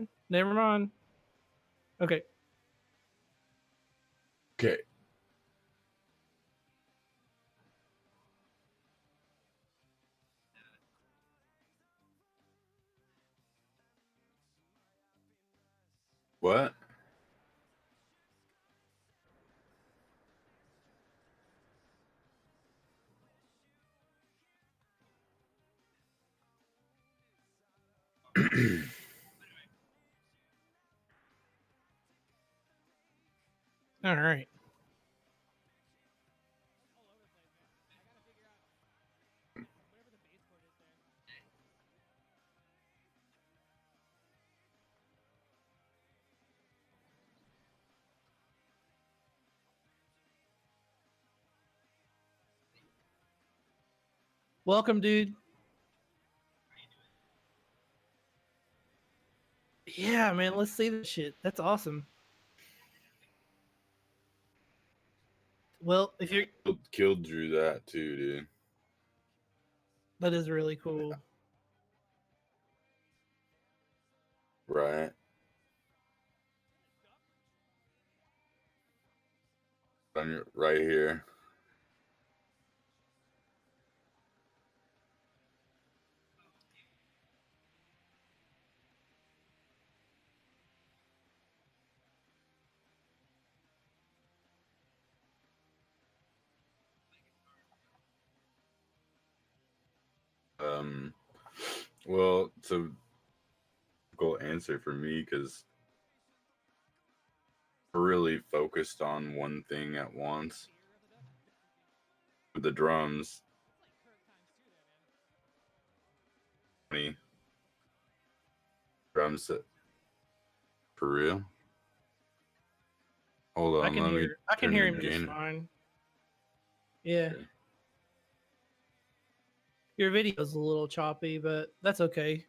mind. Never mind. Okay. Okay. What? All right. Welcome, dude. Yeah, man. Let's see this shit. That's awesome. Well, if you're Killed Drew that too, dude. that is really cool. Right. Right here. Well, it's a difficult answer for me because we're really focused on one thing at once. With the drums, drum set for real. Hold on, I can hear him just fine. Yeah. Okay. Your video's a little choppy, but that's okay.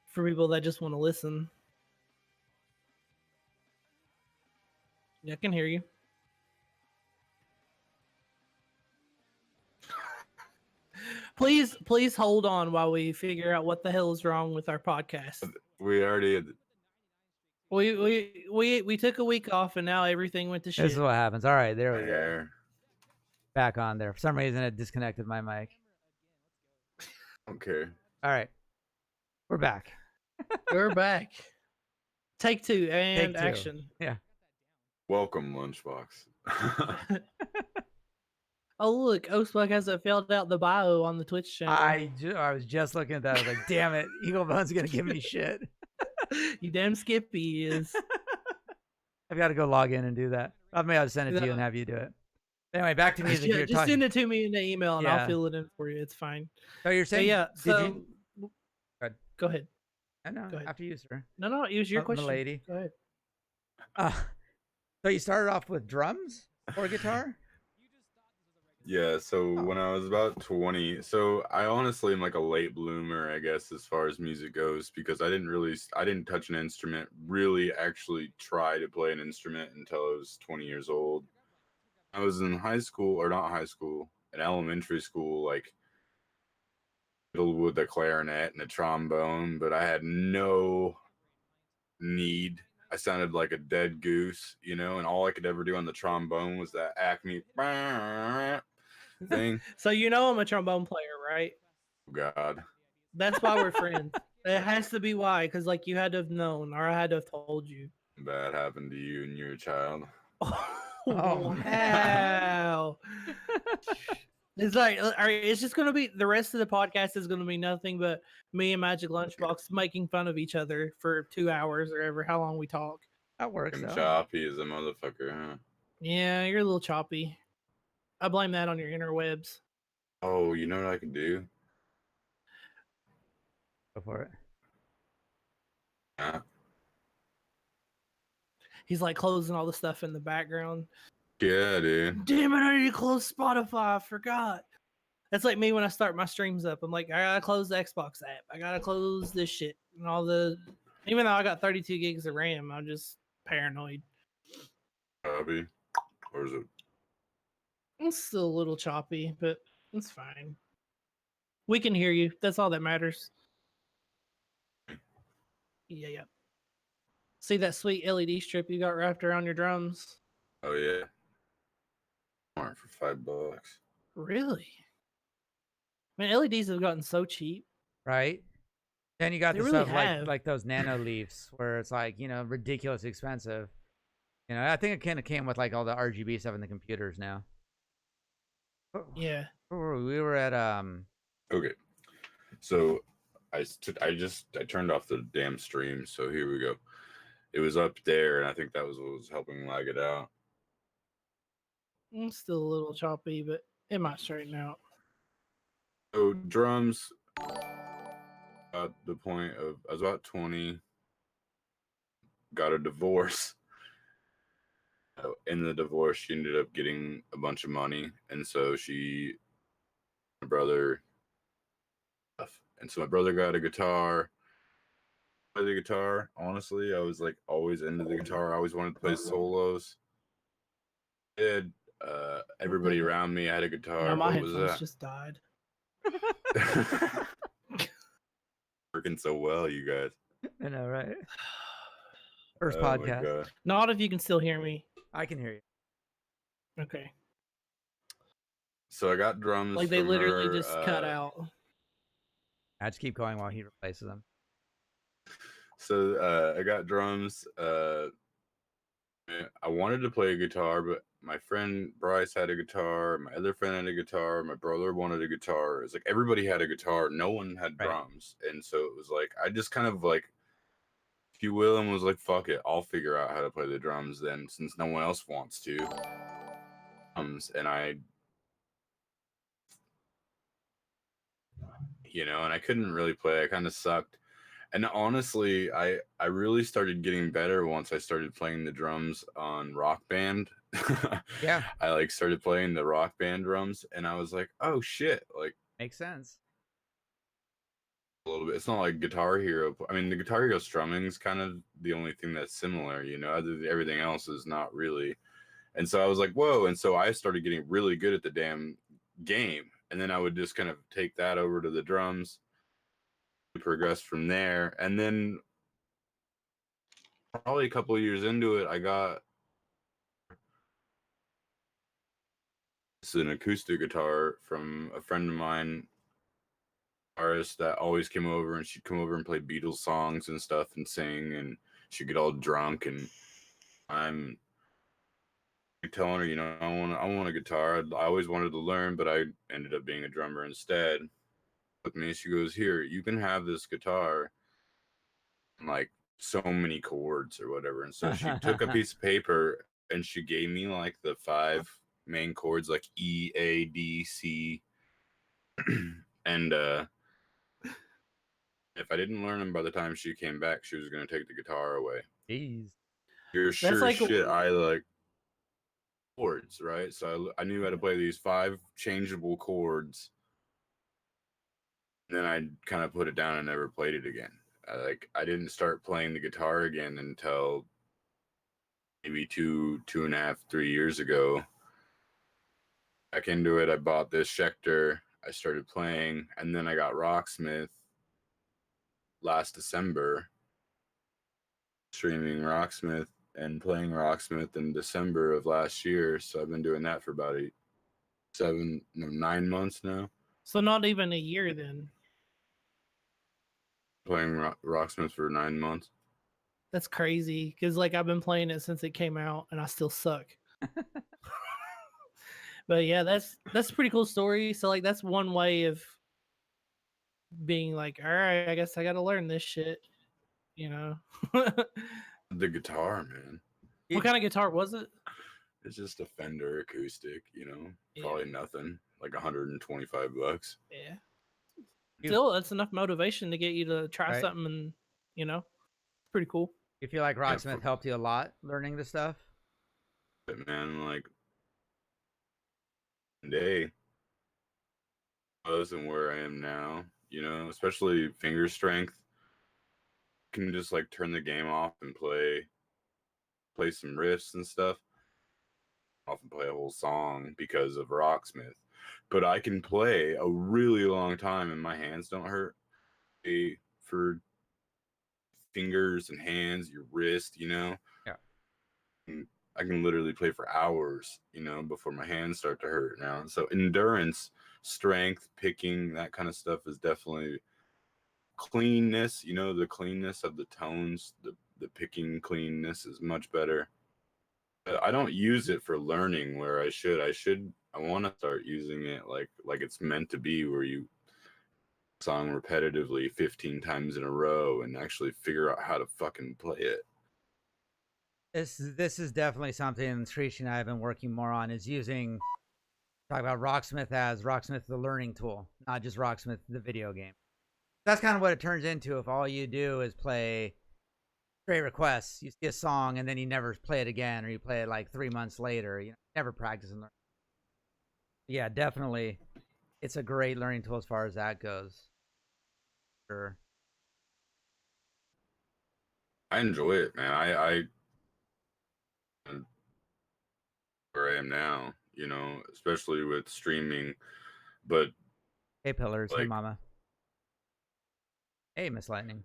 For people that just want to listen. Yeah, I can hear you. Please hold on while we figure out what the hell is wrong with our podcast. We already had. We took a week off and now everything went to shit. This is what happens. All right, there we go. Hair. Back on there. For some reason, it disconnected my mic. Don't care. All right, we're back. We're back. Take two and Take two. action. Yeah. Welcome, Lunchbox. Oh look, Oastbuck hasn't filled out the bio on the Twitch channel. I was just looking at that. I was like, damn it, Eagle Bone's gonna give me shit. You damn Skippy is. I've got to go log in and do that. Maybe I'll send it to you and have you do it. Anyway, back to music. Just send it to me in the email and I'll fill it in for you. It's fine. So you're saying, yeah. So go ahead. I know. After you, sir. No. It was your question, lady. Go ahead. So you started off with drums or guitar? Yeah, so when I was about 20, so I honestly am like a late bloomer, I guess, as far as music goes, because I didn't touch an instrument, really actually try to play an instrument until I was 20 years old. I was in high school, or not high school, in elementary school, like with the clarinet and the trombone, but I had no need. I sounded like a dead goose, you know, and all I could ever do on the trombone was that Acme thing. So you know I'm a trombone player, right? Oh, God. That's why we're friends. It has to be why, because like you had to have known, or I had to have told you. Bad happened to you and you're a child. Oh, wow. It's like, all right, it's just gonna be the rest of the podcast is gonna be nothing but me and Magic Lunchbox making fun of each other for 2 hours or ever how long we talk. That works. Choppy as a motherfucker, huh? Yeah, you're a little choppy. I blame that on your interwebs. Oh, you know what I can do? Go for it. He's like closing all the stuff in the background. Yeah, dude. Damn it, I need to close Spotify. I forgot. That's like me when I start my streams up. I'm like, I gotta close the Xbox app. I gotta close this shit and all the. Even though I got 32 gigs of RAM, I'm just paranoid. Choppy, or is it? It's still a little choppy, but it's fine. We can hear you. That's all that matters. Yeah. See that sweet LED strip you got wrapped around your drums? Oh yeah. For $5. Really? Man, LEDs have gotten so cheap. Right? Then you got They the really stuff have. like those nano leaves where it's like, ridiculous expensive. I think it kind of came with like all the RGB stuff in the computers now. Yeah. Where were we? We were at Okay. So I turned off the damn stream, so here we go. It was up there, and I think that was what was helping lag it out. It's still a little choppy, but it might straighten out. So drums, at the point of I was about 20, got a divorce. In the divorce, she ended up getting a bunch of money, and so my brother, and so my brother got a guitar. Play the guitar. Honestly, I was like always into the guitar. I always wanted to play solos. Everybody around me had a guitar. No, my What was headphones that? just died. Working so well, you guys. I know, right? First Oh my podcast. God. Not if you can still hear me. I can hear you. Okay. So I got drums. Like they from literally her, just cut out. I just keep going while he replaces them. So I got drums. I wanted to play a guitar, but my friend Bryce had a guitar. My other friend had a guitar. My brother wanted a guitar. It's like everybody had a guitar. No one had Right. drums, and so it was like I just kind of like, if you will, and was like, "Fuck it, I'll figure out how to play the drums." Then, since no one else wants to, and I couldn't really play. I kind of sucked. And honestly, I really started getting better once I started playing the drums on Rock Band. Yeah. I like started playing the Rock Band drums, and I was like, oh shit, like Makes sense. a little bit. It's not like Guitar Hero. I mean, the Guitar Hero strumming is kind of the only thing that's similar, other than everything else is not really. And so I was like, whoa. And so I started getting really good at the damn game. And then I would just kind of take that over to the drums, progress from there. And then probably a couple of years into it, I got an acoustic guitar from a friend of mine, artist that always came over, and she'd come over and play Beatles songs and stuff and sing, and she'd get all drunk, and I'm telling her, I want a guitar. I always wanted to learn, but I ended up being a drummer instead. With me, she goes, here, you can have this guitar, and like so many chords or whatever. And so she took a piece of paper and she gave me like the 5 main chords, like E, A, D, C. And if I didn't learn them by the time she came back, she was going to take the guitar away. Jeez. You're That's sure like shit. I like chords, right? So I knew how to play these 5 changeable chords. And then I kind of put it down and never played it again. I didn't start playing the guitar again until maybe 2.5, 3 years ago. Back into it, I bought this Schecter. I started playing, and then I got Rocksmith last December, streaming Rocksmith and playing Rocksmith in December of last year. So I've been doing that for about 9 months now. So not even a year then. Playing Rocksmith for 9 months. That's crazy because like I've been playing it since it came out and I still suck. But yeah, that's a pretty cool story. So like that's one way of being like, all right, I guess I got to learn this shit. The guitar, man. What kind of guitar was it? It's just a Fender acoustic, Yeah. probably nothing, like $125. Yeah. Still, that's enough motivation to get you to try Right. something, and it's pretty cool. You feel like Rocksmith helped you a lot learning this stuff? But man, like day wasn't where I am now, especially finger strength. Can just like turn the game off and play some riffs and stuff. Often play a whole song because of Rocksmith. But I can play a really long time and my hands don't hurt for fingers and hands, your wrist, you know. Yeah. And I can literally play for hours, you know, before my hands start to hurt now. So endurance, strength, picking, that kind of stuff is definitely cleanness, you know, the cleanness of the tones, the picking cleanness is much better. I don't use it for learning where I should. I want to start using it like it's meant to be, where you song repetitively 15 times in a row and actually figure out how to fucking play it. This is definitely something Trish and I have been working more on, is using, talk about Rocksmith as Rocksmith the learning tool, not just Rocksmith the video game. That's kind of what it turns into if all you do is play straight requests. You see a song and then you never play it again, or you play it like 3 months later. You know, never practice and learn. Yeah, definitely. It's a great learning tool as far as that goes. Sure. I enjoy it, man. I where I am now, you know, especially with streaming. But Hey, Pillars. Hey, like, Mama. Hey, Miss Lightning.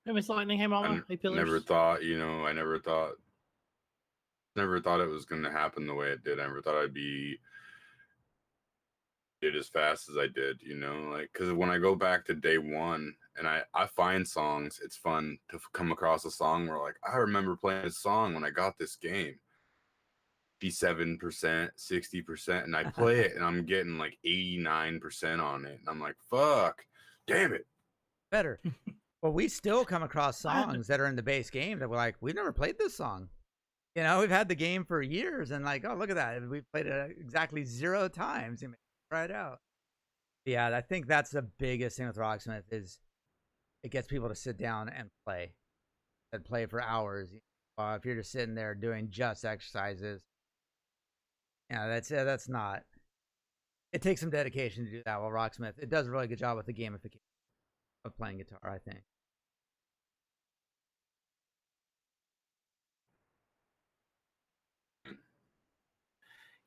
Hey, Miss Lightning. Hey, Mama. Hey, Pillars. never thought, you know, I never thought it was going to happen the way it did. I never thought I'd be did as fast as I did, you know, like, because when I go back to day one and I find songs, it's fun to come across a song where like, I remember playing this song when I got this game, 57%, 60%, and I play it and I'm getting like 89% on it. And I'm like, fuck, damn it. Better. Well, we still come across songs that are in the base game that we're like, we've never played this song. You know, we've had the game for years and like, oh, look at that. We played it exactly 0 times. You may try it out. Yeah, I think that's the biggest thing with Rocksmith is it gets people to sit down and play for hours. If you're just sitting there doing just exercises, yeah, that's not. It takes some dedication to do that. Well, Rocksmith, it does a really good job with the gamification of playing guitar, I think.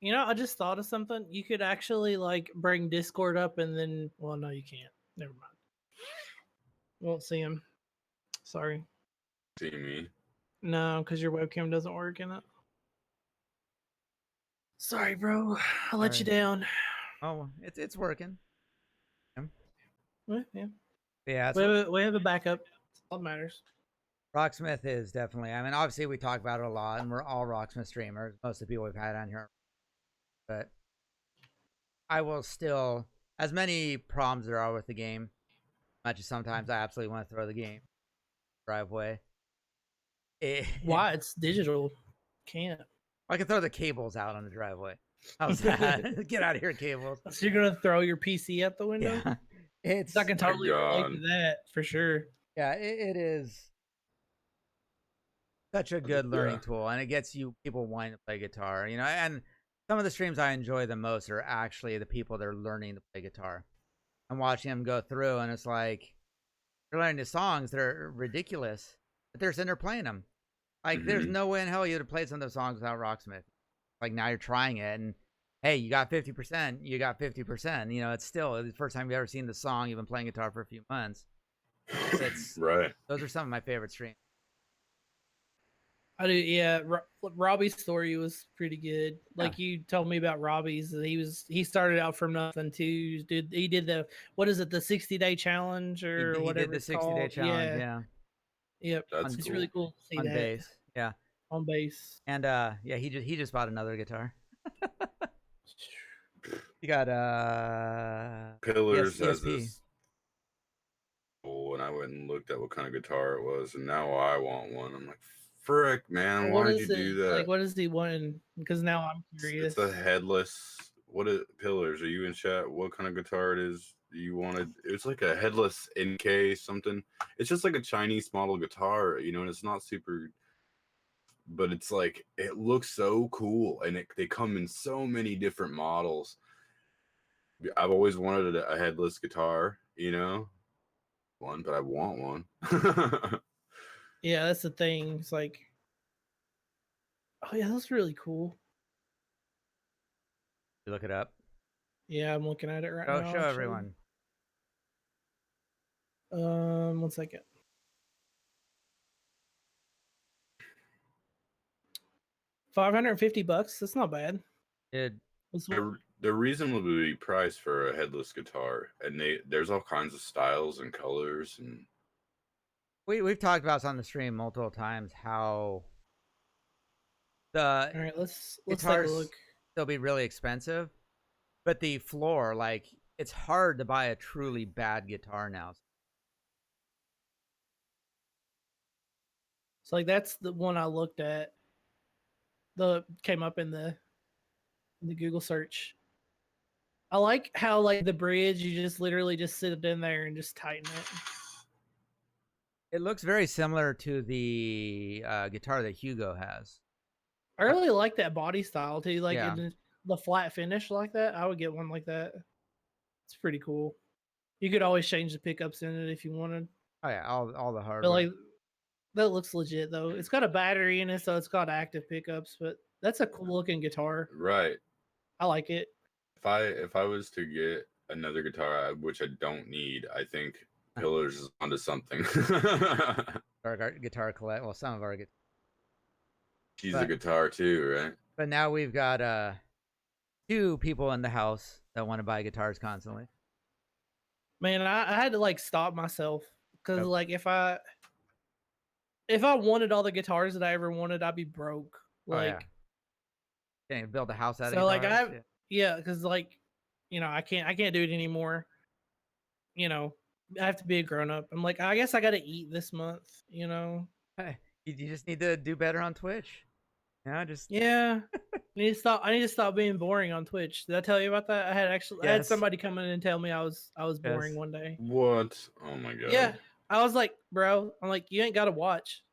You know, I just thought of something. You could actually like bring Discord up and then, well, no, you can't. Never mind. Won't see him. Sorry. See me. No, because your webcam doesn't work in it. Sorry, bro. I let you down. Oh, it's working. Well, yeah. Yeah, We have a backup. That's all that matters. Rocksmith is definitely. I mean, obviously we talk about it a lot, and we're all Rocksmith streamers. Most of the people we've had on here, but I will still, as many problems there are with the game, much as sometimes I absolutely want to throw the game driveway. Why? It's digital. Can't. I can throw the cables out on the driveway. How's that? Get out of here, cables. So you're gonna throw your PC out the window? Yeah, it's. I can totally relate God. to that for sure. Yeah, it is such a good learning tool, and it gets you people wanting to play guitar. You know, and some of the streams I enjoy the most are actually the people that are learning to play guitar. I'm watching them go through, and it's like they're learning the songs that are ridiculous, but they're sitting there playing them. Like, there's no way in hell you'd have played some of those songs without Rocksmith. Like, now you're trying it, and hey, you got 50%. You got 50%. You know, it's still the first time you've ever seen the song. You've been playing guitar for a few months. It's Right. Those are some of my favorite streams. I do, yeah. Robbie's story was pretty good. Like Yeah. you told me about Robbie's, he started out from nothing too. He did the what is it, the 60-day challenge or He whatever did the it's 60-day called. challenge. Yeah. Yep. That's It's cool. really cool to see On that bass. Yeah. on bass. And yeah, he just bought another guitar. He got Pillars has ESP. this. And I went and looked at what kind of guitar it was, and now I want one. I'm like, frick, man, What why did is you it? do that? Like, what is he wanting? Because now I'm It's curious. a headless. What is Pillars? Are you in chat? What kind of guitar it is you wanted? It's like a headless NK something. It's just like a Chinese model guitar, you know, and it's not super, but it's like it looks so cool, and they come in so many different models. I've always wanted a headless guitar, you know, one, but I want one. Yeah, that's the thing. It's like, oh yeah, that's really cool. You look it up. Yeah, I'm looking at it right now. Show everyone. 1 second. $550. That's not bad. It They're reasonably priced for a headless guitar, and there's all kinds of styles and colors, and we've talked about this on the stream multiple times how the All right, let's take a guitars look. they'll be really expensive, but the floor, like, it's hard to buy a truly bad guitar now. So like that's the one I looked at. The came up in the Google search. I like how like the bridge you just literally just sit it in there and just tighten it. It looks very similar to the guitar that Hugo has. I really like that body style too. Like Yeah. the flat finish like that. I would get one like that. It's pretty cool. You could always change the pickups in it if you wanted. Oh yeah, all the hardware. But like that looks legit though. It's got a battery in it, so it's got active pickups. But that's a cool looking guitar. right. I like it. If I was to get another guitar, which I don't need, I think Pillars is onto something. our guitar collect. Well, some of our guitars. She's a guitar too, right? But now we've got 2 people in the house that want to buy guitars constantly. Man, I had to like stop myself because like if I wanted all the guitars that I ever wanted, I'd be broke. Like, can't even build a house out of so guitars. like because like I can't do it anymore. I have to be a grown up. I'm like, I guess I got to eat this month. Hey, you just need to do better on Twitch. Yeah. I need to stop being boring on Twitch. Did I tell you about that? I had somebody come in and tell me I was boring one day. What? Oh my god. Yeah. I was like, bro, I'm like, you ain't got to watch.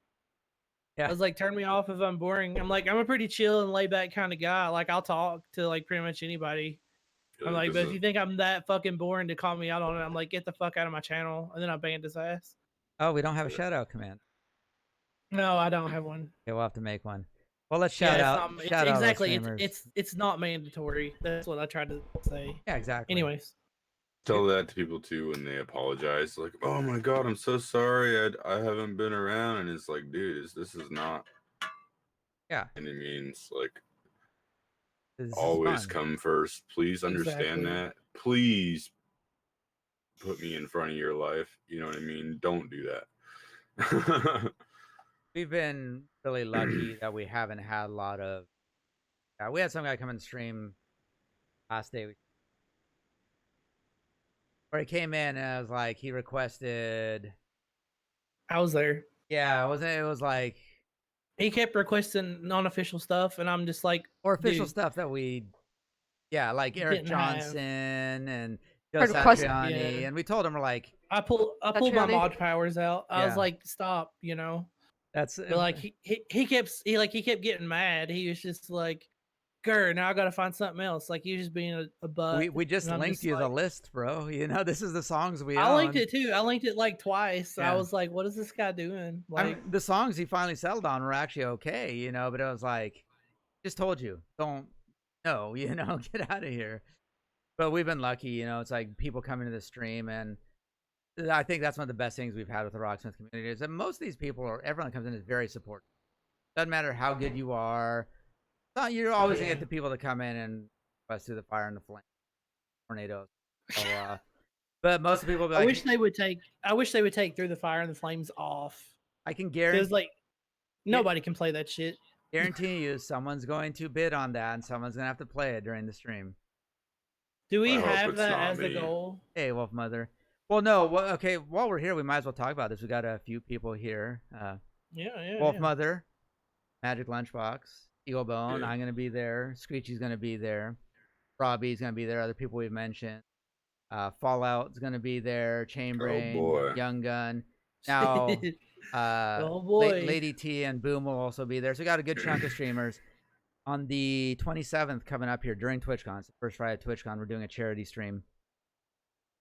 Yeah. I was like, turn me off if I'm boring. I'm like, I'm a pretty chill and laid back kind of guy. Like, I'll talk to like pretty much anybody. I'm like, but if you think I'm that fucking boring to call me out on it, I'm like, get the fuck out of my channel. And then I banned his ass. Oh, we don't have a shout out command. No, I don't have one. Okay, we'll have to make one. Well, let's shout out. Exactly. It's not mandatory. That's what I tried to say. Yeah, exactly. Anyways. Tell that to people too when they apologize. Like, oh my god, I'm so sorry. I haven't been around. And it's like, dude, this is not. Yeah. Any means like. This Always come first. Please understand that. Please put me in front of your life. You know what I mean? Don't do that. We've been really lucky that we haven't had a lot of. We had some guy come in the stream last day where he came in and I was like, he requested. I was there. Yeah, it was like. He kept requesting non-official stuff, and I'm just like, or official stuff that we, like Eric Johnson and Joe Satriani, and we told him, we're like, I pulled my mod powers out. I was like, stop, That's but like he kept getting mad. He was just like, "Grr, now I gotta find something else." Like, you just being a butt. We just linked you the list, bro. This is the songs we. I linked it too. I linked it like twice. Yeah. I was like, "What is this guy doing?" Like, the songs he finally settled on were actually okay, but it was like, just told you, don't, no, get out of here. But we've been lucky, it's like people coming to the stream, and I think that's one of the best things we've had with the Rocksmith community is that most of these people, everyone that comes in is very supportive. Doesn't matter how good you are. You're always gonna get the people that come in and bust through the fire and the flame, tornadoes. So, but most of the people. Be like, I wish they would take Through the Fire and the Flames off. I can guarantee. Because like nobody can play that shit. Guarantee you, someone's going to bid on that, and someone's gonna have to play it during the stream. Do we have that as the goal? Hey, Wolf Mother. Well, no. Okay. While we're here, we might as well talk about this. We got a few people here. Wolf Mother, MagicLunchBox. Eagle Bone, I'm gonna be there. Screechy's gonna be there. Robbie's gonna be there. Other people we've mentioned. Fallout's gonna be there. Chainbrain, Young Gun. Now, Lady T and Boom will also be there. So we got a good chunk of streamers. On the 27th, coming up here during TwitchCon, it's the first Friday of TwitchCon, we're doing a charity stream,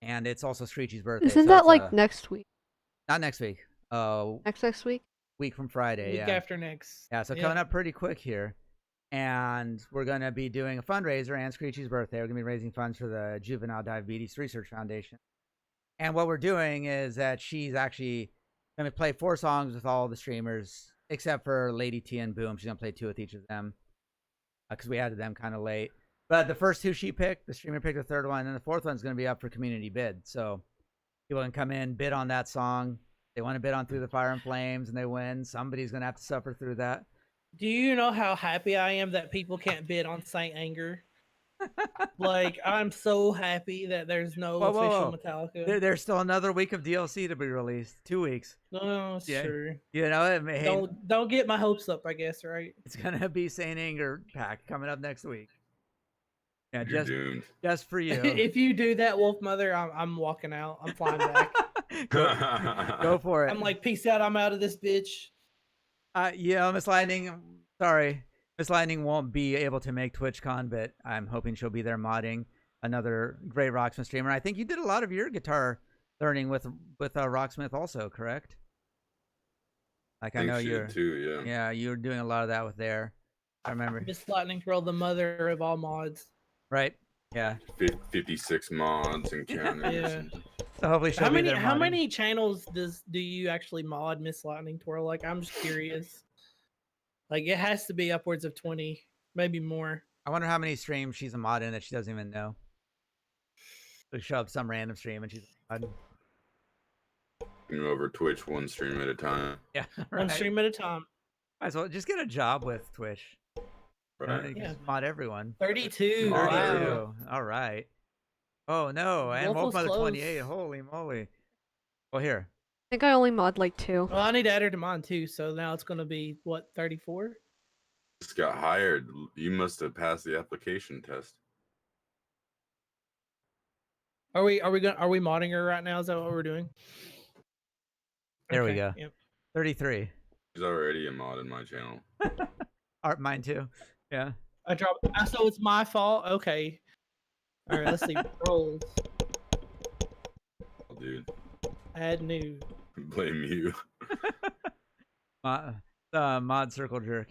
and it's also Screechy's birthday. Isn't that like next week? Not next week. Next week. Week from Friday. Week after next. Yeah, so coming up pretty quick here. And we're going to be doing a fundraiser and Screechy's birthday. We're going to be raising funds for the Juvenile Diabetes Research Foundation. And what we're doing is that she's actually going to play 4 songs with all the streamers, except for Lady T and Boom. She's going to play 2 with each of them. because we added them kind of late. But the first 2 she picked, the streamer picked the third one, and the fourth one's going to be up for community bid. So people can come in, bid on that song. They want to bid on Through the Fire and Flames, and they win. Somebody's going to have to suffer through that. Do you know how happy I am that people can't bid on Saint Anger? Like, I'm so happy that there's no official Metallica. There's still another week of DLC to be released. 2 weeks. No, sure. You know, Don't get my hopes up, I guess, right? It's gonna be Saint Anger pack coming up next week. Yeah, You're doomed. just for you. If you do that, Wolf Mother, I'm walking out. I'm flying back. Go for it. I'm like, peace out. I'm out of this bitch. Yeah, Miss Lightning. Sorry, Miss Lightning won't be able to make TwitchCon, but I'm hoping she'll be there modding. Another great Rocksmith streamer. I think you did a lot of your guitar learning with Rocksmith, also, correct? Like I know you're too. Yeah, you were doing a lot of that with there. I remember. Miss Lightning Girl, the mother of all mods. Right. Yeah. 56 mods and counting. Yeah. So hopefully she'll be there How modding. many channels do you actually mod Miss Lightning Twirl? Like, I'm just curious. Like, it has to be upwards of 20, maybe more. I wonder how many streams she's a mod in that she doesn't even know. So show up some random stream and she's a mod. Over Twitch, one stream at a time. Yeah. Right. One stream at a time. Might as well just get a job with Twitch. Right. Yeah. Just mod everyone. 32. 32. Wow. All right. Oh no, and Wolf was Wolf Mother close. 28. Holy moly. Well, here. I think I only mod like 2. Well, I need to add her to mine too, so now it's going to be, what, 34? Just got hired. You must have passed the application test. Are we modding her right now? Is that what we're doing? There we Okay, go. Yep. 33. She's already a mod in my channel. Art, mine too. Yeah. I dropped. So it's my fault. Okay. All right. Let's see. Rolls. Oh, dude, Add new. blame you. Mod circle jerk.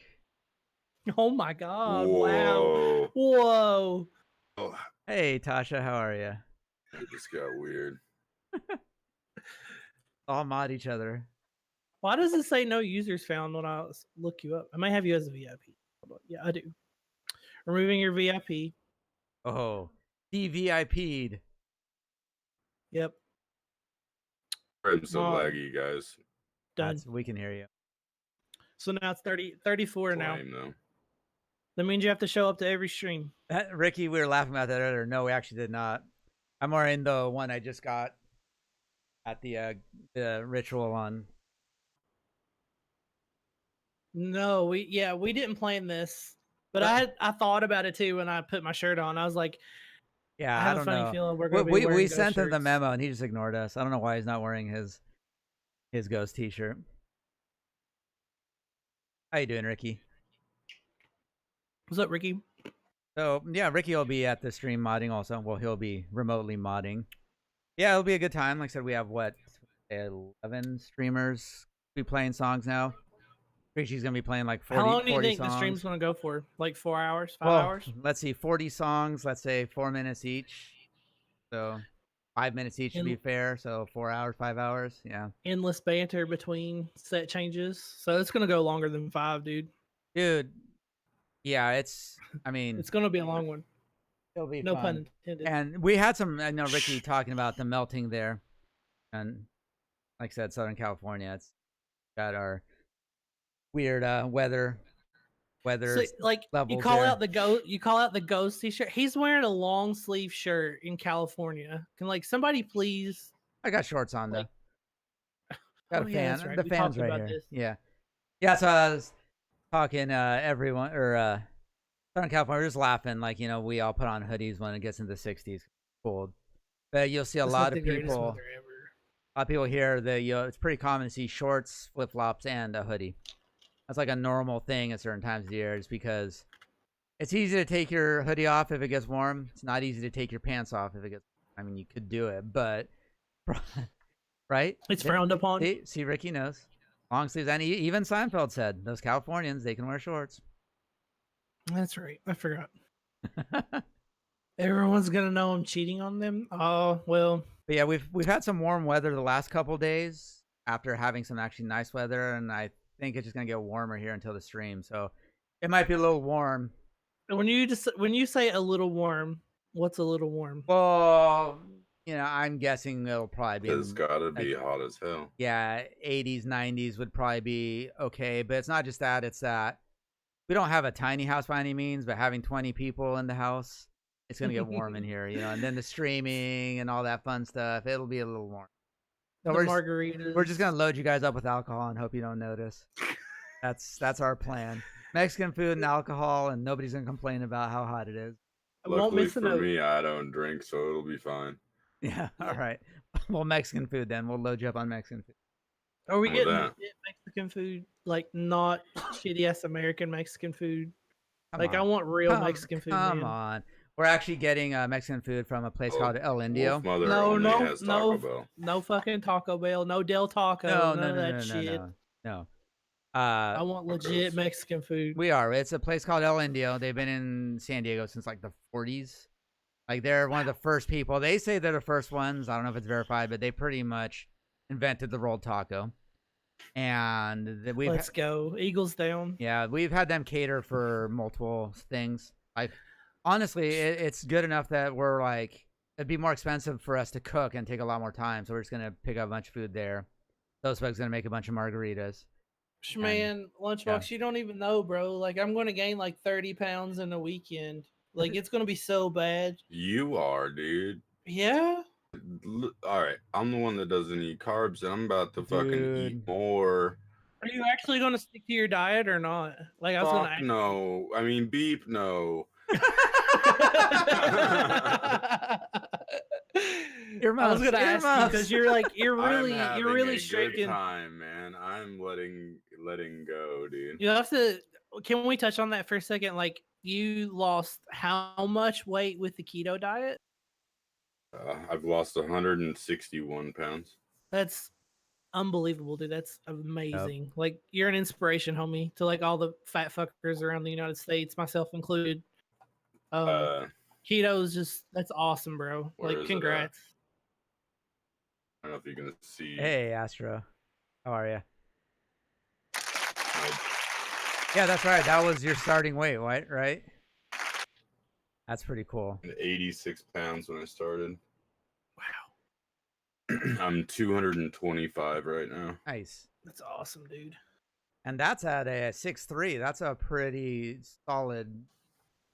Oh my God! Wow. Whoa. Whoa. Oh, Hey Tasha, how are you? it just got weird. All mod each other. Why does it say no users found when I look you up? I might have you as a VIP. Hold on. Yeah, I do. Removing your VIP. Oh, DVIP'd. Yep. I'm so Mod. laggy, guys. Done. We can hear you. So now it's 34 now. Lame, though. That means you have to show up to every stream. Ricky, we were laughing about that earlier. No, we actually did not. I'm more in the one I just got at the ritual on. No, we didn't plan this, but I thought about it too when I put my shirt on. I was like, Yeah, I I have a don't funny know. feeling we're going to be wearing We ghost sent him the shirts. memo and he just ignored us. I don't know why he's not wearing his ghost t-shirt. How you doing, Ricky? What's up, Ricky? So yeah, Ricky will be at the stream modding also. Well, he'll be remotely modding. Yeah, it'll be a good time. Like I said, we have 11 streamers be playing songs now. She's gonna be playing like 40. How long do you 40 think songs. the stream's going to go for? Like 4 hours, 5 Well, hours? Let's see, 40 songs. Let's say 4 minutes each. So 5 minutes each to be fair. So 4 hours, 5 hours. Yeah. Endless banter between set changes. So it's going to go longer than 5, dude. Dude. Yeah, it's It's going to be a long one. it'll be No fun. pun intended. And we had some, I know Ricky talking about the melting there. And like I said, Southern California, it's got our weird weather So, like, you levels call there. out the ghost t-shirt. He's wearing a long sleeve shirt in California. Can like somebody please? I got shorts on though. like- Got Oh, a yeah, fan. that's right. The We fan's talked right about here. this. Yeah. Yeah, so I was talking everyone or Southern California, we're just laughing like, we all put on hoodies when it gets into the 60s. Cold. But you'll see a That's lot like of the greatest people weather ever. a lot of people here that it's pretty common to see shorts, flip flops, and a hoodie. That's like a normal thing at certain times of the year, just because it's easy to take your hoodie off if it gets warm. It's not easy to take your pants off if it gets. I mean, you could do it, but right? It's frowned upon. See, Ricky knows long sleeves, and even Seinfeld said those Californians they can wear shorts. That's right. I forgot. Everyone's gonna know I'm cheating on them. Oh well. But yeah, we've had some warm weather the last couple days after having some actually nice weather, and I think it's just gonna get warmer here until the stream. So it might be a little warm When you say a little warm, what's a little warm? Well, I'm guessing it'll probably be It's gotta like, be hot as hell. yeah, 80s, 90s would probably be okay. But it's not just that; it's that we don't have a tiny house by any means. But having 20 people in the house, it's gonna get warm in here, And then the streaming and all that fun stuff, it'll be a little warm. So The we're margaritas. just gonna load you guys up with alcohol and hope you don't notice. That's our plan. Mexican food and alcohol, and nobody's gonna complain about how hot it is. I won't Luckily miss a for note. me, I don't drink, so it'll be fine. Yeah. All right. Well, Mexican food then. We'll load you up on Mexican food. Are we With getting that. legit Mexican food? Like not shitty ass American Mexican food. Come Like on. I want real Mexican food, Come man. on. We're actually getting Mexican food from a place called El Indio. Wolf Mother No, only no, has Taco no, Bell. no fucking Taco Bell, no Del Taco, No, none no, of no, that no, no, shit. no. I want legit Tacos. Mexican food. We are. It's a place called El Indio. They've been in San Diego since like the 40s. Like they're one of the first people. They say they're the first ones. I don't know if it's verified, but they pretty much invented the rolled taco. And Let's go. Eagles down. Yeah, we've had them cater for multiple things. Like, honestly, it's good enough that we're like, it'd be more expensive for us to cook and take a lot more time. So we're just gonna pick up a bunch of food there. Those folks gonna make a bunch of margaritas. Man, Lunchbox, you don't even know, bro. Like I'm gonna gain like 30 pounds in a weekend. Like it's gonna be so bad. You are, dude. Yeah. All right, I'm the one that doesn't eat carbs, and I'm about to fucking eat Dude. more. Are you actually gonna stick to your diet or not? Like I was gonna Fuck ask no. I mean, beep no. I was gonna ask you because you're I'm really having really a strict. good time, man. I'm letting go, dude. You have to. Can we touch on that for a second? Like you lost how much weight with the keto diet? I've lost 161 pounds. That's unbelievable, dude. That's amazing. Like you're an inspiration, homie, to like all the fat fuckers around the United States, myself included. Keto is just that's awesome, bro. Like congrats. I don't know if you can see. Hey, Astro, how are you? Yeah, that's right. That was your starting weight, right? That's pretty cool. 86 pounds when I started. Wow. I'm 225 right now. Nice. That's awesome, dude. And that's at a 6'3". That's a pretty solid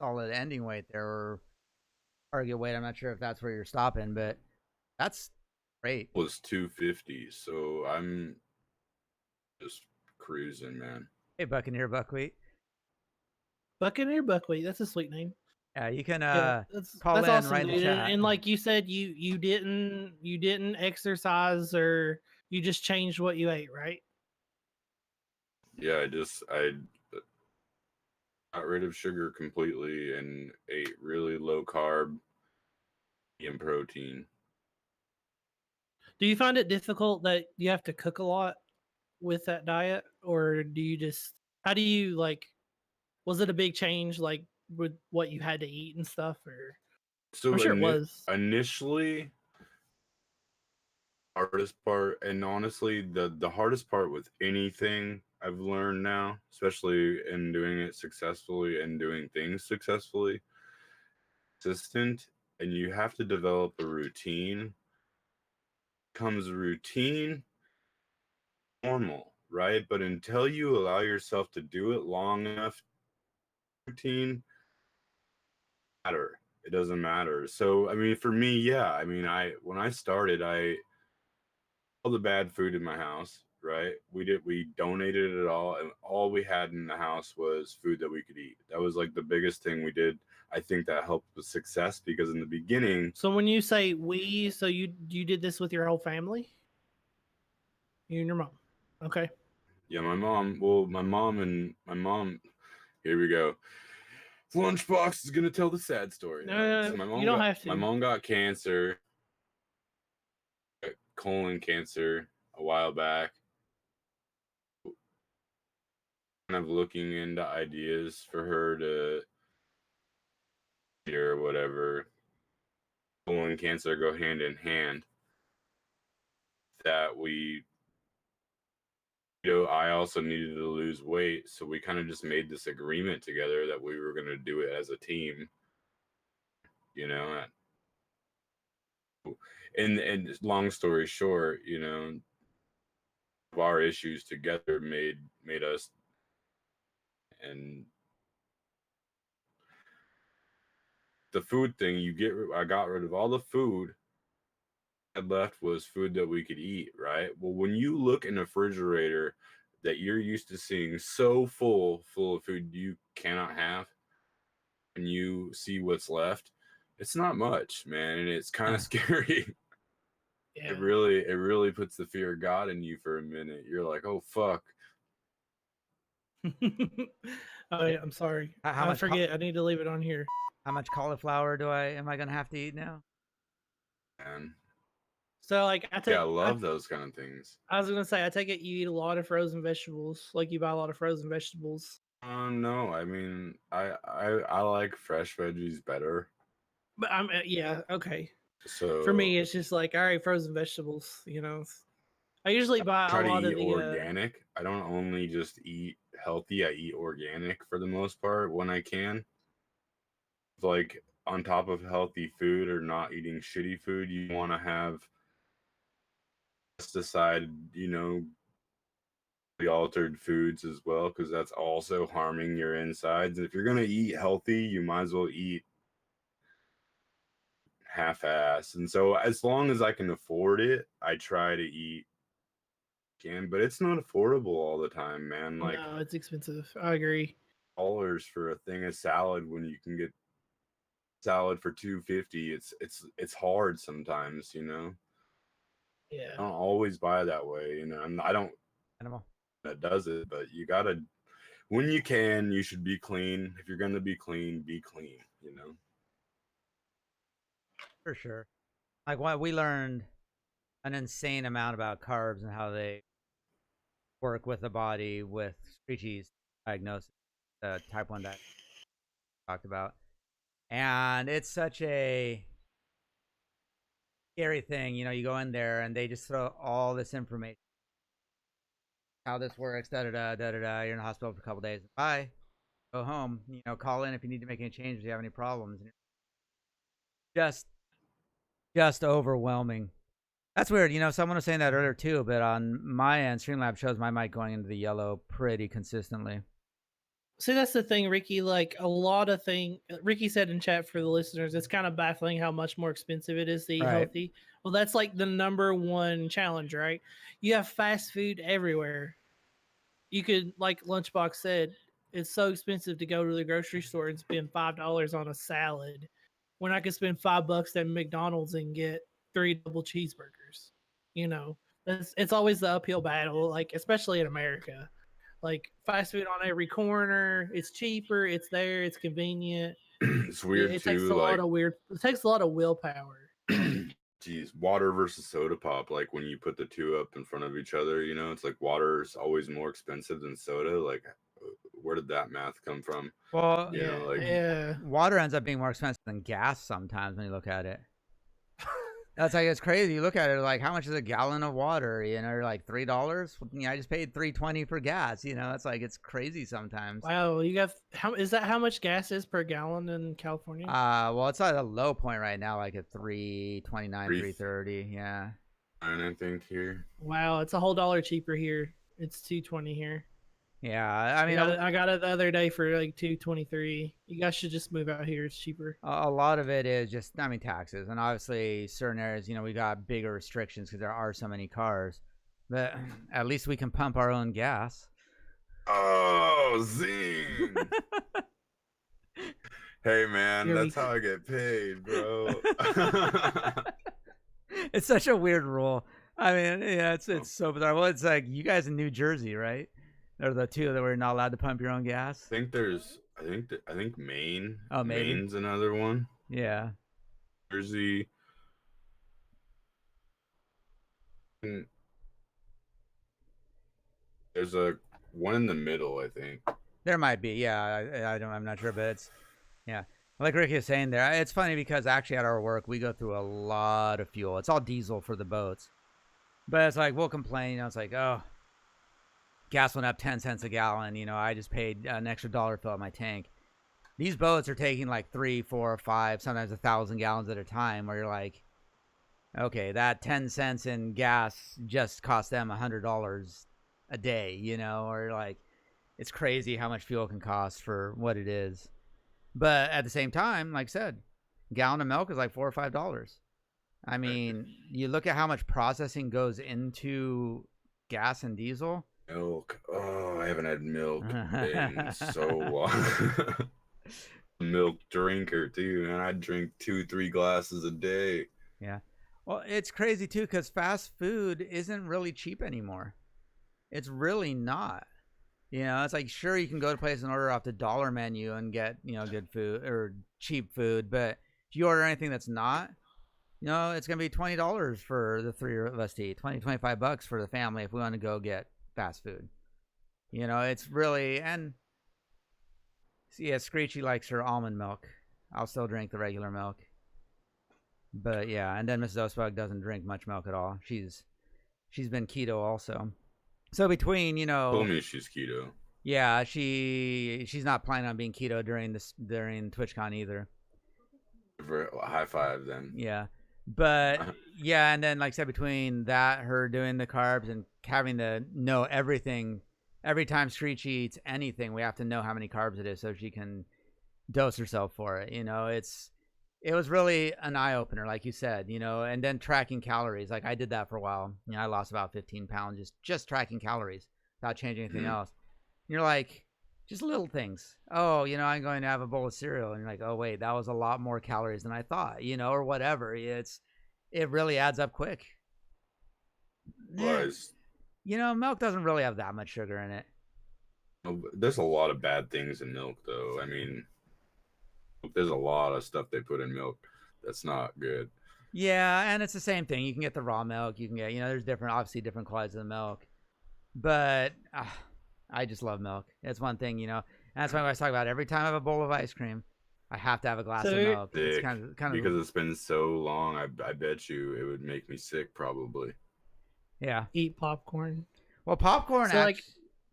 ending weight there, or target weight. I'm not sure if that's where you're stopping, but that's great. It was 250, so I'm just cruising, man. Hey, Buccaneer Buckwheat. Buccaneer Buckwheat. That's a sweet name. Yeah, you can call that's in awesome, right in the dude. chat. And like you said, you didn't exercise or you just changed what you ate, right? Yeah, I got rid of sugar completely and ate really low carb and protein. Do you find it difficult that you have to cook a lot with that diet, or do you just how do you like? Was it a big change, like with what you had to eat and stuff, or? So I'm sure it was. Initially, hardest part, and honestly, the hardest part with anything I've learned now, especially in doing it successfully and doing things successfully, consistent, and you have to develop a routine. Comes routine normal, right? But until you allow yourself to do it long enough, routine matter. It doesn't matter. So I mean, for me, yeah. I mean, when I started, all the bad food in my house, right? We donated it all, and all we had in the house was food that we could eat. That was like the biggest thing we did. I think that helped with success because in the beginning. So when you say we, so you did this with your whole family? You and your mom. Okay. Yeah, my mom. Well, my mom. Here we go. Lunchbox is gonna tell the sad story. No, So you don't have to. My mom got cancer, colon cancer, a while back. Kind of looking into ideas for her to, or whatever. Colon cancer go hand in hand. That we I also needed to lose weight, so we kind of just made this agreement together that we were going to do it as a team. And long story short, our issues together made us. And the food thing, I got rid of all the food. Had left was food that we could eat, right? Well, when you look in a refrigerator that you're used to seeing so full of food you cannot have, and you see what's left, it's not much, man, and it's kind of scary. Yeah. It really puts the fear of God in you for a minute. You're like, oh fuck. Oh yeah, I'm sorry. I forget. I need to leave it on here. How much cauliflower am I gonna have to eat now? Man. So like I love those kind of things. I was gonna say, I take it you eat a lot of frozen vegetables. Like you buy a lot of frozen vegetables. No, I mean I like fresh veggies better. But yeah, okay. So for me, it's just like, all right, frozen vegetables. I usually buy try a lot to eat of the organic. I don't only just eat healthy. I eat organic for the most part when I can. Like on top of healthy food or not eating shitty food, you want to have pesticide, the altered foods as well, because that's also harming your insides. If you're gonna eat healthy, you might as well eat half-ass. And so as long as I can afford it, I try to eat but it's not affordable all the time, man. Like, no, it's expensive. I agree. $2 for a thing of salad when you can get salad for $2.50. It's hard sometimes, Yeah. I don't always buy that way, I don't Animal. that does it, but you gotta, when you can, you should be clean. If you're gonna be clean, For sure. Like what we learned an insane amount about carbs and how they work with the body with Screechy's diagnosis, type 1 diet talked about. And it's such a scary thing, you go in there and they just throw all this information. How this works, da da da da da da. You're in the hospital for a couple days. Bye. Go home. Call in if you need to make any changes, if you have any problems. Just overwhelming. That's weird. Someone was saying that earlier too, but on my end, Streamlabs shows my mic going into the yellow pretty consistently. See, that's the thing, Ricky. Like a lot of Ricky said in chat for the listeners, it's kind of baffling how much more expensive it is to eat healthy. Well, that's like the number one challenge, right? You have fast food everywhere. You could, like Lunchbox said, it's so expensive to go to the grocery store and spend $5 on a salad when I could spend $5 at McDonald's and get 3 double cheeseburgers. It's always the uphill battle, like especially in America. Like fast food on every corner. It's cheaper. It's there. It's convenient. It's weird it too. Takes a lot of It takes a lot of willpower. Geez, water versus soda pop. Like when you put the two up in front of each other, it's like water is always more expensive than soda. Like, where did that math come from? Well, yeah. Water ends up being more expensive than gas sometimes when you look at it. That's like, it's crazy. You look at it like, how much is a gallon of water? Like $3. I just paid $3.20 for gas. It's like, it's crazy sometimes. Wow, is that how much gas is per gallon in California? Well, it's at a low point right now, like at $3.29, $3.30. Yeah. And I think here. Wow, it's a whole dollar cheaper here. It's $2.20 here. Yeah, I mean, I got it the other day for like $2.23. You guys should just move out here. It's cheaper. A lot of it is just, taxes, and obviously certain areas, we got bigger restrictions because there are so many cars. But at least we can pump our own gas. Oh, zing! Hey, man, that's how I get paid, bro. It's such a weird rule. I mean, yeah, it's so bizarre. Well, it's like you guys in New Jersey, right? They're the two that were not allowed to pump your own gas. I think Maine. Oh, maybe. Maine's another one. Yeah. Jersey. There's a one in the middle, I think. There might be. Yeah, I'm not sure, but it's, yeah. Like Ricky was saying there, it's funny because actually at our work we go through a lot of fuel. It's all diesel for the boats, but it's like we'll complain. It's like, oh, gas went up 10 cents a gallon. You know, I just paid an extra $1 to fill up my tank. These boats are taking like 3, 4, 5, sometimes 1,000 gallons at a time, where you're like, okay, that 10 cents in gas just cost them $100 a day, you know, or like, it's crazy how much fuel can cost for what it is. But at the same time, like I said, a gallon of milk is like $4 or $5. I mean, you look at how much processing goes into gas and diesel. Milk. Oh, I haven't had milk in so long. Milk drinker too, and I drink 2-3 glasses a day. Yeah. Well, it's crazy too, because fast food isn't really cheap anymore. It's really not. You know, it's like, sure, you can go to places and order off the dollar menu and get, you know, good food or cheap food, but if you order anything that's not, you know, it's going to be $20 for the 3 of us to eat, $20-$25 for the family if we want to go get fast food. You know, it's really, and yeah, Screechy likes her almond milk. I'll still drink the regular milk. But yeah, and then Mrs. Ospug doesn't drink much milk at all. She's been keto also. So between, you know, Told me she's keto. Yeah, she's not planning on being keto during TwitchCon either. High five then. Yeah. But yeah, and then like I said, between that, her doing the carbs and having to know everything, every time Screech eats anything, we have to know how many carbs it is so she can dose herself for it. You know, it was really an eye opener, like you said, you know, and then tracking calories. Like I did that for a while. You know, I lost about 15 pounds just tracking calories without changing anything else. And you're like, just little things. Oh, you know, I'm going to have a bowl of cereal. And you're like, oh, wait, that was a lot more calories than I thought, you know, or whatever. It really adds up quick. Was. You know, milk doesn't really have that much sugar in it. There's a lot of bad things in milk, though. I mean, there's a lot of stuff they put in milk that's not good. Yeah, and it's the same thing. You can get the raw milk. You can get, you know, there's obviously different qualities of the milk. But I just love milk. It's one thing, you know. And that's why I always talk about every time I have a bowl of ice cream, I have to have a glass of milk. It's kind of because it's been so long. I bet you it would make me sick probably. Yeah. Eat popcorn. Well, popcorn, So, like,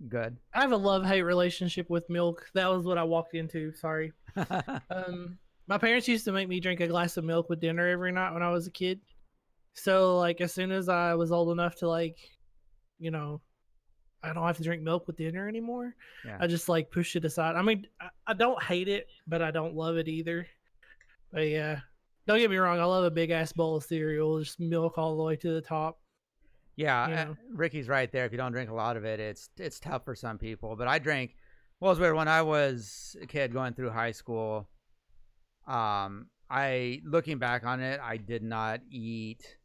good. I have a love-hate relationship with milk. That was what I walked into. Sorry. My parents used to make me drink a glass of milk with dinner every night when I was a kid. So, like, as soon as I was old enough to, like, you know, I don't have to drink milk with dinner anymore, Yeah. I just, like, push it aside. I mean, I don't hate it, but I don't love it either. But, yeah, don't get me wrong. I love a big-ass bowl of cereal, just milk all the way to the top. Yeah, You know? Ricky's right there. If you don't drink a lot of it, it's tough for some people. But I drank. Well, it was weird when I was a kid going through high school. Looking back on it, I did not eat.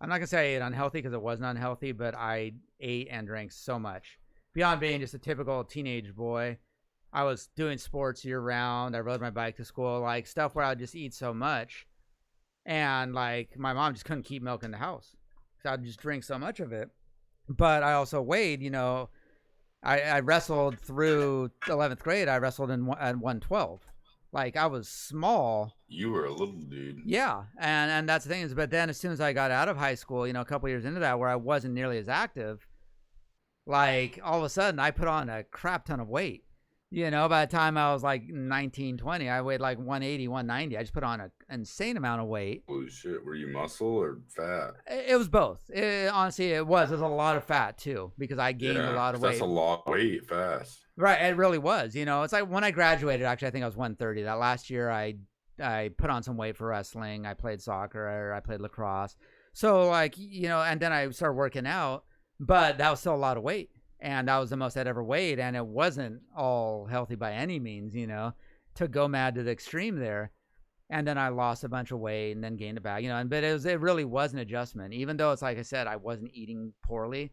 I'm not gonna say I ate unhealthy because it wasn't unhealthy, but I ate and drank so much. Beyond being just a typical teenage boy, I was doing sports year round. I rode my bike to school, like stuff where I'd just eat so much, and like my mom just couldn't keep milk in the house. So I'd just drink so much of it. But I also weighed, you know, I wrestled through 11th grade. I wrestled at 112. Like I was small. You were a little dude. Yeah. And that's the thing is, but then as soon as I got out of high school, you know, a couple years into that where I wasn't nearly as active, like all of a sudden I put on a crap ton of weight. You know, by the time I was like 19, 20, I weighed like 180, 190. I just put on an insane amount of weight. Holy shit. Were you muscle or fat? It was both. Honestly, it was. There's a lot of fat too because I gained a lot of weight. That's a lot of weight fast. Right. It really was. You know, it's like when I graduated, actually, I think I was 130. That last year, I put on some weight for wrestling. I played soccer. I played lacrosse. So like, you know, and then I started working out, but that was still a lot of weight. And that was the most I'd ever weighed. And it wasn't all healthy by any means, you know, to go mad to the extreme there. And then I lost a bunch of weight and then gained it back, you know, but it really was an adjustment, even though it's like I said, I wasn't eating poorly.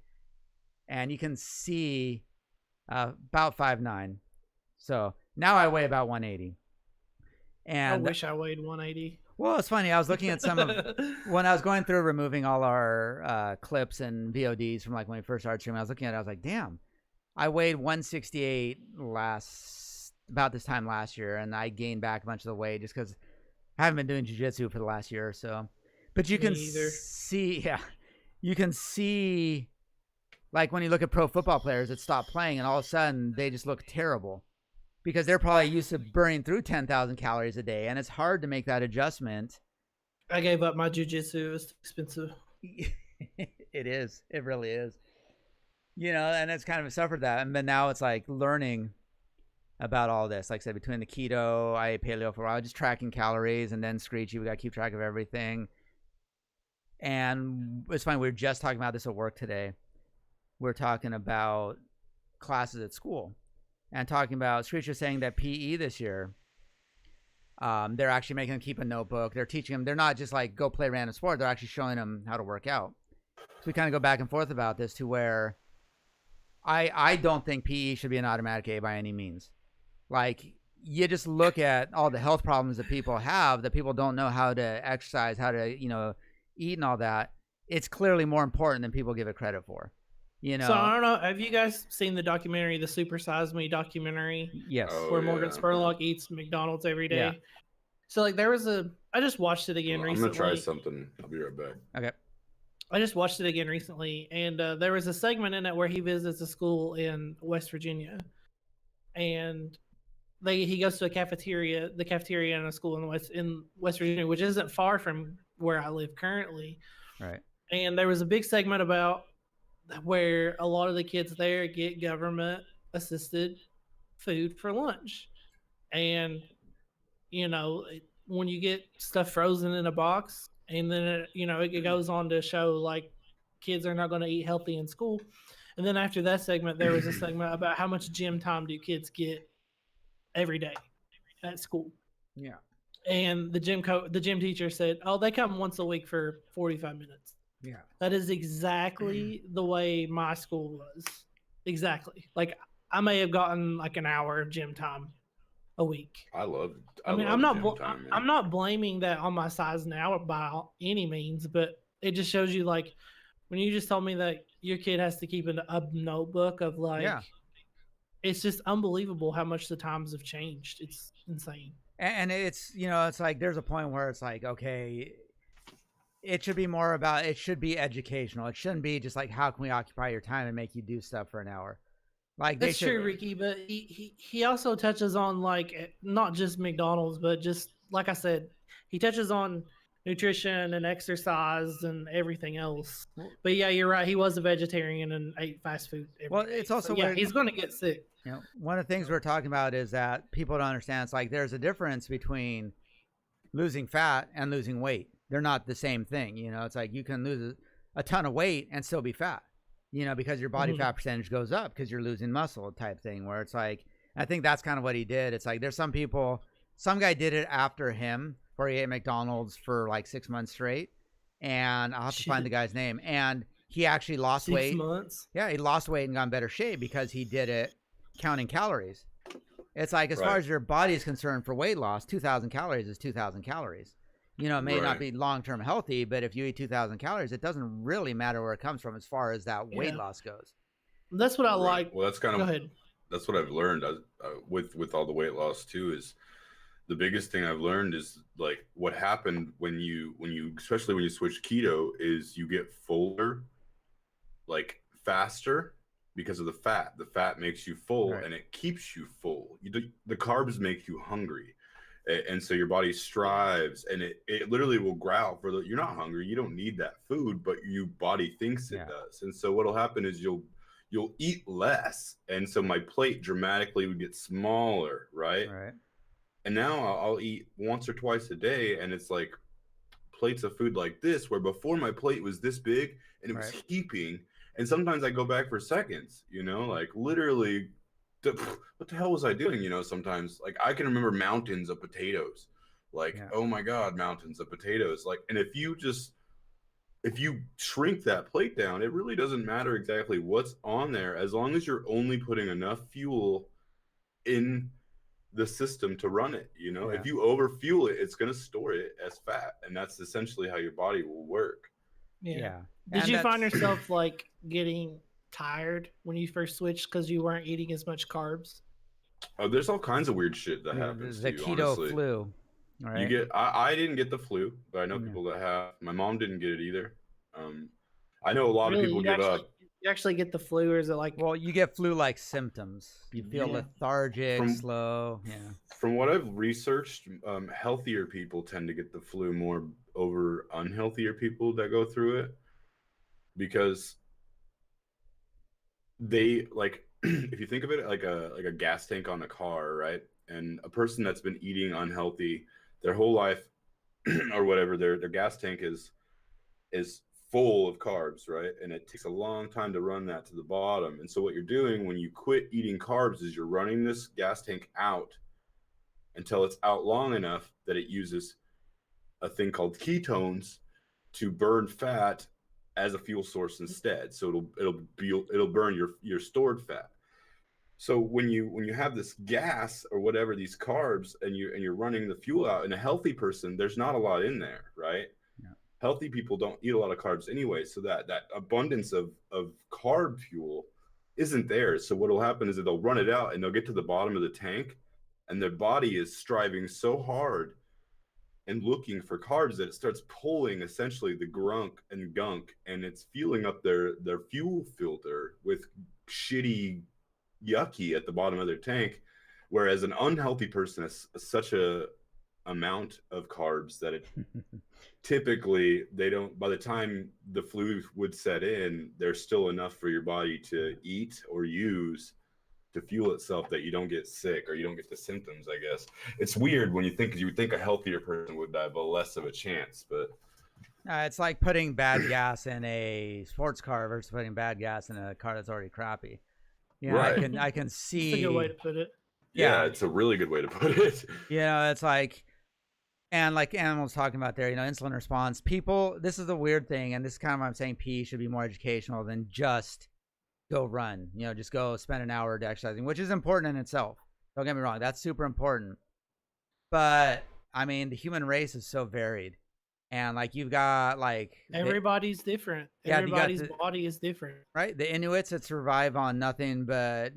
And you can see about 5'9". So now I weigh about 180. And I wish I weighed 180. Well, it's funny. I was looking at some of when I was going through removing all our clips and VODs from like when we first started streaming. I was looking at it. I was like, damn, I weighed 168 about this time last year, and I gained back a bunch of the weight just because I haven't been doing jiu-jitsu for the last year or so. But you can see, yeah, you can see Like when you look at pro football players that stop playing and all of a sudden they just look terrible because they're probably used to burning through 10,000 calories a day, and it's hard to make that adjustment. I gave up my jujitsu. It's too expensive. It is. It really is. You know, and it's kind of suffered that. And then now it's like learning about all this. Like I said, between the keto, I ate paleo for a while, just tracking calories, and then Screechy, we got to keep track of everything. And it's funny, we were just talking about this at work today. We're talking about classes at school and talking about Screechy saying that PE this year, they're actually making them keep a notebook. They're teaching them. They're not just like go play random sport. They're actually showing them how to work out. So we kind of go back and forth about this to where I don't think PE should be an automatic A by any means. Like, you just look at all the health problems that people have, that people don't know how to exercise, how to, eat and all that. It's clearly more important than people give it credit for. So I don't know. Have you guys seen the documentary, the Super Size Me documentary? Yes. Where Morgan Spurlock eats McDonald's every day. Yeah. So like I just watched it again recently. I'm gonna try something. I'll be right back. Okay. I just watched it again recently, and there was a segment in it where he visits a school in West Virginia, and he goes to the cafeteria in a school in West Virginia, which isn't far from where I live currently. Right. And there was a big segment about where a lot of the kids there get government assisted food for lunch, and when you get stuff frozen in a box. And then, it goes on to show, like, kids are not going to eat healthy in school. And then after that segment, there was a segment about how much gym time do kids get every day at school. Yeah. And the gym teacher said, oh, they come once a week for 45 minutes. Yeah. That is exactly the way my school was. Exactly. Like, I may have gotten, like, an hour of gym time a week. I'm not blaming that on my size now by any means, but it just shows you, like, when you just told me that your kid has to keep a notebook of, like, it's just unbelievable how much the times have changed. It's insane. And it's, it's like, there's a point where it's like, okay, it should be more about, it should be educational. It shouldn't be just like, how can we occupy your time and make you do stuff for an hour? Like, that's true, Ricky, but he also touches on, like, not just McDonald's, but just, like I said, he touches on nutrition and exercise and everything else. But yeah, you're right. He was a vegetarian and ate fast food every day. It's also, he's going to get sick. One of the things we're talking about is that people don't understand. It's like there's a difference between losing fat and losing weight. They're not the same thing. It's like you can lose a ton of weight and still be fat. Because your body fat percentage goes up because you're losing muscle type thing, where it's like, I think that's kind of what he did. It's like, there's some guy did it after him where he ate McDonald's for like 6 months straight. And I'll have to find the guy's name. And he actually lost weight. 6 months? Yeah, he lost weight and got in better shape because he did it counting calories. It's like, as far as your body is concerned for weight loss, 2,000 calories is 2,000 calories. It may not be long-term healthy, but if you eat 2,000 calories, it doesn't really matter where it comes from as far as that weight loss goes. That's what I like. Well, that's kind of, that's what I've learned with all the weight loss too, is the biggest thing I've learned is, like, what happened when you, especially when you switch keto, is you get fuller, like, faster because of the fat. The fat makes you full and it keeps you full. The carbs make you hungry. And so your body strives, and it literally will growl for you're not hungry, you don't need that food, but your body thinks it does. And so what'll happen is you'll eat less, and so my plate dramatically would get smaller, right? And now I'll eat once or twice a day, and it's like plates of food like this, where before my plate was this big and it was heaping, and sometimes I go back for seconds, like literally. What the hell was I doing? Sometimes, like, I can remember mountains of potatoes, like, oh my God, mountains of potatoes. Like, and if you shrink that plate down, it really doesn't matter exactly what's on there, as long as you're only putting enough fuel in the system to run it. If you overfuel it, it's going to store it as fat, and that's essentially how your body will work. Did you find yourself, like, getting tired when you first switched because you weren't eating as much carbs? Oh, there's all kinds of weird shit that happens. The keto flu. All right. I didn't get the flu, but I know people that have. My mom didn't get it either. I know a lot of people give up. You actually get the flu, or is it like? Well, you get flu-like symptoms. You feel Yeah. lethargic, slow. Yeah. From what I've researched, healthier people tend to get the flu more over unhealthier people that go through it, because they like if you think of it like a gas tank on a car, right? And a person that's been eating unhealthy their whole life or whatever, their gas tank is full of carbs, right? And it takes a long time to run that to the bottom. And so what you're doing when you quit eating carbs is you're running this gas tank out until it's out long enough that it uses a thing called ketones to burn fat as a fuel source instead. So it'll burn your stored fat. So when you have this gas or whatever, these carbs, and you're running the fuel out, in a healthy person, there's not a lot in there, right? Yeah. Healthy people don't eat a lot of carbs anyway, so that abundance of carb fuel isn't there. So what will happen is that they'll run it out and they'll get to the bottom of the tank, and their body is striving so hard and looking for carbs that it starts pulling essentially the grunk and gunk, and it's fueling up their fuel filter with shitty yucky at the bottom of their tank. Whereas an unhealthy person has such a amount of carbs that it typically they don't, by the time the flu would set in, there's still enough for your body to eat or use to fuel itself that you don't get sick or you don't get the symptoms, I guess. It's weird when you would think a healthier person would have a less of a chance, but It's like putting bad gas in a sports car versus putting bad gas in a car that's already crappy. Yeah, right. I can see. That's a good way to put it. Yeah, it's a really good way to put it. It's like, and like Ann was talking about there, insulin response. People, this is the weird thing, and this is kind of why I'm saying P should be more educational than just go run. Just go spend an hour exercising, which is important in itself. Don't get me wrong, that's super important. But I mean, the human race is so varied, and like you've got like everybody's different. Yeah, everybody's body is different. Right, the Inuits that survive on nothing but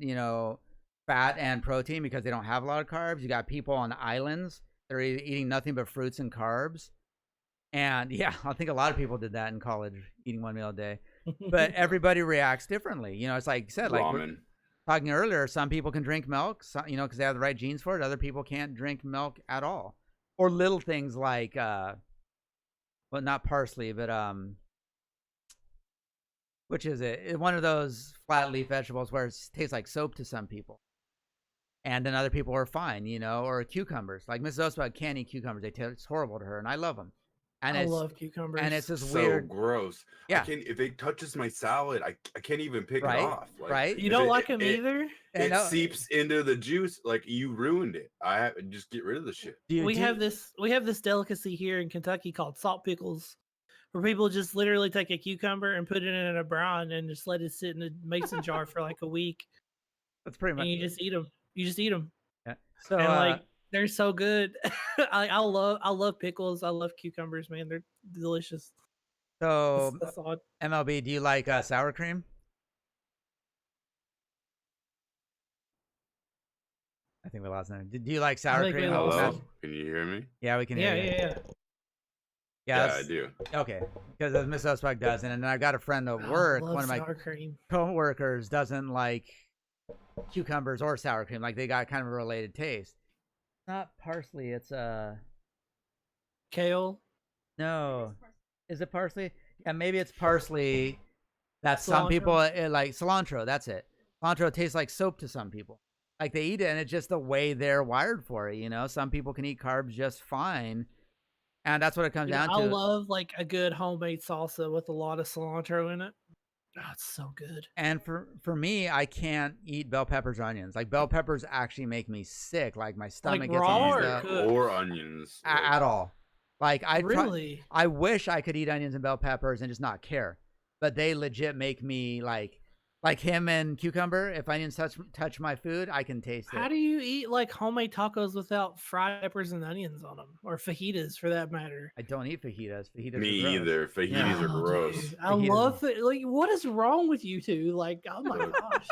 fat and protein because they don't have a lot of carbs. You got people on islands that are eating nothing but fruits and carbs. And yeah, I think a lot of people did that in college, eating one meal a day. But everybody reacts differently. It's like you said, like we're talking earlier, some people can drink milk, because they have the right genes for it. Other people can't drink milk at all. Or little things like, well, not parsley, but which is it? One of those flat leaf vegetables where it tastes like soap to some people. And then other people are fine, or cucumbers. Like Mrs. Oswald can't eat cucumbers. They taste horrible to her, and I love them. And I love cucumbers. And it's just so weird. Gross. Yeah. If it touches my salad, I can't even pick right? it off. Like, right? You don't like them either? It seeps into the juice. Like, you ruined it. I have to just get rid of the shit. We have this delicacy here in Kentucky called salt pickles, where people just literally take a cucumber and put it in a brine and just let it sit in a mason jar for like a week. That's pretty much. And you just eat them. Yeah. So and they're so good. I love pickles. I love cucumbers, man. They're delicious. So that's odd. MLB, do you like sour cream? I think we lost him. Do you like sour cream? Hello? Can you hear me? Yeah, we can hear you. Yeah, I do. Okay, because Miss Oswald doesn't, and I got a friend at work. One of my co-workers doesn't like cucumbers or sour cream. Like, they got kind of a related taste. Not parsley. It's kale. No, is it parsley? Yeah, maybe it's parsley. That some people like cilantro. That's it. Cilantro tastes like soap to some people. Like, they eat it, and it's just the way they're wired for it. Some people can eat carbs just fine. And that's what it comes down to. I love like a good homemade salsa with a lot of cilantro in it. Oh, it's so good. And for me, I can't eat bell peppers or onions. Like, bell peppers actually make me sick. Like, my stomach gets or onions at all. Like, really, I wish I could eat onions and bell peppers and just not care. But they legit make me like him and cucumber. If onions touch my food, I can taste it. How do you eat like homemade tacos without fried peppers and onions on them, or fajitas for that matter? I don't eat fajitas. Fajitas Me are gross. either. Fajitas are gross. Dude, I love it. Like, what is wrong with you two? Like, oh my gosh,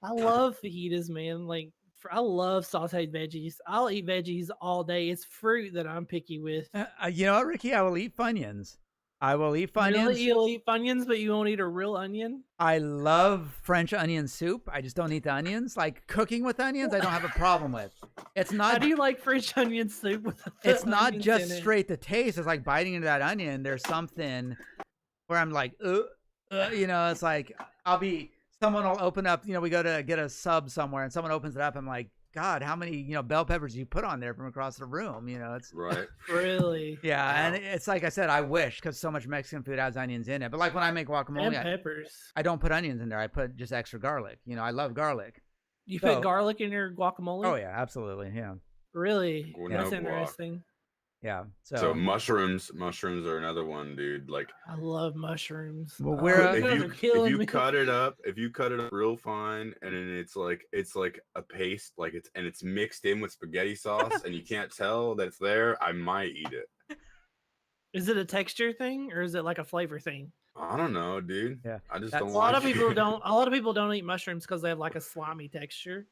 I love fajitas, man. Like, I love sauteed veggies. I'll eat veggies all day. It's fruit that I'm picky with. You know what, Ricky? I will eat Funyuns. I will eat Funyuns. Really? You'll eat Funyuns, but you won't eat a real onion? I love French onion soup. I just don't eat the onions. Like cooking with onions, I don't have a problem with. It's not. How do you like French onion soup with the It's not onions just in it? straight the taste. It's like biting into that onion. There's something where I'm like, you know, it's like someone will open up, you know, we go to get a sub somewhere and someone opens it up. I'm like, God, how many, you know, bell peppers you put on there from across the room? You know, it's Right. Really? yeah. Wow. And it's like I said, I wish, because so much Mexican food has onions in it. But like when I make And guacamole, peppers. I don't put onions in there. I put just extra garlic. You know, I love garlic. You So- put garlic in your guacamole? Oh yeah, absolutely. Yeah. Really? Well, That's no guac. interesting. Yeah. So mushrooms are another one, dude. Like I love mushrooms. Well, Oh, we're- you guys are if killing you me. cut it up real fine, and then it's like a paste, like it's mixed in with spaghetti sauce, and you can't tell that it's there, I might eat it. Is it a texture thing or is it like a flavor thing? I don't know, dude. Yeah, I just that's- don't. A lot like of people it. don't. A lot of people don't eat mushrooms because they have like a slimy texture.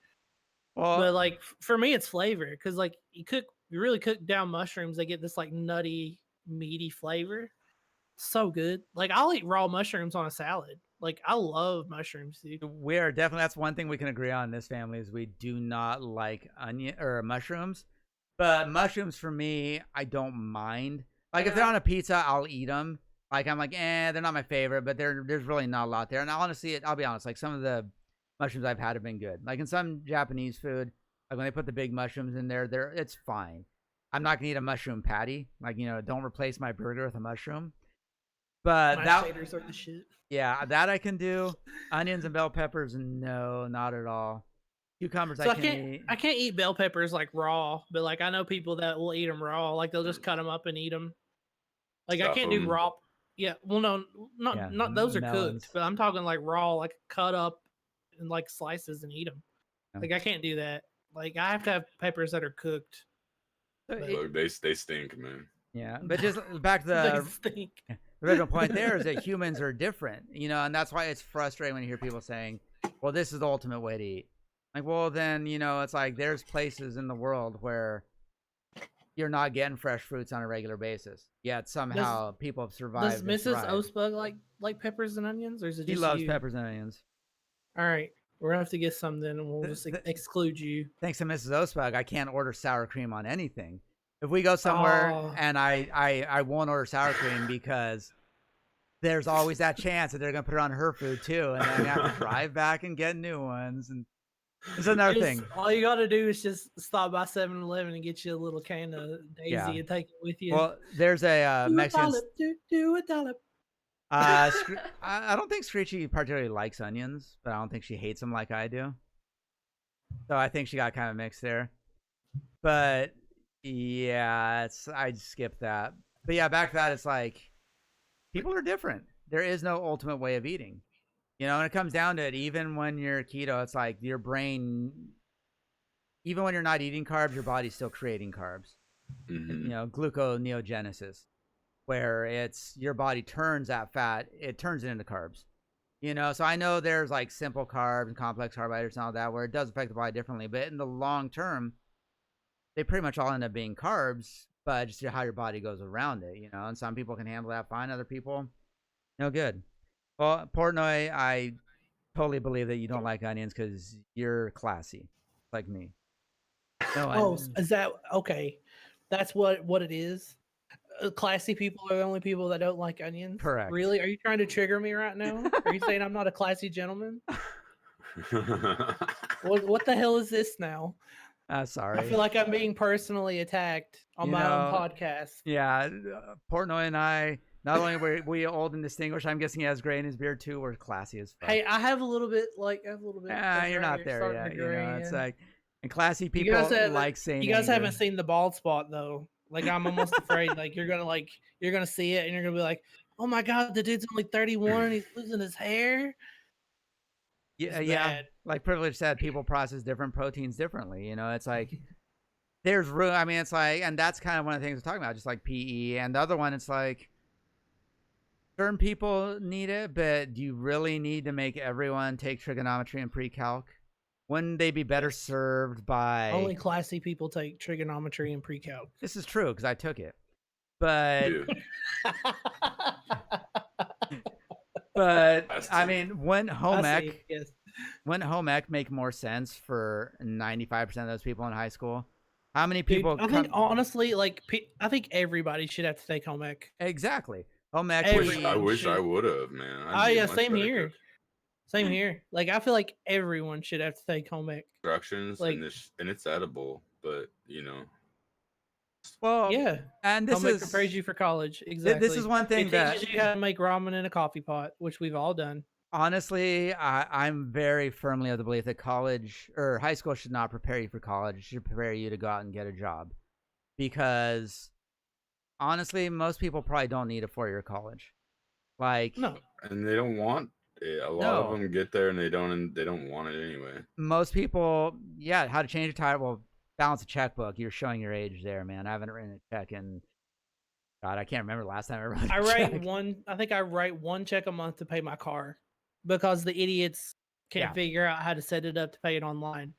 Well, But like for me, it's flavor because like you really cook down mushrooms, they get this like nutty, meaty flavor. So good. Like I'll eat raw mushrooms on a salad. Like I love mushrooms, dude. we are definitely, that's one thing we can agree on in this family, is we do not like onion or mushrooms. But mushrooms for me, I don't mind. Like if they're on a pizza, I'll eat them. Like I'm like, they're not my favorite, but there's really not a lot there. And honestly, I'll be honest, like some of the mushrooms I've had have been good. Like in some Japanese food, like when they put the big mushrooms in there, it's fine. I'm not gonna eat a mushroom patty. Like, you know, don't replace my burger with a mushroom. But My shaders are the shit. yeah, that I can do. Onions and bell peppers, no, not at all. Cucumbers, So I can eat. I can't eat bell peppers like raw, but like I know people that will eat them raw. Like they'll just cut them up and eat them. Like I Stuff can't do 'em. raw. Yeah, well, no, Yeah, not those are melons. cooked, but I'm talking like raw, like cut up in like slices and eat them. Yeah. Like I can't do that. Like I have to have peppers that are cooked. So but- Look, they stink, man. yeah, but just back to They the stink. original point there is that humans are different, you know, and that's why it's frustrating when you hear people saying, well, this is the ultimate way to eat. Like, well, then, you know, it's like there's places in the world where you're not getting fresh fruits on a regular basis. Yet somehow people have survived. Does and Mrs. thrived. Osebug like peppers and onions, or is it She just loves you? peppers and onions. All right, we're gonna have to get some then, and we'll Th- just th- exclude you. Thanks to Mrs. Osebug, I can't order sour cream on anything. If we go somewhere Oh. and I won't order sour cream because there's always that chance that they're gonna put it on her food too, and then I have to drive back and get new ones. And it's another Just- thing. All you gotta do is just stop by 7-Eleven and get you a little can of Daisy Yeah. and take it with you. Well, there's a do Mexican. a dollop, do a dollop. I don't think Screechy particularly likes onions, but I don't think she hates them like I do. So I think she got kind of mixed there. But yeah, I'd skip that. But yeah, back to that, it's like people are different. There is no ultimate way of eating. You know, when it comes down to it, even when you're keto, it's like your brain, even when you're not eating carbs, your body's still creating carbs. Mhm. You know, gluconeogenesis, where it's your body turns that fat, it turns it into carbs. You know, so I know there's like simple carbs and complex carbohydrates and all that, where it does affect the body differently, but in the long term, they pretty much all end up being carbs, but just how your body goes around it, you know. And some people can handle that fine, other people, no good. Well, Portnoy, I totally believe that you don't like onions because you're classy, like me. No, Oh, is that okay? That's what it is. Classy people are the only people that don't like onions. Correct. Really? Are you trying to trigger me right now? Are you saying I'm not a classy gentleman? What the hell is this now? sorry. I feel like I'm being personally attacked on You my own know, podcast. Yeah, Portnoy and I, not only were we old and distinguished, I'm guessing he has gray in his beard too. We're classy as fuck. Hey, I have a little bit of You're not gray there starting yet. to You know, gray it's in. like, and classy You people guys haven't- like saying. You guys anger. haven't seen the bald spot though. Like I'm almost afraid. You're gonna see it and you're gonna be like, oh my god, the dude's only 31 and he's losing his hair. Yeah, It's yeah. bad. Like Privilege said, people process different proteins differently. You know, it's like there's room. I mean, it's like, and that's kind of one of the things we're talking about, just like PE. And the other one, it's like certain people need it, but do you really need to make everyone take trigonometry and pre-calc? Wouldn't they be better served by? Only classy people take trigonometry and pre-calc. This is true because I took it. But Dude, I mean, wouldn't home I ec see, yes. wouldn't home ec make more sense for 95% of those people in high school? How many Dude, people I think honestly, like, I think everybody should have to take home ec. exactly home ec? I Everyone wish I should. would have, man. Oh I'd be a yeah, much same better here. cook. Same here. Like, I feel like everyone should have to take home ec. Instructions Like, and it's edible, but Well, yeah, and this home ec is prepares you for college. Exactly. this is one thing It that teaches you how to make ramen in a coffee pot, which we've all done. honestly, I'm very firmly of the belief that college or high school should not prepare you for college. It should prepare you to go out and get a job. Because honestly, most people probably don't need a 4-year college. Like, No, and they don't want it. A lot of them get there and they don't want it anyway. most people, yeah, how to change a tire. Well, balance a checkbook. You're showing your age there, man. I haven't written a check in, God, I can't remember the last time I wrote a I write check. I think I write one check a month to pay my car because the idiots can't Yeah. figure out how to set it up to pay it online.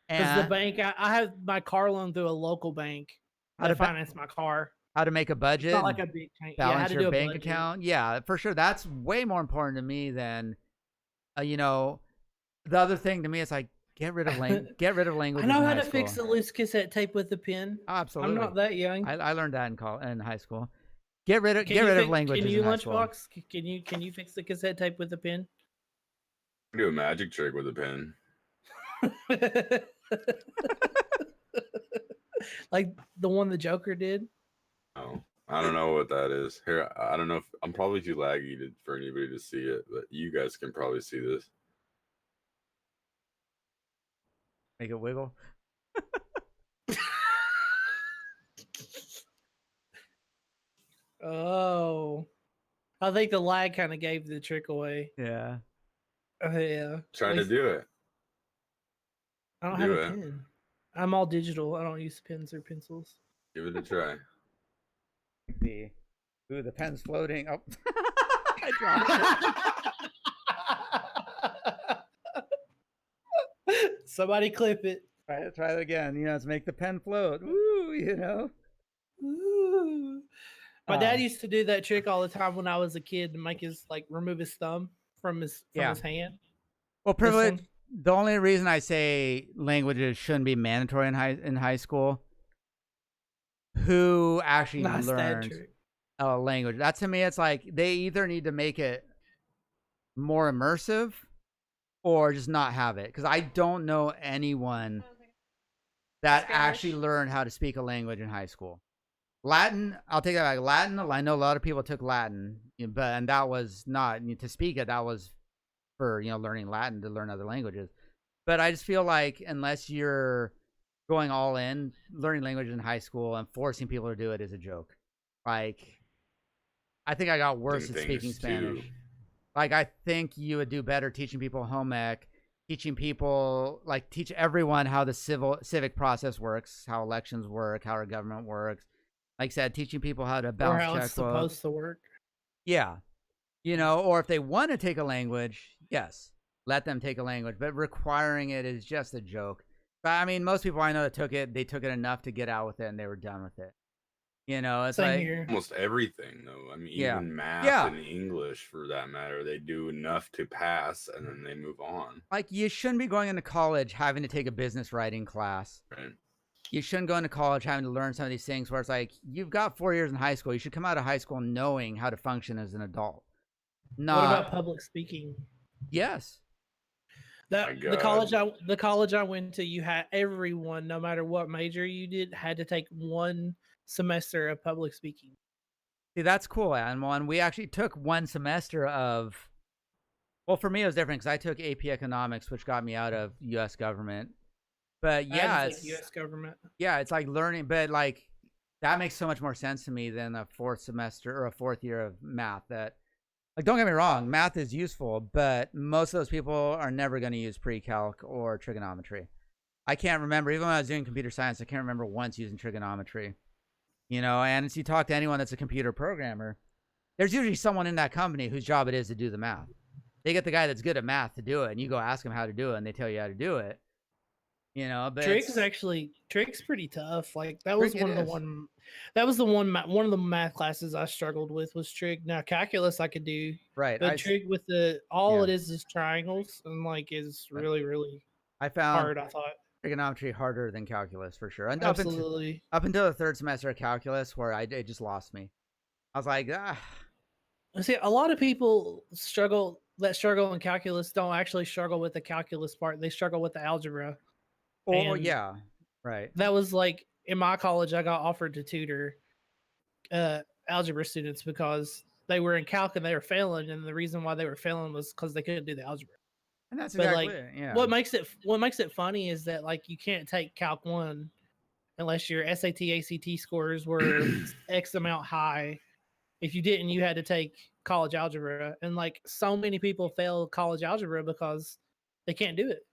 Because the And bank, I have my car loan through a local bank How that to ba- finance my car. how to make a It's budget, not like a big change. Yeah, how balance to your do a bank budget. account. Yeah, for sure. That's way more important to me than, the other thing to me is like, get rid of language. I know in how high to school. fix the loose cassette tape with a pen. Absolutely. I'm not that young. I learned that in high school. Get rid of languages Can you in high school. lunchbox? Can you fix the cassette tape with a pen? Do a magic trick with a pen. Like the one the Joker did. Oh, I don't know what that is. Here, I don't know if I'm probably too laggy for anybody to see it, but you guys can probably see this. Make it wiggle. Oh, I think the lag kind of gave the trick away. Yeah. Yeah. Trying to do it. I don't do have a it. pen. I'm all digital. I don't use pens or pencils. Give it a try. The pen's floating. Oh, I dropped it. Somebody clip it. Try it again. Let's make the pen float. Woo, Ooh. My dad used to do that trick all the time when I was a kid to make his remove his thumb from his hand. Well, privilege. The only reason I say languages shouldn't be mandatory in high school. Who actually learns a language? That to me, it's like they either need to make it more immersive or just not have it. Because I don't know anyone that actually learned how to speak a language in high school. Latin, I'll take that back. Latin, I know a lot of people took Latin, and that was not to speak it. That was for learning Latin to learn other languages. But I just feel like unless you're going all in, learning languages in high school and forcing people to do it is a joke. Like, I think I got worse at speaking Spanish. Like, I think you would do better teaching people home ec, teaching people, teach everyone how the civic process works, how elections work, how our government works. Like I said, teaching people how to balance checkbook. Or how it's supposed to work. Yeah. Or if they want to take a language, yes, let them take a language. But requiring it is just a joke. But, I mean, most people I know that took it enough to get out with it and they were done with it. It's Same like here. Almost everything, though. I mean, even math and English, for that matter, they do enough to pass and then they move on. Like, you shouldn't be going into college having to take a business writing class. Right. You shouldn't go into college having to learn some of these things where it's like, you've got 4 years in high school. You should come out of high school knowing how to function as an adult. What about public speaking? Yes. The college I went to, you had everyone, no matter what major you did, had to take one semester of public speaking. See, that's cool, Animal. And we actually took one semester of, well, for me it was different because I took AP Economics, which got me out of U.S. government. But yeah, it's U.S. government. Yeah, it's like learning, but that makes so much more sense to me than a fourth semester or a fourth year of math. That, don't get me wrong, math is useful, but most of those people are never going to use pre-calc or trigonometry. I can't remember, even when I was doing computer science, I can't remember once using trigonometry. And if you talk to anyone that's a computer programmer, there's usually someone in that company whose job it is to do the math. They get the guy that's good at math to do it, and you go ask him how to do it, and they tell you how to do it. You know, but Trick's pretty tough. Like that was Trick, one it of the is. one that was the one of the math classes I struggled with was trig. Now calculus I could do, Right. but trig with the all Yeah. it is triangles and like is really I found hard. I thought trigonometry harder than calculus for sure. And absolutely. up until the third semester of calculus, where it just lost me. I was like, See, a lot of people struggle in calculus don't actually struggle with the calculus part. They struggle with the algebra. oh And yeah, right. that was like in my college, I got offered to tutor algebra students because they were in calc and they were failing, and the reason why they were failing was because they couldn't do the algebra. And that's But exactly like, it. Yeah. what makes it funny is that like you can't take calc 1 unless your SAT ACT scores were X amount high. If you didn't, you had to take college algebra, and like so many people fail college algebra because they can't do it.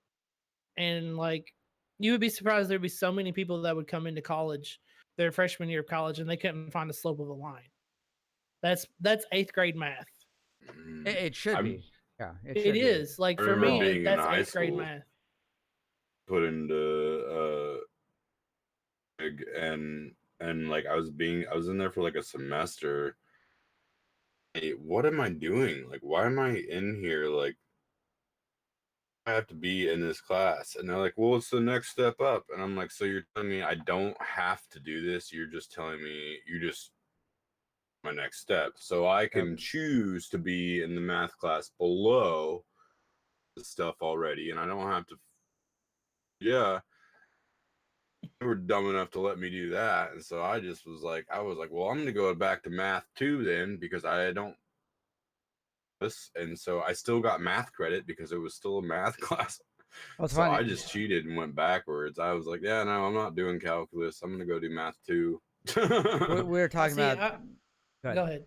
And like you would be surprised there'd be so many people that would come into college their freshman year of college and they couldn't find the slope of a line. That's 8th grade math. It should be. Yeah, it is. Like I for remember me, being that's in high 8th grade school, math. put into and like I was in there for like a semester. Hey, what am I doing? Like, why am I in here? Like, I have to be in this class. And they're like, well, it's the next step up. And I'm like, so you're telling me I don't have to do this? You're just telling me my next step. So I can choose to be in the math class below the stuff already. And I don't have to, yeah. They were dumb enough to let me do that. And so I was like, well, I'm going to go back to math 2 then because I don't. And so I still got math credit because it was still a math class. So I just cheated and went backwards. I was like, yeah, no, I'm not doing calculus. I'm gonna go do math 2. we were talking about. Go ahead.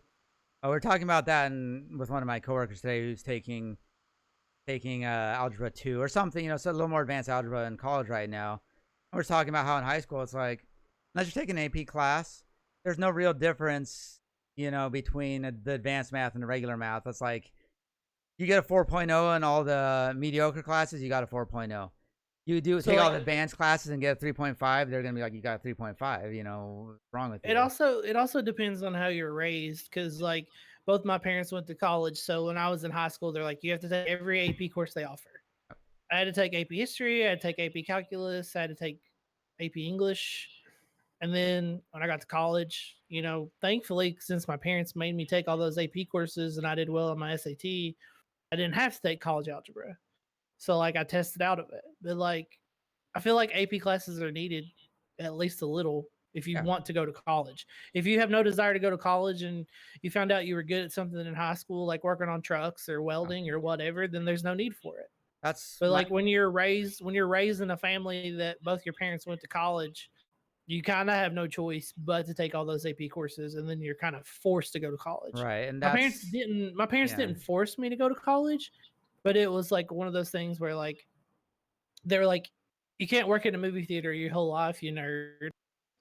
Oh, we're talking about that with one of my coworkers today, who's taking algebra 2 or something. You know, so a little more advanced algebra in college right now. And we're talking about how in high school it's like, unless you're taking an AP class, there's no real difference, you know, between the advanced math and the regular math. It's like you get a 4.0 in all the mediocre classes, you got a 4.0. You take all the advanced classes and get a 3.5, they're gonna be like, you got a 3.5. You know, what's wrong with you? It also depends on how you're raised, because like both my parents went to college, so when I was in high school, they're like, you have to take every AP course they offer. I had to take AP history, I had to take AP calculus, I had to take AP English. And then when I got to college, you know, thankfully, since my parents made me take all those AP courses and I did well on my SAT, I didn't have to take college algebra. So like I tested out of it. But like I feel like AP classes are needed at least a little if you want to go to college. If you have no desire to go to college and you found out you were good at something in high school, like working on trucks or welding or whatever, then there's no need for it. But like when you're raised in a family that both your parents went to college, you kind of have no choice but to take all those AP courses, and then you're kind of forced to go to college. Right. And my parents didn't force me to go to college, but it was like one of those things where like they were like, you can't work in a movie theater your whole life, you nerd.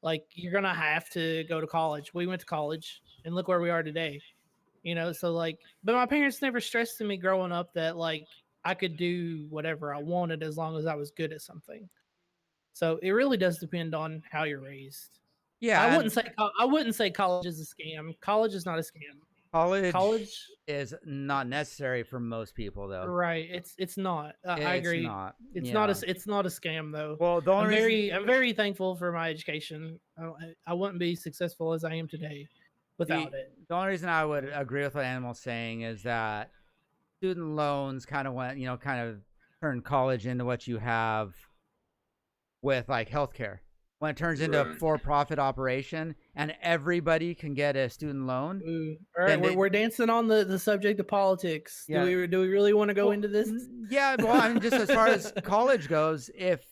Like you're gonna have to go to college. We went to college, and look where we are today. You know, so like, but my parents never stressed to me growing up that like I could do whatever I wanted as long as I was good at something. So it really does depend on how you're raised. Yeah, I wouldn't say college is a scam. College is not a scam. College is not necessary for most people, though. Right? It's not. I agree. It's not a scam though. Well, I'm very thankful for my education. I wouldn't be successful as I am today without it. The only reason I would agree with what Animal's saying is that student loans kind of turn college into what you have with like healthcare. When it turns into a for-profit operation and everybody can get a student loan. Ooh. All right, we're dancing on the subject of politics. Yeah. Do we really want to go into this? Yeah, well, I mean, just as far as college goes, if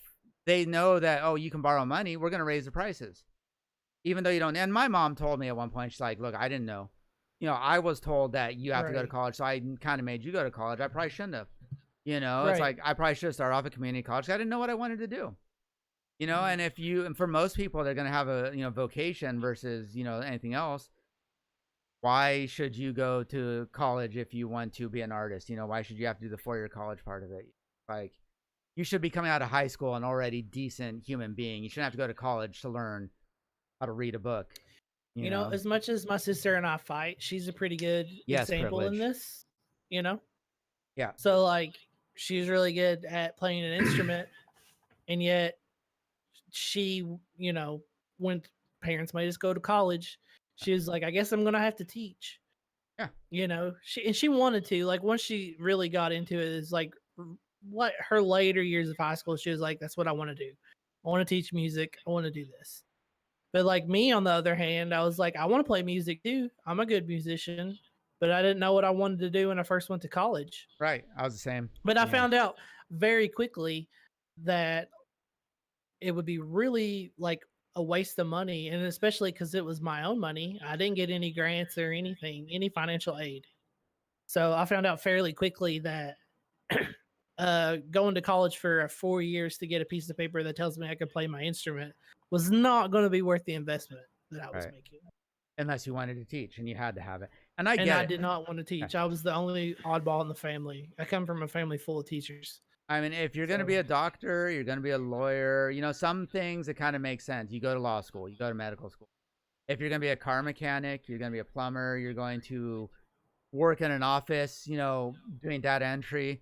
they know that, oh, you can borrow money, we're going to raise the prices. Even though you don't. And my mom told me at one point, she's like, look, I didn't know. You know, I was told that you have to go to college, so I kind of made you go to college. I probably shouldn't have. You know, it's like I probably should have started off at community college. I didn't know what I wanted to do. You know, and for most people, they're going to have a, you know, vocation versus, you know, anything else. Why should you go to college if you want to be an artist? You know, why should you have to do the 4-year college part of it? Like, you should be coming out of high school an already decent human being. You shouldn't have to go to college to learn how to read a book. You know, as much as my sister and I fight, she's a pretty good example in this, you know? Yeah. So, like, she's really good at playing an instrument, and yet she, you know, when parents made us go to college, she was like, I guess I'm going to have to teach. Yeah. You know, she wanted to. Like, once she really got into it, is like, what her later years of high school, she was like, that's what I want to do. I want to teach music. I want to do this. But like me, on the other hand, I was like, I want to play music too. I'm a good musician, but I didn't know what I wanted to do when I first went to college. Right. I was the same. But I found out very quickly that it would be really like a waste of money. And especially because it was my own money. I didn't get any grants or anything, any financial aid. So I found out fairly quickly that going to college for 4 years to get a piece of paper that tells me I could play my instrument was not going to be worth the investment that I was making. Unless you wanted to teach and you had to have it. And I did not want to teach. I was the only oddball in the family. I come from a family full of teachers. I mean, if you're going to be a doctor, you're going to be a lawyer, you know, some things it kind of makes sense. You go to law school, you go to medical school. If you're going to be a car mechanic, you're going to be a plumber, you're going to work in an office, you know, doing data entry,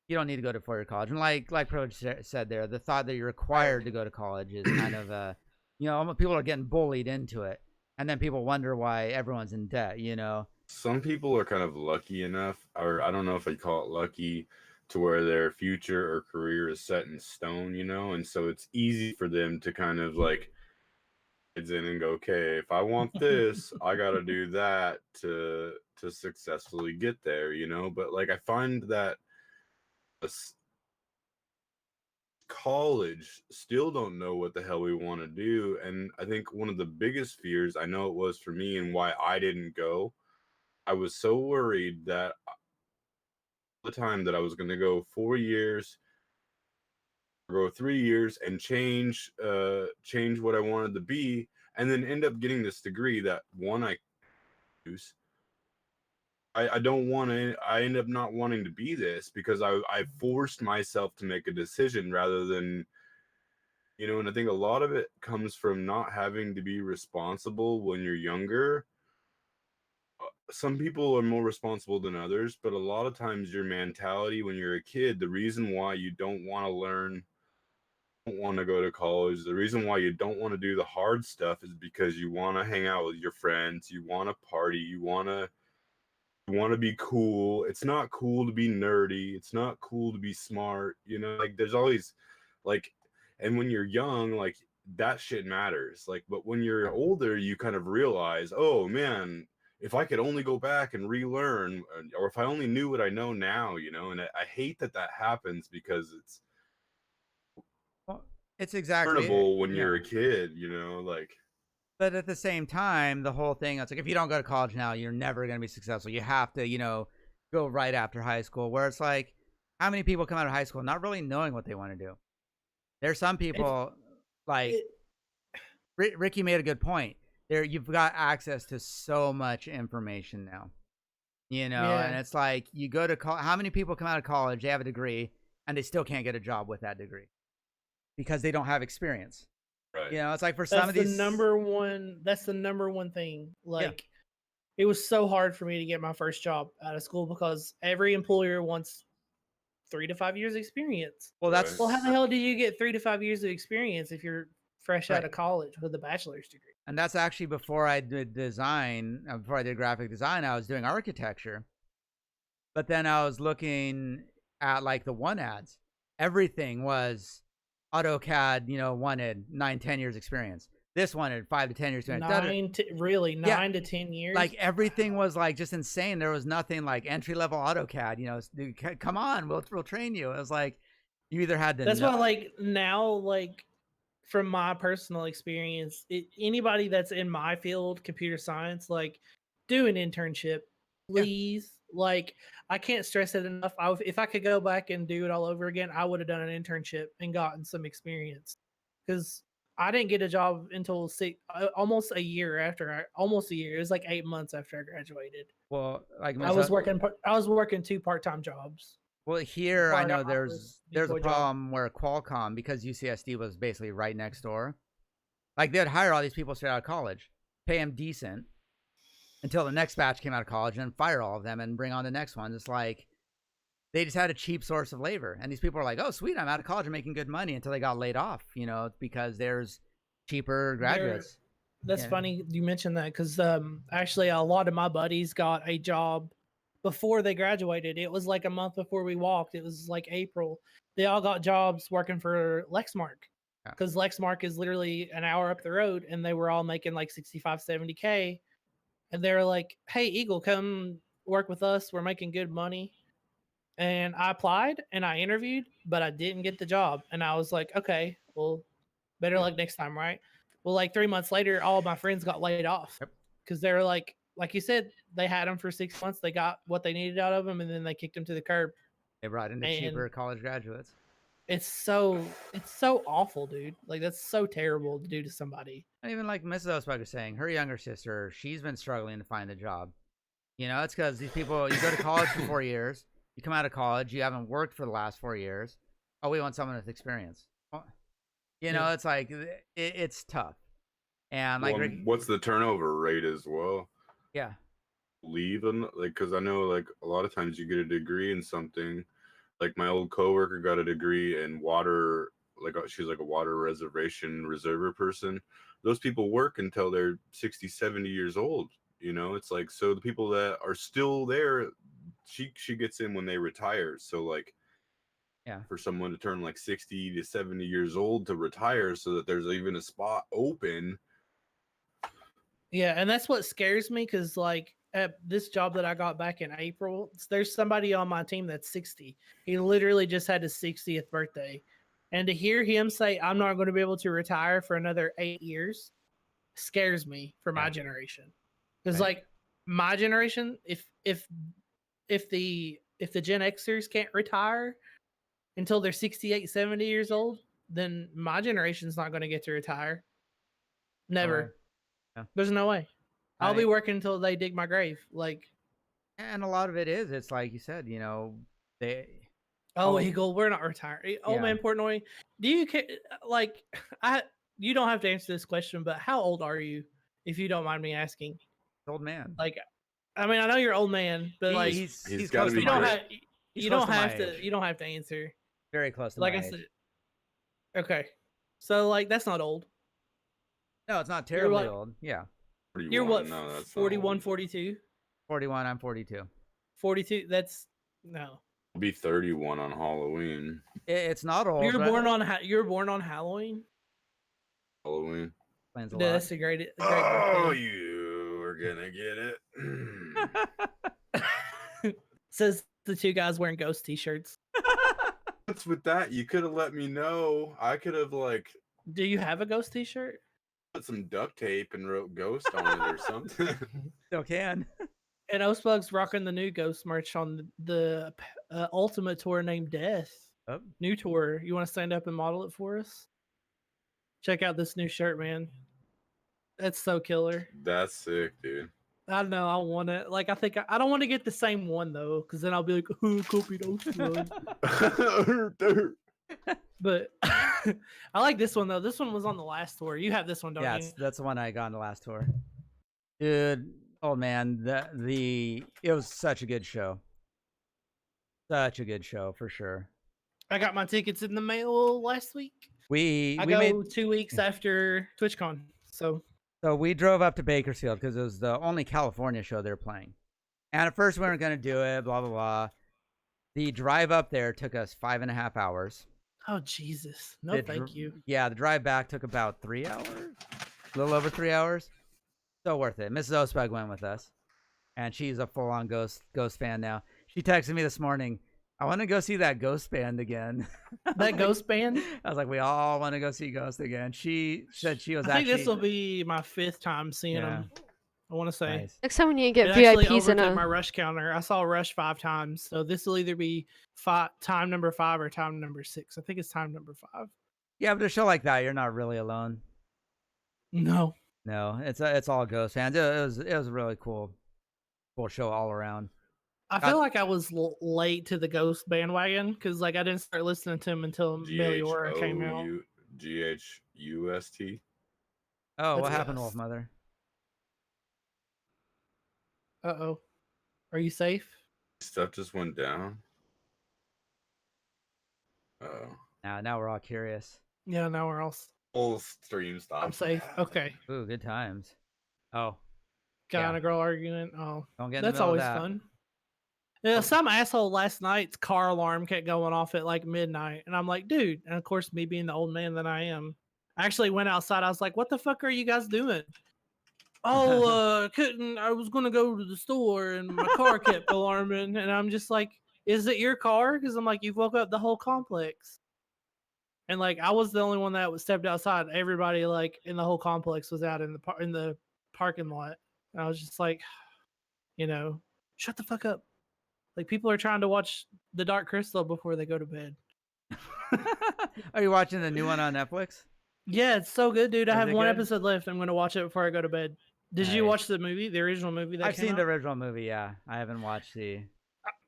you don't need to go to four-year college. And like Privilege said there, the thought that you're required to go to college is kind of you know, people are getting bullied into it. And then people wonder why everyone's in debt, you know. Some people are kind of lucky enough, or I don't know if I'd call it lucky, to where their future or career is set in stone, you know, and so it's easy for them to kind of like in and go, okay, if I want this, I got to do that to successfully get there, you know. But like I find that college still don't know what the hell we want to do, and I think one of the biggest fears, I know it was for me and why I didn't go, I was so worried that the time that I was going to go 4 years, go 3 years and change what I wanted to be, and then end up getting this degree that one I use. I don't want to. I end up not wanting to be this because I forced myself to make a decision rather than, you know. And I think a lot of it comes from not having to be responsible when you're younger. Some people are more responsible than others, but a lot of times your mentality when you're a kid, the reason why you don't want to learn, don't want to go to college, the reason why you don't want to do the hard stuff is because you want to hang out with your friends, you want to party, you want to be cool. It's not cool to be nerdy, it's not cool to be smart, you know. Like there's always like, and when you're young, like that shit matters, like, but when you're older you kind of realize, oh man, if I could only go back and relearn, or if I only knew what I know now, you know. And I hate that happens because it's exactly learnable when you're a kid, you know, like. But at the same time, the whole thing, it's like, if you don't go to college now, you're never going to be successful. You have to, you know, go right after high school, where it's like, how many people come out of high school not really knowing what they want to do? There's some people, Ricky made a good point. You've got access to so much information now, you know, and it's like, you go to college, how many people come out of college, they have a degree, and they still can't get a job with that degree because they don't have experience. Right. You know, it's like for some of these, that's the number one thing. Like, it was so hard for me to get my first job out of school because every employer wants 3 to 5 years experience. Well, how the hell do you get 3 to 5 years of experience if you're fresh out of college with a bachelor's degree? And that's actually before I did design, before I did graphic design, I was doing architecture. But then I was looking at like the one ads. Everything was AutoCAD, you know, wanted 9-10 years experience. This wanted 5 to 10 years experience. 9 to 10 years. Like everything was like just insane. There was nothing like entry level AutoCAD. You know, come on, we'll train you. It was like you either had to. That's why, like now, like from my personal experience, anybody that's in my field, computer science, like do an internship, please. Like, I can't stress it enough. If I could go back and do it all over again, I would have done an internship and gotten some experience, because I didn't get a job until almost a year. It was like 8 months after I graduated. Well, like I was working 2 part-time jobs. Well, here Before I I know got my first there's a big boy job. problem where Qualcomm, because UCSD was basically right next door, like they'd hire all these people straight out of college, pay them decent until the next batch came out of college, and then fire all of them and bring on the next one. It's like they just had a cheap source of labor, and these people are like, "Oh, sweet, I'm out of college and making good money," until they got laid off. Because there's cheaper graduates. That's Yeah. funny you mentioned that because actually a lot of my buddies got a job before they graduated. It was like a month before we walked. It was like April. They all got jobs working for Lexmark Yeah. because Lexmark is literally an hour up the road, and they were all making like 65, 70K. And they were like, "Hey, Eagle, come work with us. We're making good money." And I applied and I interviewed, but I didn't get the job. And I was like, "Okay, well, better luck next time, right?" Well, like 3 months later, all of my friends got laid off Yep. because they were like you said, they had them for 6 months. They got what they needed out of them, and then they kicked them to the curb. They brought in the And cheaper college graduates. it's so awful, dude. Like that's so terrible to do to somebody. And even like Mrs. Osberg was saying, her younger sister, she's been struggling to find a job. It's because these people, you go to college for 4 years, you come out of college, you haven't worked for the last 4 years. Oh, we want someone with experience. Well, Yeah. it's like it's tough. And like, Well, what's the turnover rate as well? yeah, Leave them, like, because I know like a lot of times you get a degree in something. Like my old coworker got a degree in water, like she's like a water reservation reserver person. Those people work until they're 60, 70 years old. It's like, so the people that are still there, she gets in when they retire. So like, yeah, for someone to turn like 60 to 70 years old to retire so that there's even a spot open. Yeah, and that's what scares me because, like, at this job that I got back in April, there's somebody on my team that's 60. He literally just had his 60th birthday. And to hear him say, "I'm not going to be able to retire for another 8 years," scares me for my Yeah. generation. Because, Right. like, my generation, if the Gen Xers can't retire until they're 68, 70 years old, then my generation's not going to get to retire. Never. way. Yeah. There's no way. I'll be I- working until they dig my grave. Like, And a lot of it is, it's like you said, they. oh, Oh. Eagle, we're not retiring. Old Yeah. man Portnoy, do you care? Like, you don't have to answer this question, but how old are you, if you don't mind me asking? Old man. Like, I mean, I know you're old man, but like, he's gotta close be to you don't my have age. you close don't to my have to age. you don't have to answer. Very close to Like my I age. said, okay, so like that's not old. No, it's not terribly like- old. Yeah. 41. You're what? No, that's not 41, old. 42, 41, I'm 42. 42. That's no. I'll be 31 on Halloween. It's not old. You're but born on Halloween. Halloween. explains a Yeah, lot. that's a great Oh, birthday. you are gonna get it. Says the two guys wearing ghost t-shirts. What's with that? You could have let me know. I could have like Do you have a ghost t-shirt? put some duct tape and wrote ghost on it or something. Still can. And Osebug's rocking the new ghost merch on the Ultimate tour named Death. Oh. New tour. You want to stand up and model it for us? Check out this new shirt, man. That's so killer. That's sick, dude. I know. I want it. Like, I think I don't want to get the same one though, because then I'll be like, "Oh, copy Osebug." But I like this one though. This one was on the last tour. You have this one, don't Yeah, you? that's the one I got on the last tour. Dude, oh man, it was such a good show. Such a good show for sure. I got my tickets in the mail last week. We I made go 2 weeks after TwitchCon. So we drove up to Bakersfield because it was the only California show they're playing. And at first we weren't gonna do it, blah blah blah. The drive up there took us 5.5 hours. oh Jesus. No, thank you. Yeah, the drive back took about 3 hours. A little over 3 hours. So worth it. Mrs. Osberg went with us. And she's a full on ghost fan now. She texted me this morning, "I want to go see that Ghost band again." That ghost band? I was like, we all want to go see Ghost again. She said she was I think actually. this will be my 5th time seeing them. I want to say. Nice. Next time we need to It get actually VIPs in overtook my a. Rush counter. I saw Rush 5 times. So this will either be time number 5 or time number 6. I think it's time number 5. Yeah, but a show like that, you're not really alone. No. No, it's all Ghost fans. It was a really cool show all around. I feel like I was late to the Ghost bandwagon because like I didn't start listening to him until Meliora came out. GHUST. Oh, what That's happened, Ghost. Wolfmother? Uh-oh. Are you safe? Stuff just went down. Oh. Now we're all curious. Yeah, now we're all Whole stream stopped. I'm safe. Okay. Ooh, good times. Oh, Guy and Yeah. a girl arguing. Oh. don't get in the That's middle always of that. fun. Yeah, some asshole last night's car alarm kept going off at like midnight. And I'm like, dude, and of course me being the old man that I am, I actually went outside. I was like, what the fuck are you guys doing? Oh, I was gonna go to the store and my car kept alarming, and I'm just like, is it your car? Because I'm like, you've woke up the whole complex. And like I was the only one that was stepped outside. Everybody like in the whole complex was out in the parking lot. And I was just like, shut the fuck up. Like people are trying to watch The Dark Crystal before they go to bed. Are you watching the new one on Netflix? Yeah, it's so good, dude. I Is have it one good? episode left. I'm gonna watch it before I go to bed. Did you Nice. watch the movie, the original movie that I've came seen out? the original movie. Yeah, I haven't watched the.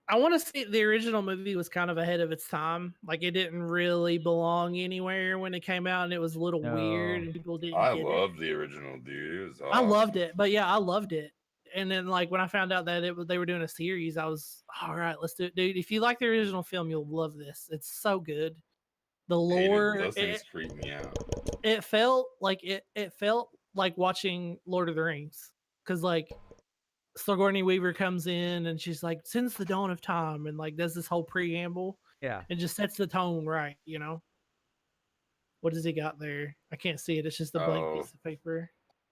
I want to say the original movie was kind of ahead of its time. Like it didn't really belong anywhere when it came out, and it was a little weird, No. and people didn't I get love it. the original, dude. It was awesome. I loved it, but yeah, I loved it. And then like when I found out that they were doing a series, I was all right. Let's do it, dude. If you like the original film, you'll love this. It's so good. The lore, Those things creep me out. it felt like it felt like watching Lord of the Rings, because like Sigourney Weaver comes in and she's like, since the dawn of time, and like does this whole preamble Yeah. and just sets the tone right, What does he got there? I can't see it. It's just a blank piece of paper.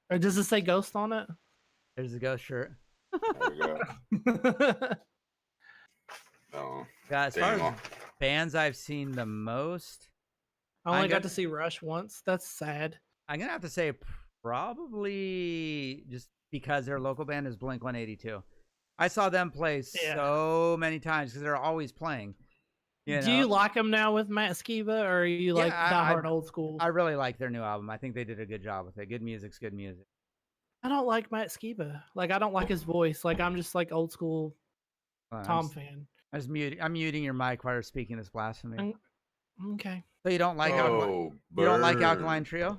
Or does it say ghost on it? There's the ghost shirt. There we go. I Oh, Yeah, as damn. far as bands I've seen the most, only I got got- to see Rush once. That's sad. I'm gonna have to say probably just because their local band is Blink 182. I saw them play Yeah. so many times because they're always playing. Do you like them now with Matt Skiba, or are you like Yeah, diehard old school? I really like their new album. I think they did a good job with it. Good music's good music. I don't like Matt Skiba. Like I don't like his voice. Like I'm just like old school Tom I'm fan. I'm muting your mic while you're speaking this blasphemy. Okay. So you don't like Oh, you don't like burn. Alkaline Trio?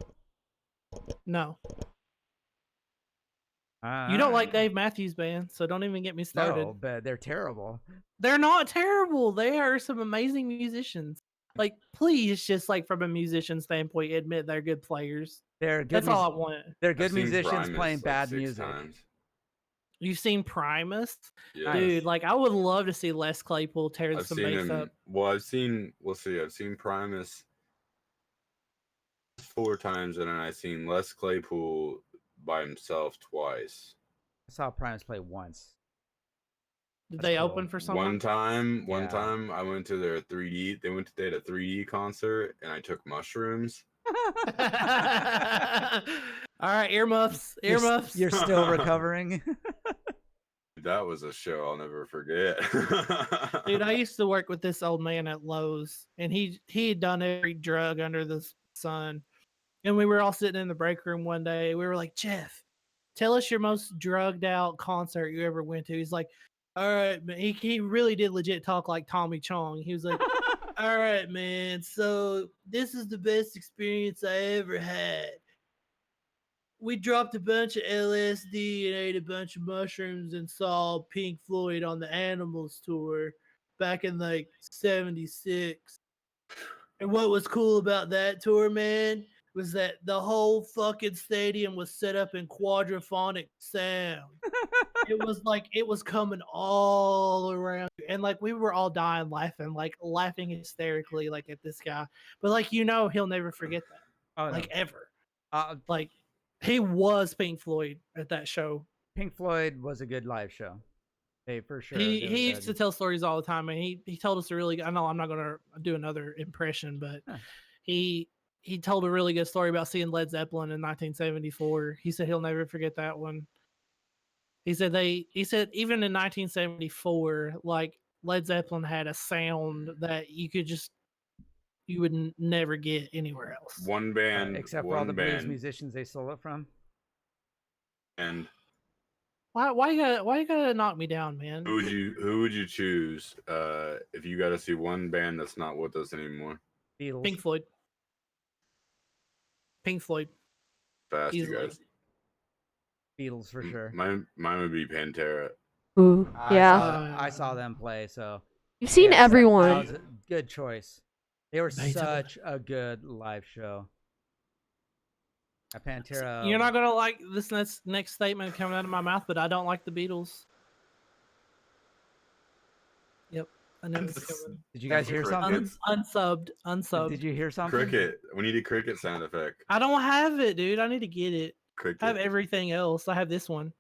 No. You don't like Dave Matthews Band, so don't even get me started. No, but they're terrible. They're not terrible. They are some amazing musicians. Like, please, just like from a musician standpoint, admit they're good players. They're good. That's all I want. They're I've good seen musicians Primus, playing like, bad 6 music. times. You've seen Primus? Yes. Dude, like I would love to see Les Claypool tear I've some seen bass him. up. Well, I've seen Primus 4 times, and then I've seen Les Claypool by himself twice. I saw Primus play once. Did That's they cool. open for someone? One time Yeah. I went to their 3D. They had a 3D concert, and I took mushrooms. All right, earmuffs. Earmuffs. You're still recovering. That was a show I'll never forget. Dude, I used to work with this old man at Lowe's, and he had done every drug under the sun. And we were all sitting in the break room one day. We were like, Jeff, tell us your most drugged out concert you ever went to. He's like, all right, man. He really did legit talk like Tommy Chong. He was like, all right, man. So this is the best experience I ever had. We dropped a bunch of LSD and ate a bunch of mushrooms and saw Pink Floyd on the Animals tour back in like 76. And what was cool about that tour, man, was that the whole fucking stadium was set up in quadraphonic sound. It was coming all around. And like we were all dying laughing hysterically like at this guy. But like he'll never forget that. Oh, no. Like ever. Uh, Like he was Pink Floyd at that show. Pink Floyd was a good live show. Hey, for sure. He used to tell stories all the time, and he told us a really. I know I'm not gonna do another impression, but he told a really good story about seeing Led Zeppelin in 1974. He said he'll never forget that one. He said even in 1974, like Led Zeppelin had a sound that you would never get anywhere else. One band, except for all the blues musicians they stole it from. And Why you gotta knock me down, man? Who would you choose if you got to see one band that's not with us anymore? Beatles. Pink Floyd. Pink Floyd. Fast, you Easily. guys. Beatles for sure. Mine would be Pantera. Ooh, yeah. I saw them play, so You've seen yes, that everyone. was a good choice. They were Beethoven. such a good live show. Pantera. You're not gonna like this next statement coming out of my mouth, but I don't like the Beatles. Yep, I know it's coming. Did you guys hear something? Unsubbed. Did you hear something? Cricket. We need a cricket sound effect. I don't have it, dude. I need to get it. Cricket. I have everything else. I have this one.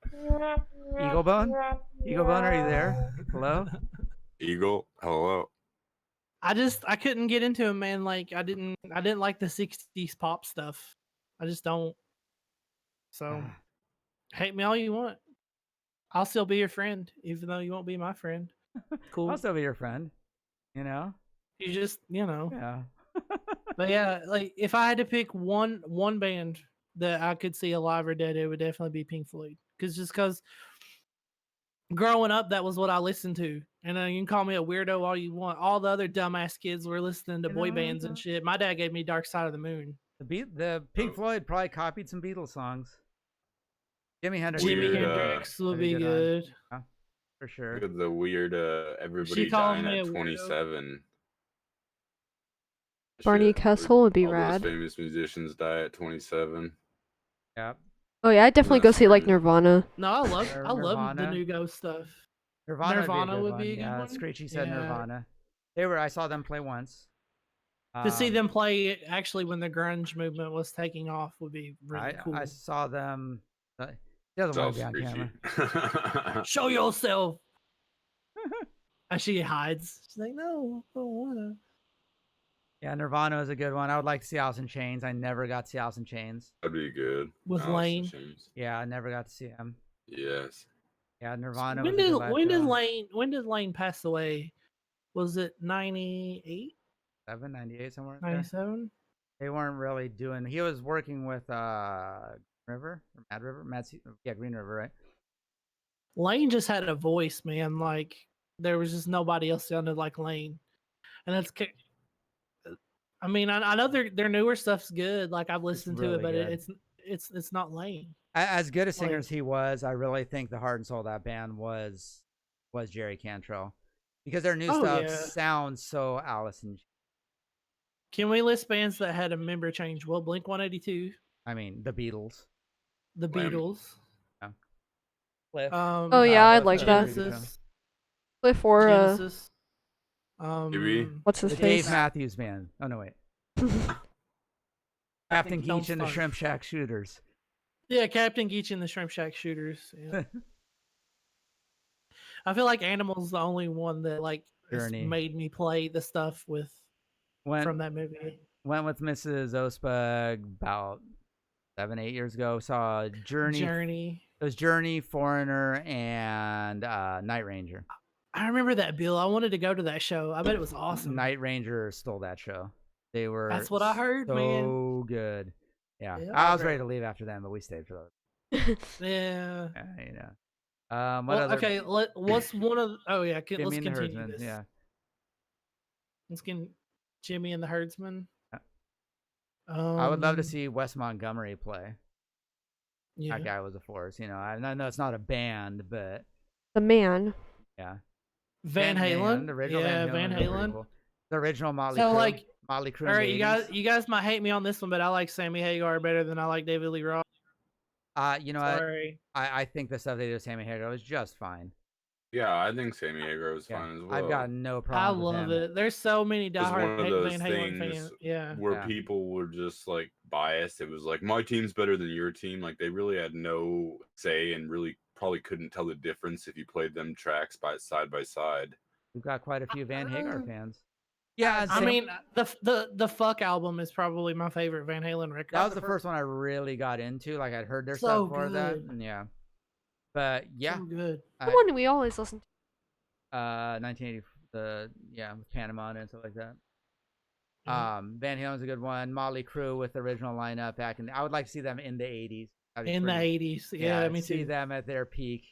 Eaglebone? Eaglebone, are you there? Hello? Eagle. Hello. I couldn't get into it, man. Like I didn't like the 60s pop stuff. I just don't. So hate me all you want. I'll still be your friend, even though you won't be my friend. Cool. I'll still be your friend. You know? You just, Yeah. But yeah, like if I had to pick one band that I could see alive or dead, it would definitely be Pink Floyd. Because growing up, that was what I listened to. And you can call me a weirdo all you want. All the other dumbass kids were listening to boy bands and shit. My dad gave me Dark Side of the Moon. The Pink Floyd probably copied some Beatles songs. Jimi Hendrix. Jimi Weird, Hendrix would pretty be good good. Yeah, for sure. Look at the weird everybody called dying me a at weirdo. 27. Barney Shit, Kessel would be all rad. Those famous musicians die at 27. Yeah. Oh yeah, I'd definitely go That's see like crazy. Nirvana. No, I love the Nirvana. new Ghost stuff. Nirvana would be a good Yeah, one. Screechy said Yeah. Nirvana. I saw them play once. To see them play actually when the grunge movement was taking off would be really cool. I saw them. The other one would be on camera. Show yourself. And she hides. She's like, no, I don't wanna. Yeah, Nirvana is a good one. I would like to see Alice in Chains. I never got to see Alice in Chains. That'd be good. With Alice in Lane. Chains. Yeah, I never got to see him. Yes. Yeah, Nirvana. When was a did good live show. when did Lane pass away? Was it 98? 98 somewhere. in there. 97? They weren't really doing. He was working with River or Mad River, Green River, right? Lane just had a voice, man. Like there was just nobody else sounded like Lane, and that's. I mean, I know their newer stuff's good. Like I've listened to it, but really it's not Lane. As good a singer as he was, I really think the heart and soul of that band was Jerry Cantrell, because their new stuff sounds so Alice in Chains. Can we list bands that had a member change? Well, Blink-182. I mean, the Beatles. The Beatles. Yeah. Cliff. Oh yeah, I'd like that. Genesis. Cliff or Genesis. what's his The face? Dave Matthews Band. Oh no, wait. Captain Geach and the Shrimp Shack Shooters. Yeah, Captain Geach and the Shrimp Shack Shooters. Yeah. I feel like Animal's the only one that like made me play the stuff with from that movie. Went with Mrs. Osberg about 7-8 years ago. Saw Journey. It was Journey, Foreigner, and Night Ranger. I remember that, Bill. I wanted to go to that show. I bet it was awesome. Night Ranger stole that show. They were. That's what I heard, man. So good. Yeah, Yeah, I was ready to leave after them, but we stayed for those. Yeah. You know. What other? Okay. What's one of? Oh yeah. Let's continue Herdsman, this. Yeah. Let's get Jimmy and the Herdsman. I would love to see Wes Montgomery play. Yeah. That guy was a force. You know, I know it's not a band, but The Man. yeah. Van Halen. The original Van Halen. Cool. The original Motley So Crue. like, Motley Crue. all right, you guys might hate me on this one, but I like Sammy Hagar better than I like David Lee Roth. You know Sorry. what? I think the stuff they did with Sammy Hagar was just fine. Yeah, I think Sammy Hagar was fine as well. I've got no I problem with love him. it. There's so many diehard one of those Van Halen things fans. Yeah. where people were just like biased. It was like, my team's better than your team. Like they really had no say and really probably couldn't tell the difference if you played them tracks side by side. We've got quite a few Van Hagar fans. Yeah, I mean, the Fuck album is probably my favorite Van Halen record. that was the first one I really got into. Like I'd heard their So stuff before that, good. and yeah. But yeah, So good. The one we always listen to. 1980, with Panama and stuff like that. Van Halen's a good one. Motley Crue with the original lineup back in. I would like to see them in the 80s. In the 80s, yeah, me see too. them at their peak.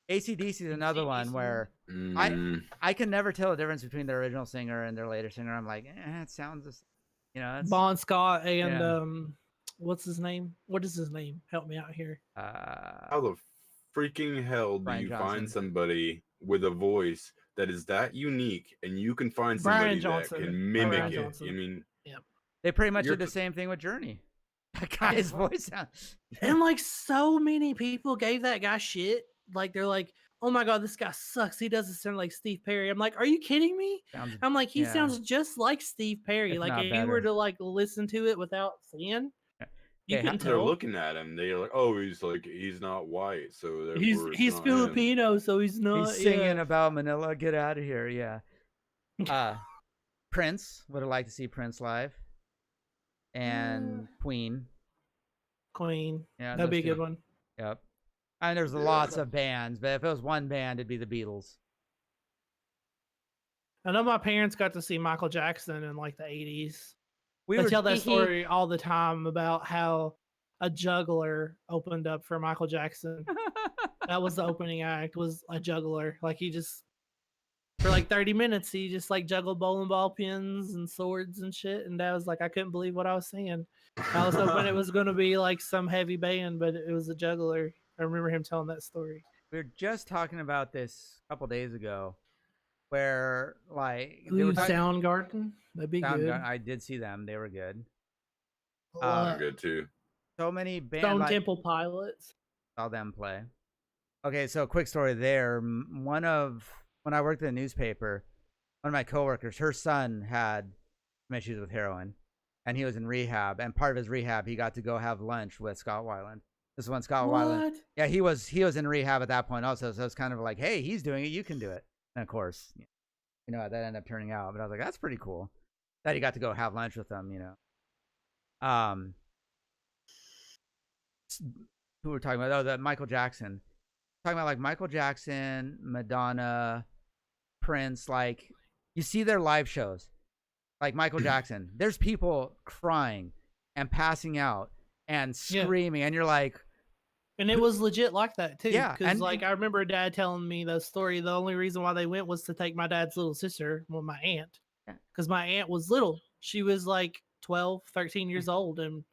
AC/DC is another one where I can never tell the difference between their original singer and their later singer. I'm like, it sounds the same. You know, it's, Bon Scott and what's his name? What is his name? Help me out here. How the freaking hell do Brian you Johnson. find somebody with a voice that is that unique, and you can find somebody that can mimic it? I mean, they pretty much did the same thing with Journey. That guy's voice sounds. And like so many people gave that guy shit. Like they're like, oh my god, this guy sucks. He doesn't sound like Steve Perry. I'm like, are you kidding me? I'm like, he sounds just like Steve Perry. If like if you were to like listen to it without seeing, you couldn't tell. They're looking at him. They're like, oh, he's not white, so he's Filipino, so he's not. He's singing about Manila. Get out of here, yeah. Prince would have liked to see Prince live, and Queen. Yeah, that'd be a good one. Yep. And there's lots of bands, but if it was one band, it'd be the Beatles. I know my parents got to see Michael Jackson in like the 80s. We tell that story all the time about how a juggler opened up for Michael Jackson. That was the opening act, was a juggler. Like he just, for like 30 minutes, he just like juggled bowling ball pins and swords and shit. And Dad was like, I couldn't believe what I was seeing. I was hoping it was going to be like some heavy band, but it was a juggler. I remember him telling that story. We were just talking about this a couple days ago, where like Soundgarden, that'd be good. I did see them; they were good. Good too. So many bands. Stone Temple Pilots. Saw them play. Okay, so quick story there. When I worked in a newspaper, one of my coworkers, her son had some issues with heroin, and he was in rehab. And part of his rehab, he got to go have lunch with Scott Weiland. This is when Scott Weiland. Yeah, he was in rehab at that point also. So it's kind of like, hey, he's doing it, you can do it. And of course, you know, that ended up turning out. But I was like, that's pretty cool that he got to go have lunch with them. You know, who we're talking about? Oh, that Michael Jackson. Talking about like Michael Jackson, Madonna, Prince. Like you see their live shows, like Michael Jackson. There's people crying and passing out and screaming, and you're like. And it was legit like that too. Yeah, because like I remember Dad telling me the story. The only reason why they went was to take my dad's little sister, well, my aunt, because my aunt was little. She was like 12, 13 years old, and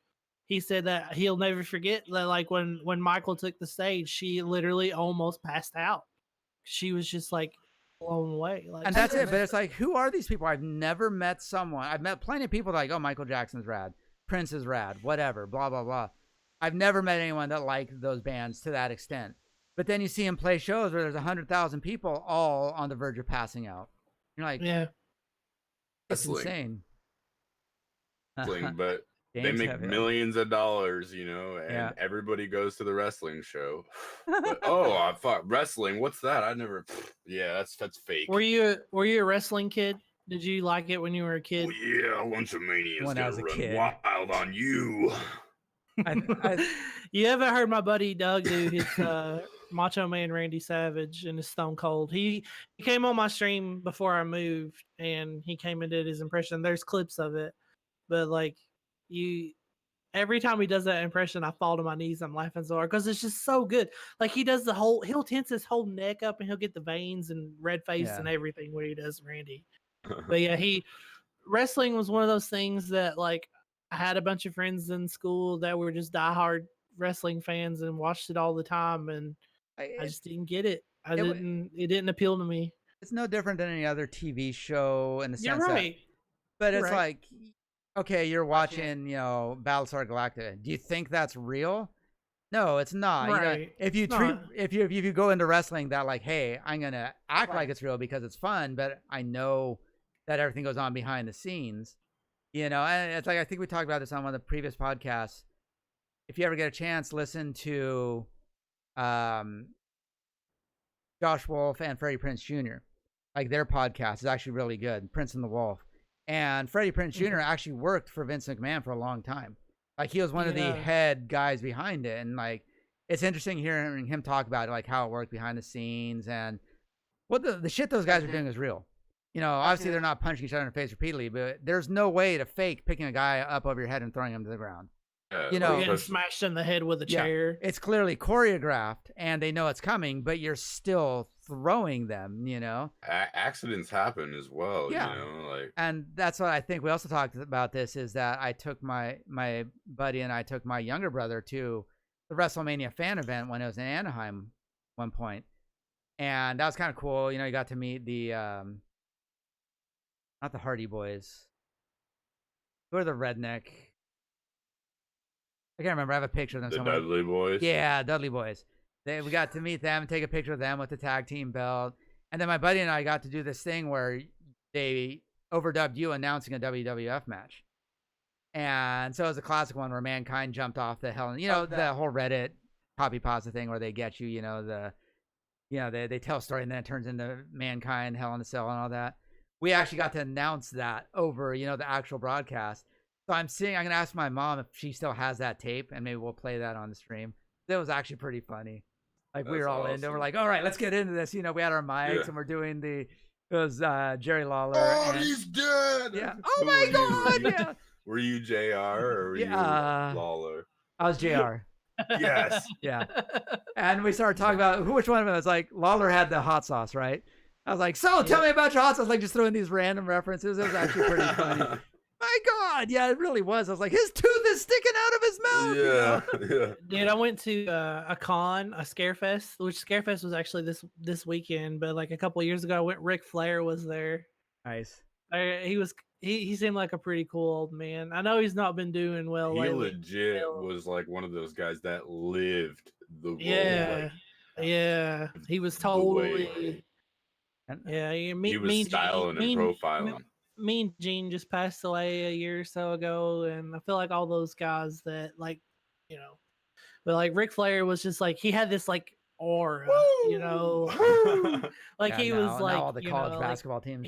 he said that he'll never forget that. Like when Michael took the stage, she literally almost passed out. She was just like blown away. Like, and that's it. But it's like, who are these people? I've never met someone. I've met plenty of people that like, oh, Michael Jackson's rad, Prince is rad, whatever, blah blah blah. I've never met anyone that liked those bands to that extent. But then you see him play shows where there's 100,000 people all on the verge of passing out. You're like, yeah, it's insane. But they make millions of dollars, you know, and everybody goes to the wrestling show. But, I thought wrestling. What's that? I never. Yeah, that's fake. Were you a wrestling kid? Did you like it when you were a kid? Oh, yeah, a bunch of manias gonna run wild on you. You haven't heard my buddy Doug do his Macho Man Randy Savage and his Stone Cold. He came on my stream before I moved, and he came and did his impression. There's clips of it, but like every time he does that impression, I fall to my knees. I'm laughing so hard because it's just so good. Like he does he'll tense his whole neck up, and he'll get the veins and red face and everything when he does Randy. But yeah, wrestling was one of those things that like. I had a bunch of friends in school that were just diehard wrestling fans and watched it all the time, and I just didn't get it. It didn't appeal to me. It's no different than any other TV show in the sense right. But it's like, okay, you're watching, you know, Battlestar Galactica. Do you think that's real? No, it's not. Right. You know, if you go into wrestling that like, hey, I'm gonna act like it's real because it's fun, but I know that everything goes on behind the scenes. You know, and it's like, I think we talked about this on one of the previous podcasts. If you ever get a chance, listen to Josh Wolf and Freddie Prinze Jr. Like their podcast is actually really good, Prince and the Wolf. And Freddie Prinze Jr. actually worked for Vince McMahon for a long time. Like he was one of the head guys behind it. And like, it's interesting hearing him talk about it, like how it worked behind the scenes and what the shit those guys are doing is real. You know, obviously they're not punching each other in the face repeatedly, but there's no way to fake picking a guy up over your head and throwing him to the ground. you know, getting smashed in the head with a chair. It's clearly choreographed and they know it's coming, but you're still throwing them, you know. Accidents happen as well, you know, like. And that's what I think. We also talked about this, is that I took my buddy and I took my younger brother to the WrestleMania fan event when it was in Anaheim one point. And that was kind of cool. You know, you got to meet the not the Hardy Boys. Who are the redneck? I can't remember. I have a picture of them somewhere. The Dudley Boys? Yeah, Dudley Boys. We got to meet them and take a picture of them with the tag team belt. And then my buddy and I got to do this thing where they overdubbed you announcing a WWF match. And so it was a classic one where Mankind jumped off the hell. You know, the whole Reddit copy pasta thing where they get you, you know, they tell a story and then it turns into Mankind, Hell in a Cell and all that. We actually got to announce that over, you know, the actual broadcast. So I'm going to ask my mom if she still has that tape and maybe we'll play that on the stream. That was actually pretty funny. Like, we were all into it. We're like, all right, let's get into this. You know, we had our mics and we're doing it was Jerry Lawler. Oh, he's dead. Yeah. Oh my God. Yeah. Were you JR or were you Lawler? I was JR. Yes. Yeah. And we started talking about which one of them was like, Lawler had the hot sauce, right? I was like, so tell me about your hot sauce. Like, just throwing these random references. It was actually pretty funny. My God, yeah, it really was. I was like, his tooth is sticking out of his mouth. Yeah. Dude, I went to a Scarefest, which Scarefest was actually this weekend, but like a couple of years ago, Ric Flair was there. Nice. He seemed like a pretty cool old man. I know he's not been doing well He lately. legit was like one of those guys that lived the role. Yeah. He was totally. Yeah, he was styling and profiling. Mean Gene just passed away a year or so ago, and I feel like all those guys that, like, you know, but like Ric Flair was just like, he had this like aura, you know, like he was like, all the college basketball teams.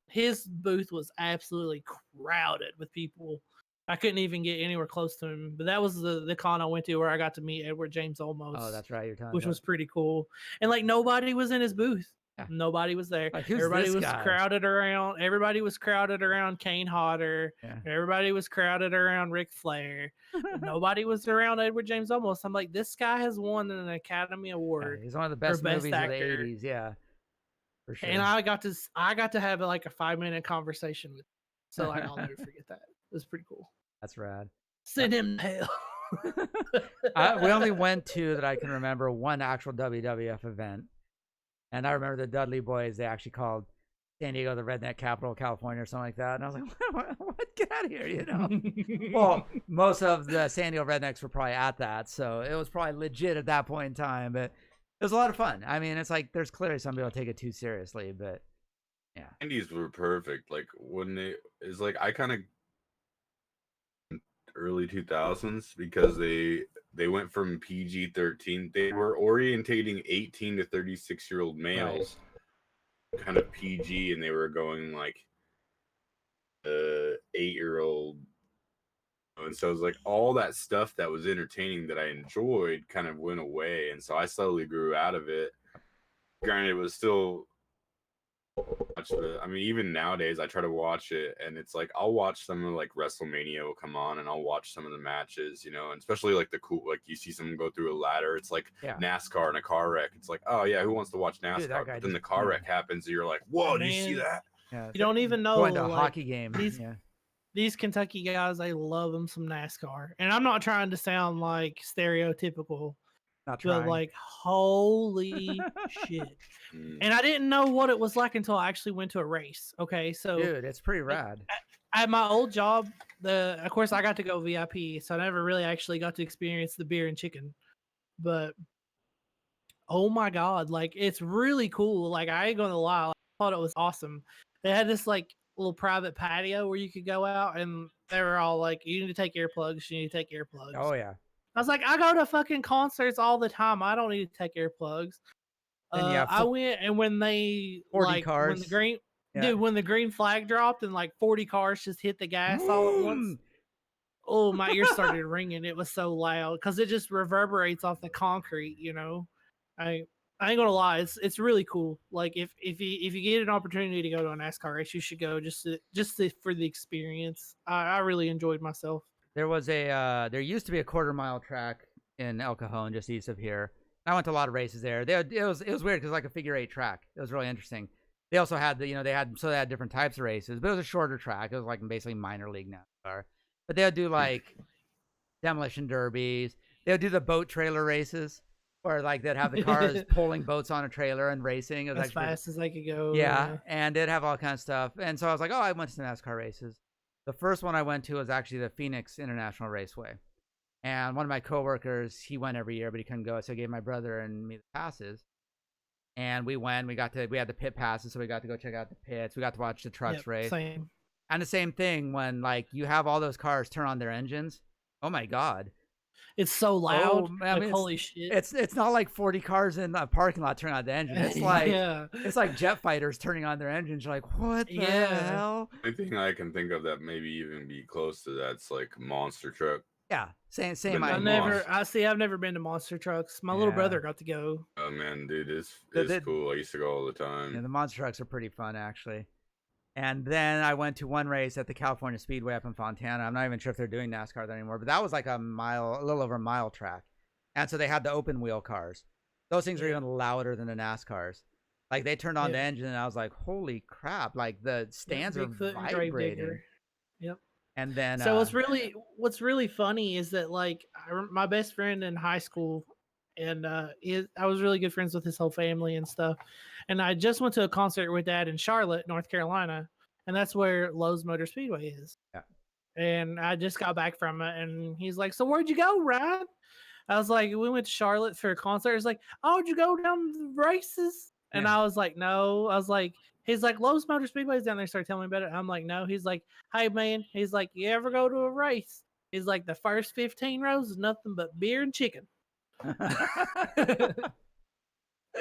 His booth was absolutely crowded with people. I couldn't even get anywhere close to him. But that was the con I went to where I got to meet Edward James Olmos. Oh, that's right. You're telling which was pretty cool. And like nobody was in his booth. Yeah. Nobody was there. Like, everybody was crowded around. Everybody was crowded around Kane Hodder. Yeah. Everybody was crowded around Ric Flair. Nobody was around Edward James Olmos. I'm like, this guy has won an Academy Award. Yeah, he's one of the best movies actor. of the 80s. Yeah, for sure. And I got to have like a 5-minute conversation with him. So like, I'll never forget that. It was pretty cool. That's rad. Send him to hell. We only went to, that I can remember, one actual WWF event. And I remember the Dudley Boys, they actually called San Diego the redneck capital of California or something like that. And I was like, what? Get out of here, you know? Well, most of the San Diego rednecks were probably at that. So it was probably legit at that point in time. But it was a lot of fun. I mean, it's like, there's clearly some people take it too seriously. But yeah. Indies were perfect. Like, it's like, I kind of early 2000s because they went from PG-13. They were orientating 18 to 36-year-old males, kind of PG, and they were going like 8-year-old. And so it was like all that stuff that was entertaining that I enjoyed kind of went away, and so I slowly grew out of it. Granted, it was still much of it. I mean, even nowadays, I try to watch it, and it's like I'll watch some of like WrestleMania will come on, and I'll watch some of the matches, you know, and especially like the cool, like you see someone go through a ladder. It's like NASCAR in a car wreck. It's like, oh yeah, who wants to watch NASCAR? Dude, but then the car wreck happens, and you're like, whoa, did you see that? Yeah, you don't even know. Going to a hockey game. These Kentucky guys, they love them some NASCAR, and I'm not trying to sound like stereotypical. Not trying. But like, holy shit. And I didn't know what it was like until I actually went to a race. Okay, so dude, it's pretty rad. At my old job, of course I got to go VIP, so I never really actually got to experience the beer and chicken. But oh my God, like, it's really cool. Like, I ain't gonna lie, I thought it was awesome. They had this like little private patio where you could go out, and they were all like, you need to take earplugs, you need to take earplugs. Oh yeah. I was like, I go to fucking concerts all the time. I don't need to take earplugs. I went, and when they 40 like cars. when the green when the green flag dropped and like 40 cars just hit the gas all at once. Oh, my ears started ringing. It was so loud because it just reverberates off the concrete, you know. I ain't gonna lie, it's really cool. Like if you get an opportunity to go to a NASCAR race, you should go just for the experience. I really enjoyed myself. There was there used to be a quarter-mile track in El Cajon, just east of here. I went to a lot of races there. It was weird because like a figure 8 track. It was really interesting. They also had they had different types of races, but it was a shorter track. It was like basically minor league NASCAR. But they would do like demolition derbies. They would do the boat trailer races, where like they'd have the cars pulling boats on a trailer and racing. It was as fast as they could go. Yeah, and they'd have all kinds of stuff. And so I was like, oh, I went to the NASCAR races. The first one I went to was actually the Phoenix International Raceway. And one of my coworkers, he went every year, but he couldn't go. So I gave my brother and me the passes. And we went. We had the pit passes, so we got to go check out the pits. We got to watch the trucks race. Same. And the same thing when like you have all those cars turn on their engines. Oh my God. It's so loud. I mean, holy shit. It's not like 40 cars in a parking lot turning on the engine. It's like it's like jet fighters turning on their engines. You're like, what the hell? The thing I can think of that maybe even be close to that's like monster truck. Yeah, same. I've I've never been to monster trucks. My little brother got to go. Oh man, dude, it's cool. I used to go all the time. Yeah, the monster trucks are pretty fun actually. And then I went to one race at the California Speedway up in Fontana. I'm not even sure if they're doing NASCAR there anymore, but that was like a little over a mile track. And so they had the open wheel cars. Those things are even louder than the NASCARs. Like they turned on the engine and I was like, holy crap. Like the stands are vibrating. Yep. And then so what's really funny is that like my best friend in high school, and I was really good friends with his whole family and stuff. And I just went to a concert with Dad in Charlotte, North Carolina, and that's where Lowe's Motor Speedway is. Yeah. And I just got back from it, and he's like, "So where'd you go, Ryan?" I was like, "We went to Charlotte for a concert." He's like, "Oh, did you go down the races?" And I was like, "No." I was like, he's like, "Lowe's Motor Speedway's down there." Started telling me about it. I'm like, "No." He's like, "Hey man," he's like, "You ever go to a race?" He's like, "The first 15 rows is nothing but beer and chicken."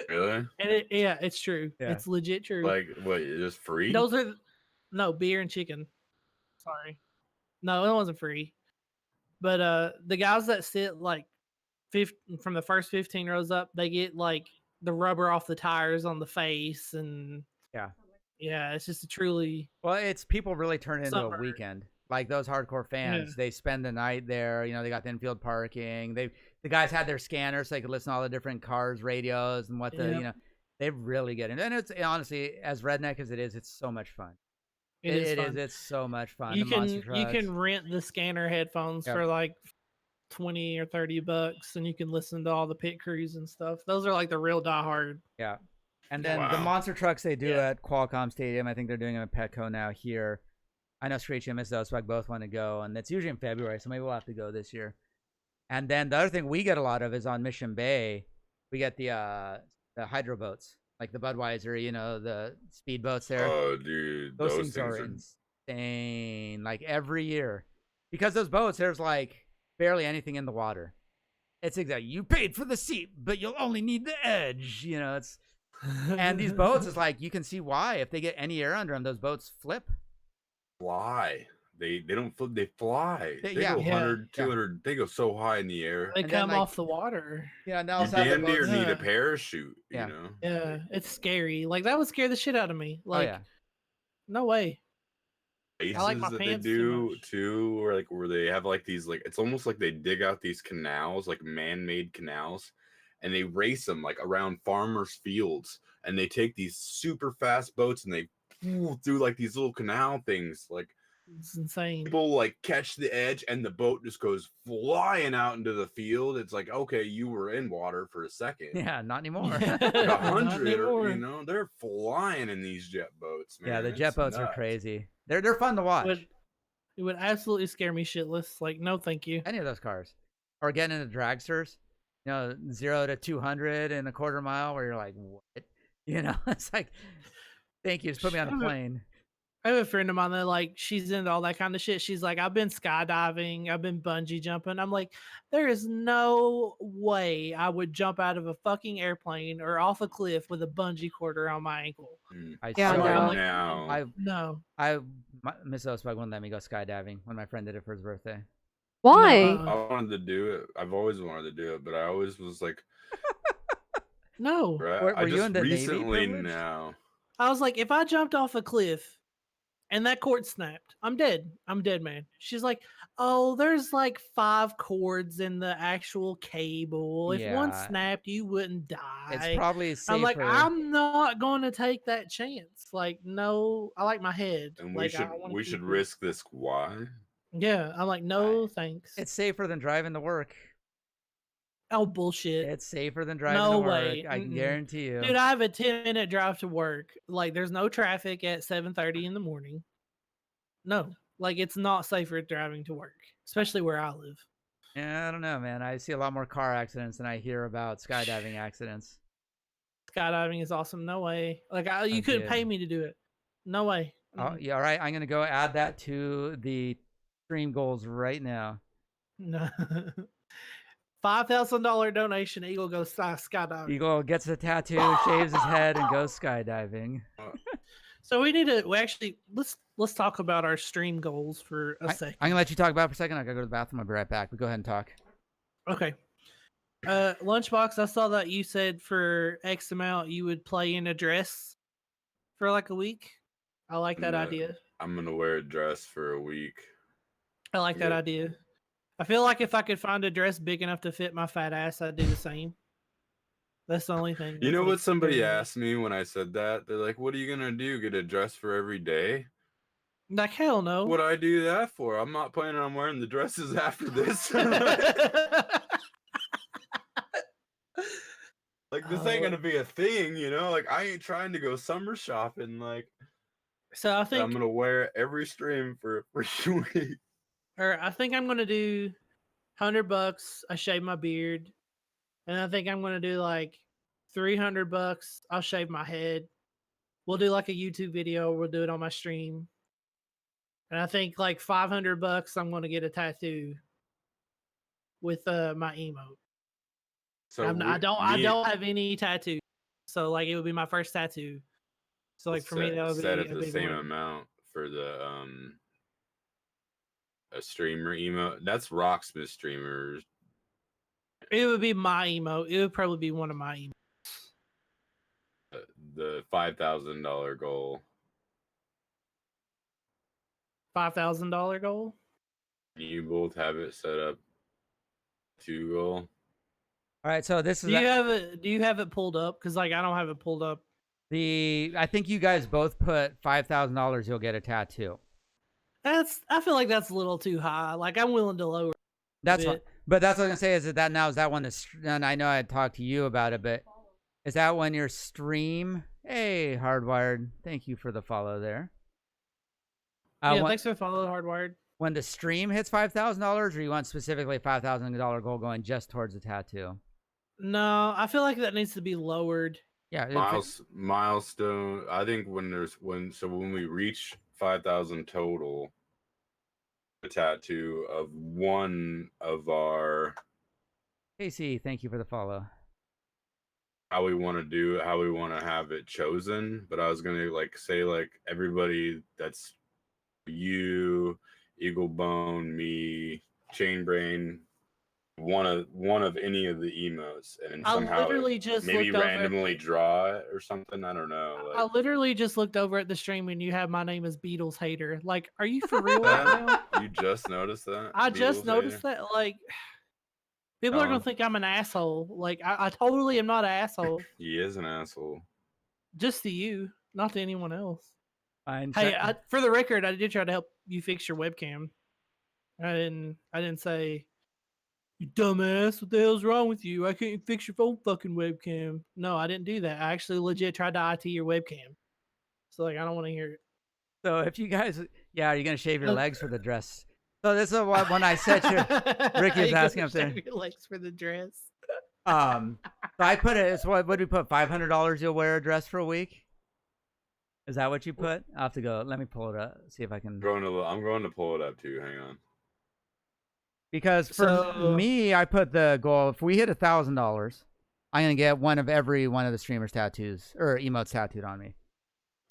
Really? And it's true. Yeah. It's legit true. Like what? Just free? Those are beer and chicken. Sorry, no, it wasn't free. But the guys that sit like from the first 15 rows up, they get like the rubber off the tires on the face, and it's just a truly it's people really turn it into a weekend. Like those hardcore fans, they spend the night there. You know, they got the infield parking. The guys had their scanners so they could listen to all the different cars, radios, and what they really get it. And it's honestly, as redneck as it is, it's so much fun. It is. It's so much fun. You can rent the scanner headphones for like $20 or $30, and you can listen to all the pit crews and stuff. Those are like the real diehard. Yeah. And then the monster trucks they do at Qualcomm Stadium. I think they're doing them at Petco now here. I know Screechy and Miss those, so I both want to go, and it's usually in February, so maybe we'll have to go this year. And then the other thing we get a lot of is on Mission Bay. We get the hydro boats, like the Budweiser, the speed boats there. Oh, dude, those things are insane. Like every year, because those boats, there's like barely anything in the water. It's exactly you paid for the seat, but you'll only need the edge. It's and these boats is like you can see why if they get any air under them, those boats flip. Fly. They don't flip, they fly. They go 100, 200, they go so high in the air. They come off the water. Yeah, now you damn near need a parachute, you know? Yeah, it's scary. Like that would scare the shit out of me. Like no way. Races I like my that pants they do too, where they have like these it's almost like they dig out these canals, like man-made canals, and they race them like around farmers' fields, and they take these super fast boats and they through like these little canal things. Like it's insane. People like catch the edge and the boat just goes flying out into the field. It's like, okay, you were in water for a second. Yeah, not anymore. 100, they're flying in these jet boats, man. Yeah, the jet boats are crazy. They're fun to watch. It would absolutely scare me shitless. Like, no, thank you. Any of those cars, or getting into dragsters, 0 to 200 in a quarter mile, where you're like, what? It's like, thank you, just put me on a plane. I have a friend of mine that like she's into all that kind of shit. She's like, I've been skydiving, I've been bungee jumping. I'm like, there is no way I would jump out of a fucking airplane or off a cliff with a bungee cord around my ankle. Miss Oswald wouldn't let me go skydiving when my friend did it for his birthday. Why? I wanted to do it. I've always wanted to do it, but I always was like, no. Right? Were you in the recently Navy now. I was like, if I jumped off a cliff and that cord snapped. I'm dead. I'm dead, man. She's like, oh, there's like 5 cords in the actual cable. If one Yeah. snapped, you wouldn't It's die. probably I'm like, safer. I'm not going to take that chance. Like, no, I like my head. And like, we should risk this. Why? Yeah, I'm like, no, thanks. It's safer than driving to work. Oh, bullshit. It's safer than driving No to work. way. I can guarantee you. Dude, I have a 10-minute drive to work. Like, there's no traffic at 7:30 in the morning. No, like, it's not safer driving to work, especially where I live. Yeah, I don't know, man. I see a lot more car accidents than I hear about skydiving accidents. Skydiving is awesome. No way. Like, you couldn't pay me to do it. No way. Oh, yeah, all right. I'm going to go add that to the stream goals right now. No. $5,000 donation. Eagle goes skydiving. Eagle gets a tattoo, shaves his head, and goes skydiving. So we need to. Let's talk about our stream goals for a second. I'm gonna let you talk about it for a second. I gotta go to the bathroom. I'll be right back. But go ahead and talk. Okay. Lunchbox, I saw that you said for X amount you would play in a dress for like a week. I like that idea. I'm gonna wear a dress for a week. I like that idea. I feel like if I could find a dress big enough to fit my fat ass, I'd do the same. That's the only thing. You know what somebody asked me when I said that? They're like, what are you gonna do? Get a dress for every day? Like, hell no. What'd I do that for? I'm not planning on wearing the dresses after this. Like, this ain't gonna be a thing, you know? Like, I ain't trying to go summer shopping. Like, so I think I'm gonna wear every stream for a week. Or I think I'm gonna do $100. I shave my beard, and I think I'm gonna do like $300. I'll shave my head. We'll do like a YouTube video. We'll do it on my stream. And I think like $500. I'm gonna get a tattoo with my emote. So I don't have any tattoos, so like it would be my first tattoo. So like for me, that would be set a at the big same one. amount for the a streamer emote. That's Rocksmith streamers. It would be my emote. It would probably be one of my emotes. The $5,000 goal. $5,000 goal. You both have it set up to goal. All right, so this is. Do you have it pulled up? Because like I don't have it pulled up. I think you guys both put $5,000. You'll get a tattoo. I feel like that's a little too high. Like I'm willing to lower. That's what. But that's what I'm gonna say. Is that now? Is that one that's? And I know I had talked to you about it, but is that when your stream? Hey, Hardwired. Thank you for the follow there. Thanks for the follow, Hardwired. When the stream hits $5,000, or you want specifically $5,000 goal going just towards the tattoo? No, I feel like that needs to be lowered. Yeah, milestone. I think when we reach 5,000 total, a tattoo of one of our. Casey, thank you for the follow. How we want to have it chosen, but I was gonna say everybody that's you, Eagle Bone, me, Chainbrain, one of any of the emotes, and somehow maybe randomly draw it or something. I don't know. I literally just looked over at the stream and you have my name as Beatles hater. Like, are you for real right now? You just noticed that? I just noticed that. Like, people are gonna think I'm an asshole. Like, I totally am not an asshole. He is an asshole. Just to you, not to anyone else. Hey, for the record, I did try to help you fix your webcam. I didn't say, you dumbass, what the hell's wrong with you? I can't fix your phone fucking webcam. No, I didn't do that. I actually legit tried to IT your webcam. So like, I don't want to hear it. So if you guys, are you gonna shave your legs for the dress? So this is when I said Ricky was asking up there. Shave your legs for the dress. So I put it. So what did we put? $500. You'll wear a dress for a week. Is that what you put? I'll have to go. Let me pull it up. See if I can. I'm going to pull it up too. Hang on. Because for me, I put the goal. If we hit $1,000, I'm gonna get one of every one of the streamers' tattoos or emotes tattooed on me.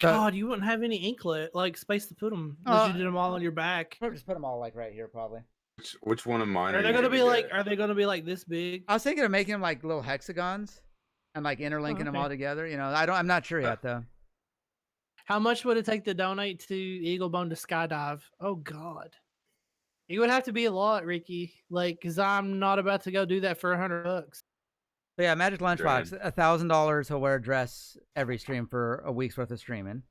So, God, you wouldn't have any inklet space to put them. Unless you did them all on your back. I'll just put them all right here, probably. Which one of mine are they gonna be like? Are they gonna be like this big? I was thinking of making them like little hexagons and interlinking them all together. I'm not sure yet though. How much would it take to donate to Eaglebone to skydive? Oh God, it would have to be a lot, Ricky. Like, cause I'm not about to go do that for $100. So yeah, Magic Lunchbox, $1,000. He'll wear a dress every stream for a week's worth of streaming.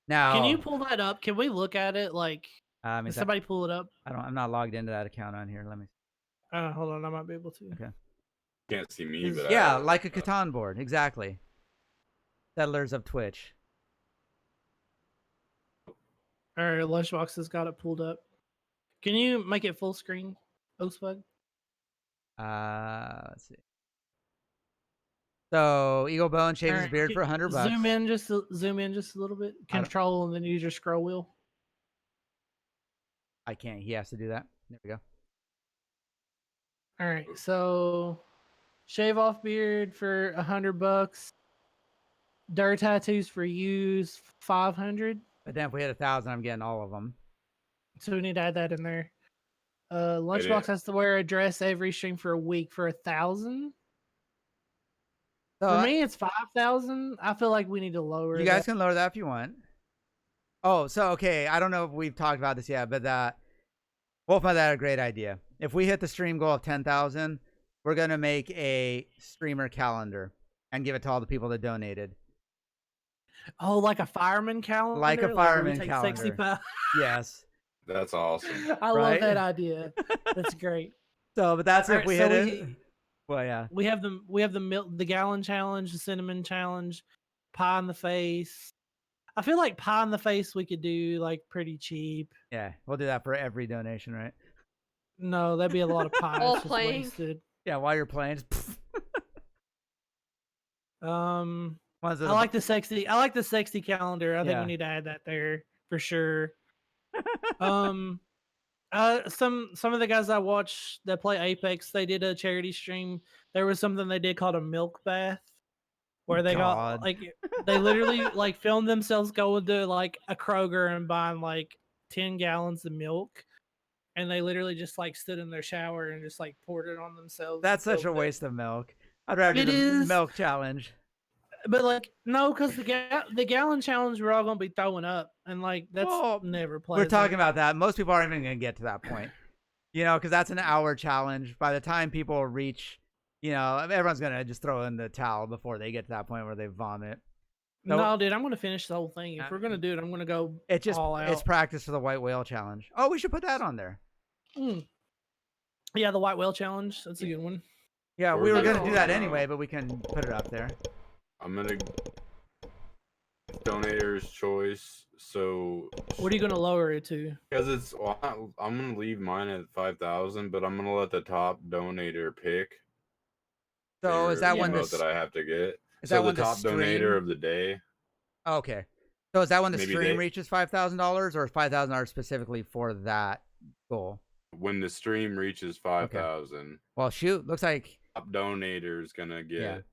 Now, can you pull that up? Can we look at it? Like, can somebody pull it up? I'm not logged into that account on here. Let me. Hold on, I might be able to. Okay. Can't see me, but yeah, like a Catan board, exactly. Settlers of Twitch. All right, Lunchbox has got it pulled up. Can you make it full screen, Oathbug? Let's see. So Eaglebone shaves his beard for $100. Zoom in just a little bit. Control and then use your scroll wheel. I can't. He has to do that. There we go. All right, so shave off beard for $100. Dirt tattoos for use 500. But then if we hit 1,000, I'm getting all of them. So we need to add that in there. Lunchbox has to wear a dress every stream for a week for 1,000. For me, it's 5,000. I feel like we need to lower. You guys can lower that if you want. Oh, so okay. I don't know if we've talked about this yet, but Wolfmother had a great idea. If we hit the stream goal of 10,000, we're gonna make a streamer calendar and give it to all the people that donated. Oh, like a fireman calendar? Like a fireman calendar. 60 Yes. That's awesome. I love that idea. That's great. So, but that's if we hit it. Well, yeah. We have the gallon challenge, the cinnamon challenge, pie in the face. I feel like pie in the face we could do like pretty cheap. Yeah, we'll do that for every donation, right? No, that'd be a lot of pie. While just playing. wasted. Yeah, while you're playing. I like the sexy calendar. I think we need to add that there for sure. Some of the guys I watch that play Apex, they did a charity stream. There was something they did called a milk bath, where they got like they literally like filmed themselves going to like a Kroger and buying like 10 gallons of milk, and they literally just like stood in their shower and just like poured it on themselves. That's such a waste of milk. I'd rather do the milk challenge. But like no, because the gallon challenge we're all gonna be throwing up, and like that's never played. We're talking about that. Most people aren't even gonna get to that point, because that's an hour challenge. By the time people reach, everyone's gonna just throw in the towel before they get to that point where they vomit. So, no, dude, I'm gonna finish the whole thing. If we're gonna do it, I'm gonna go all out. It's practice for the white whale challenge. Oh, we should put that on there. Yeah, the white whale challenge. That's a good one. Yeah, we were gonna do that anyway, but we can put it up there. I'm gonna donator's choice. So what are you gonna lower it to? Because I'm gonna leave mine at 5,000, but I'm gonna let the top donator pick. So is that one that I have to get? Is that the top donator of the day? Okay. So is that when the stream reaches $5,000, or $5,000 specifically for that goal? When the stream reaches 5,000. Okay. Well, shoot, looks like top donator is gonna get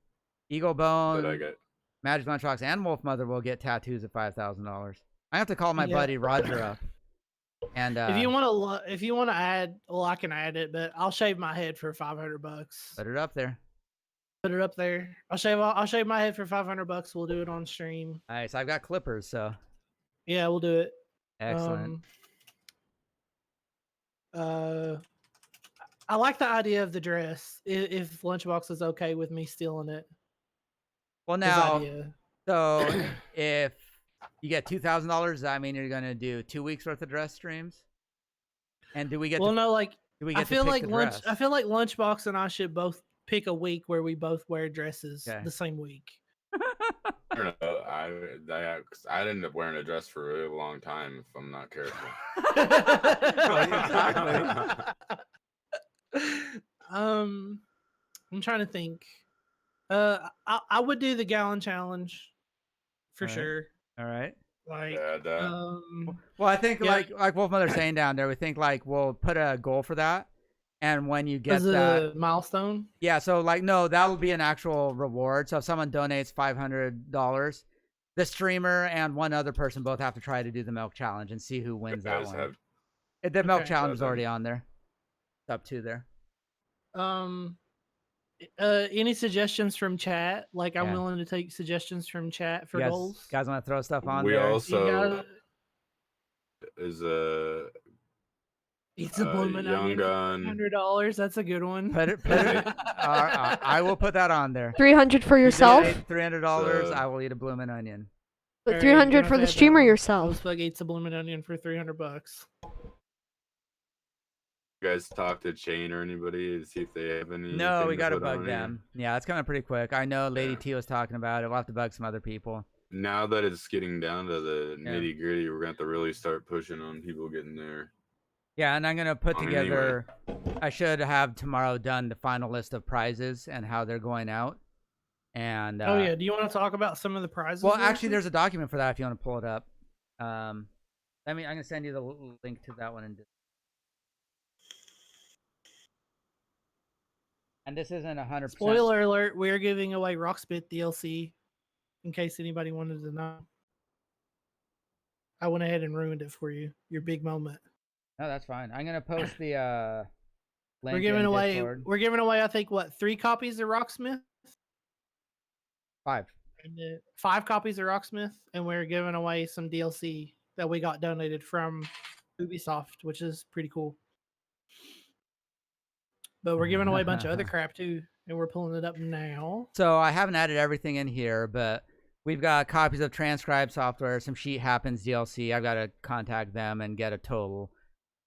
Eaglebone, Magic Lunchbox, and Wolfmother will get tattoos at $5,000. I have to call my buddy Roger up. And if you want to add, well, I can add it, but I'll shave my head for $500. Put it up there. Put it up there. I'll shave my head for $500. We'll do it on stream. All right, so I've got clippers, so yeah, we'll do it. Excellent. I like the idea of the dress. If Lunchbox is okay with me stealing it. Well, now, so if you get $2,000, does that mean you're gonna do 2 weeks worth of dress streams? And do we get? Well, no, like I feel like Lunchbox and I should both pick a week where we both wear dresses the same week. I don't know. I ended up wearing a dress for a really long time if I'm not careful. I'm trying to think. I would do the gallon challenge for sure. All right. Like, well, I think like Wolfmother's saying down there, we think like we'll put a goal for that, and when you get that milestone, so like no, that'll be an actual reward. So if someone donates $500, the streamer and one other person both have to try to do the milk challenge and see who wins that one. The milk challenge is already on there. It's up to there. Any suggestions from chat? Like, I'm Yeah. willing to take suggestions from chat for You goals. guys want to throw stuff on We there? also You is a It's a blooming Young onion. Gun. $100. That's a good one. Put it. I will put that on there. 300 for yourself. $300. I will eat a blooming onion. But 300 for the streamer yourself. Ghostbug eats a blooming onion for $300. You guys talk to Chain or anybody to see if they have any? No, we gotta bug them. Yeah, it's coming pretty quick. I know Lady T was talking about it. We'll have to bug some other people. Now that it's getting down to the nitty gritty, we're gonna have to really start pushing on people getting there. Yeah, and I'm gonna put together. I should have tomorrow done the final list of prizes and how they're going out. And oh yeah, do you want to talk about some of the prizes? Well, actually, there's a document for that if you want to pull it up. I'm gonna send you the link to that one. And this isn't 100%. Spoiler alert: we're giving away Rocksmith DLC. In case anybody wanted to know, I went ahead and ruined it for you. Your big moment. No, that's fine. I'm gonna post the link. We're giving away. Discord. We're giving away. I think 3 copies of Rocksmith. 5. And 5 copies of Rocksmith, and we're giving away some DLC that we got donated from Ubisoft, which is pretty cool. But we're giving away a bunch of other crap too, and we're pulling it up now. So I haven't added everything in here, but we've got copies of transcribe software, some Sheet Happens DLC. I've got to contact them and get a total.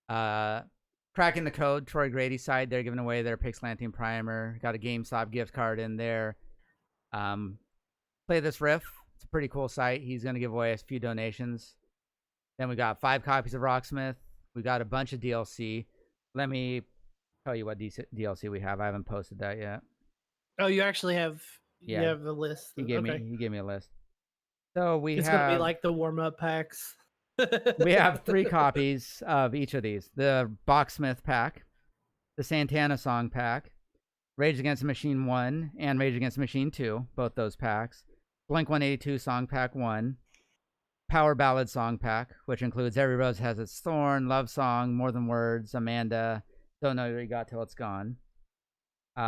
Cracking the Code, Troy Grady's side, they're giving away their Pixlanting primer. Got a GameStop gift card in there. Play This Riff. It's a pretty cool site. He's going to give away a few donations. Then we got 5 copies of Rocksmith. We got a bunch of DLC. Let me tell you what DLC we have. I haven't posted that yet. Oh, you actually have. Yeah. You have the list. He gave me a list. So it's gonna be like the warm-up packs. We have 3 copies of each of these: the Boxsmith pack, the Santana song pack, Rage Against the Machine 1 and Rage Against the Machine 2, both those packs, Blink 182 song pack 1, Power Ballad song pack, which includes Every Rose Has Its Thorn, Love Song, More Than Words, Amanda, Don't Know What You Got Till It's Gone. We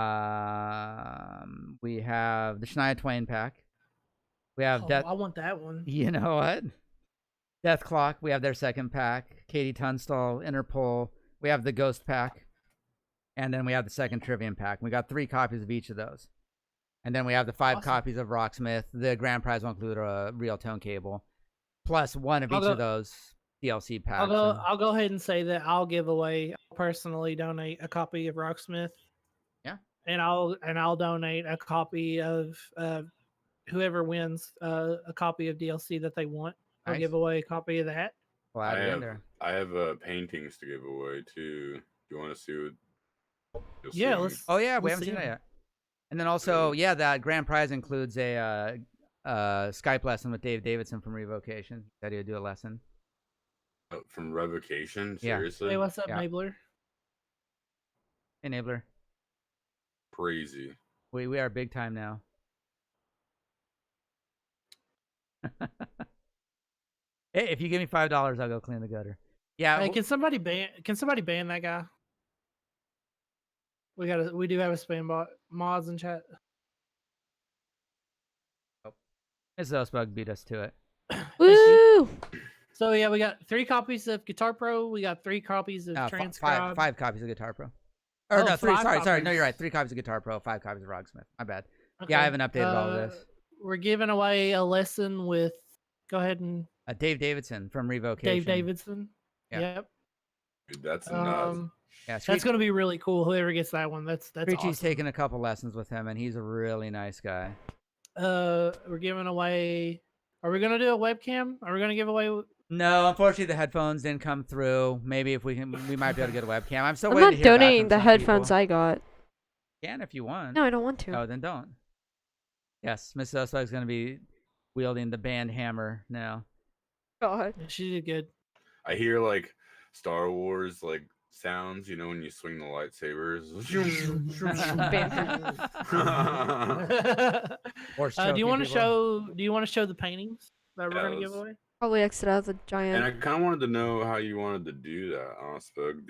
have the Shania Twain pack. We have I want that one. You know what? Death Clock. We have their second pack. Katie Tunstall, Interpol. We have the Ghost pack. And then we have the second Trivium pack. We got 3 copies of each of those. And then we have the 5 copies of Rocksmith. The grand prize will include a real tone cable. Plus 1 of each of those DLC packs. I'll go ahead and say that I'll give away. I'll personally donate a copy of Rocksmith. Yeah. And I'll donate a copy of whoever wins a copy of DLC that they want. I'll give away a copy of that. Well, I have paintings to give away too. Do you want to see what? Yeah, let's. Oh yeah, we haven't seen that yet. And then also, yeah, that grand prize includes a Skype lesson with Dave Davidson from Revocation. He said he would do a lesson. From Revocation? Yeah. Seriously? Hey, what's up, Enabler? Enabler. Crazy. We are big time now. Hey, if you give me $5, I'll go clean the gutter. Yeah. Hey, can somebody ban that guy? We do have a spam bot mods in chat. Oh. Mrs. Osbug beat us to it. Woo! So yeah, we got 3 copies of Guitar Pro. We got 3 copies of Transcribe. 5 copies of Guitar Pro. Or no, 3. Sorry. No, you're right. 3 copies of Guitar Pro, 5 copies of Rocksmith. My bad. Okay. Yeah, I haven't updated all of this. We're giving away a lesson with. Go ahead and. Dave Davidson from Revocation. Dave Davidson. Yeah. Yep. Dude, that's nuts. Yeah, that's gonna be really cool. Whoever gets that one, that's Screechy's awesome. taken a couple lessons with him, and he's a really nice guy. We're giving away. Are we gonna do a webcam? Are we gonna give away? No, unfortunately, the headphones didn't come through. Maybe if we might be able to get a webcam. I'm still I'm waiting not to hear donating back the from headphones people. I got. You can if you want. No, I don't want to. Oh, then don't. Yes, Miss Osbug is gonna be wielding the band hammer now. God. She did good. I hear like Star Wars like sounds, you know, when you swing the lightsabers. Do you want to show? Do you want to show the paintings that we're gonna give away? Probably exit out the giant. And I kind of wanted to know how you wanted to do that, Osbug.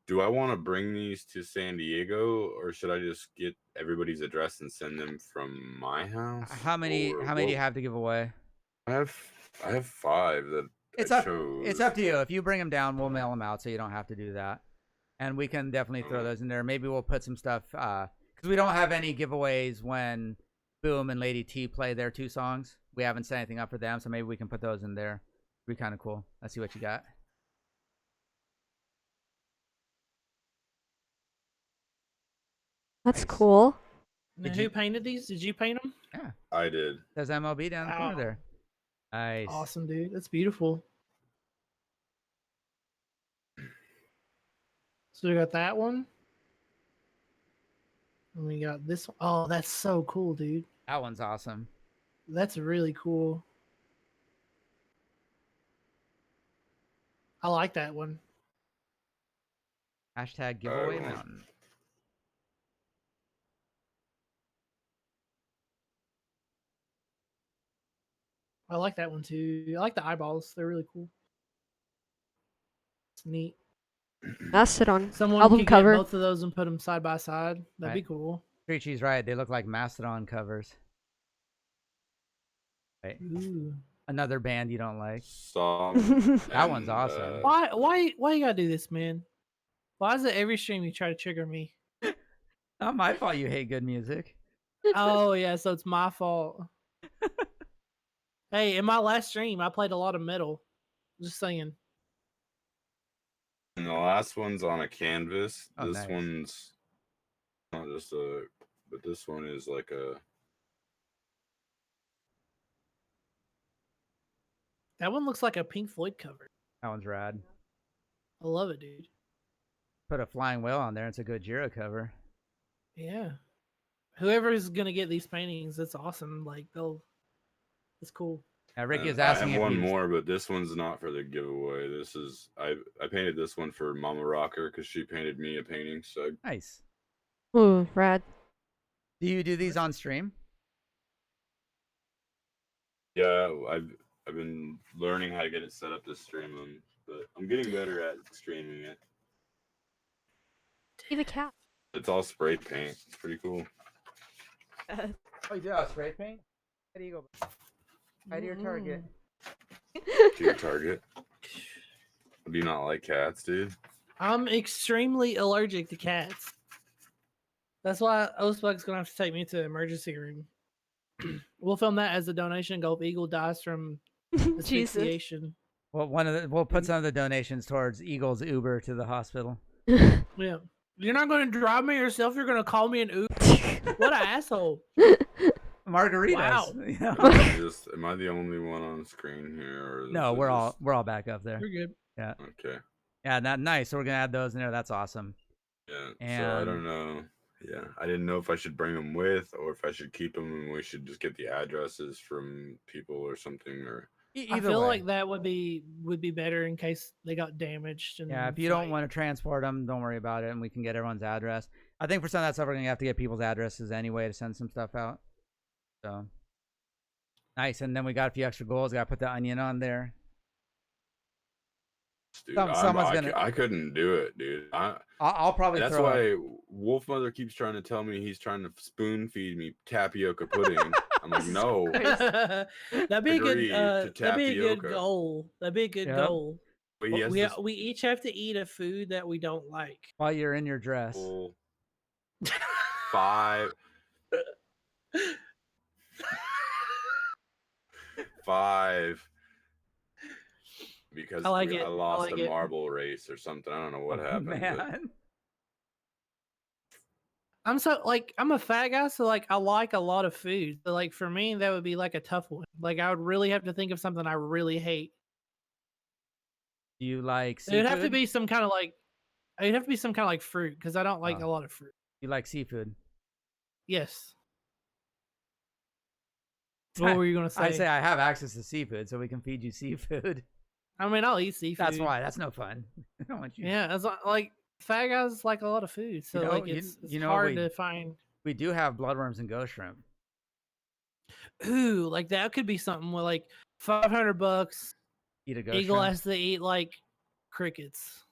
do I want to bring these to San Diego, or should I just get everybody's address and send them from my house? How many Or do you have to give away? I have 5 that It's I up chose. it's up to you. If you bring them down, we'll mail them out, so you don't have to do that. And we can definitely throw those in there. Maybe we'll put some stuff because we don't have any giveaways when Boom and Lady T play their 2 songs. We haven't set anything up for them, so maybe we can put those in there. Be kind of cool. Let's see what you got. That's Nice. cool. Now, Did who you- painted these? Did you paint them? Yeah, I did. there's MLB down the corner Wow. there. Nice. Awesome, dude. That's beautiful. So we got that one. And we got this one. Oh, that's so cool, dude. That one's awesome. That's really cool. I like that one. Hashtag giveaway well. mountain. I like that one too. I like the eyeballs. They're really cool. It's neat. Mastodon Someone album could cover. get both of those and put them side by side. That'd be Right. cool. Street Cheese, right? They look like Mastodon covers. Right. Ooh. Another band you don't like. Song. That one's awesome. Why you gotta do this, man? Why is it every stream you try to trigger me? Not my fault you hate good music. Oh yeah, so it's my fault. Hey, in my last stream, I played a lot of metal. Just saying. And the last one's on a canvas. Oh, This nice. one's not just but this one is like a. That one looks like a Pink Floyd cover. That one's rad. I love it, dude. Put a flying whale on there. It's a good Giro cover. Yeah. Whoever is gonna get these paintings, that's awesome. Like it's cool. Now, Ricky is I asking have if one you... more, but this one's not for the giveaway. This is I painted this one for Mama Rocker because she painted me a painting. So Nice. Ooh, rad. Do you do these on stream? yeah, I've been learning how to get it set up to stream them, but I'm getting better at streaming it. See the cat. It's all spray paint. It's pretty cool. Oh, you do have spray paint? How do you go? Right to your target. To your target. Do you not like cats, dude? I'm extremely allergic to cats. That's why Osebug's gonna have to take me to the emergency room. We'll film that as a donation. Gulp Eagle dies from Jesus. asphyxiation. Well, we'll put some of the donations towards Eagle's Uber to the hospital. Yeah. You're not gonna drive me yourself, you're gonna call me an Uber. What an asshole. Margaritas. Wow. You know? Am I the only one on screen here? Or is No, it we're just- all back up there. You're good. Okay. Yeah, nice. So we're gonna add those in there. That's awesome. Yeah. So I And- don't know. Yeah, I didn't know if I should bring them with or if I should keep them and we should just get the addresses from people or something. Or I Either feel way. like that would be better in case they got damaged. And Yeah, if you don't want to transport them, don't worry about it, and we can get everyone's address. I think for some of that stuff, we're gonna have to get people's addresses anyway to send some stuff out. So nice, and then we got a few extra goals. Got to put the onion on there. dude, Someone's gonna- I couldn't do it, dude. I'll probably. That's throw why Wolfmother keeps trying to tell me he's trying to spoon feed me tapioca pudding. I'm like, no. that'd be a Agree good to that'd be a good tapioca. goal. That'd be a good Yep. goal. But he has We, this we each have to eat a food that we don't like. while you're in your dress. whole 5 because I like it. I lost like the it. marble race or something. I don't know what happened. but- Man. I'm a fat guy, so like I like a lot of food. So like for me, that would be like a tough one. Like I would really have to think of something I really hate. Do you like It seafood? would have to be some kind of like, it'd have to be some kind of like fruit because I don't like Oh. a lot of fruit. You like seafood? Yes. What were you gonna say? I say I have access to seafood, so we can feed you seafood. I mean, I'll eat seafood. That's why. That's no fun. I don't want you. Yeah, it's like fat guys like a lot of food, so know- like you- it's you know hard we- to find. We do have bloodworms and ghost shrimp. Ooh, like that could be something with like $500. Eat a ghost Eagle shrimp. has to eat like crickets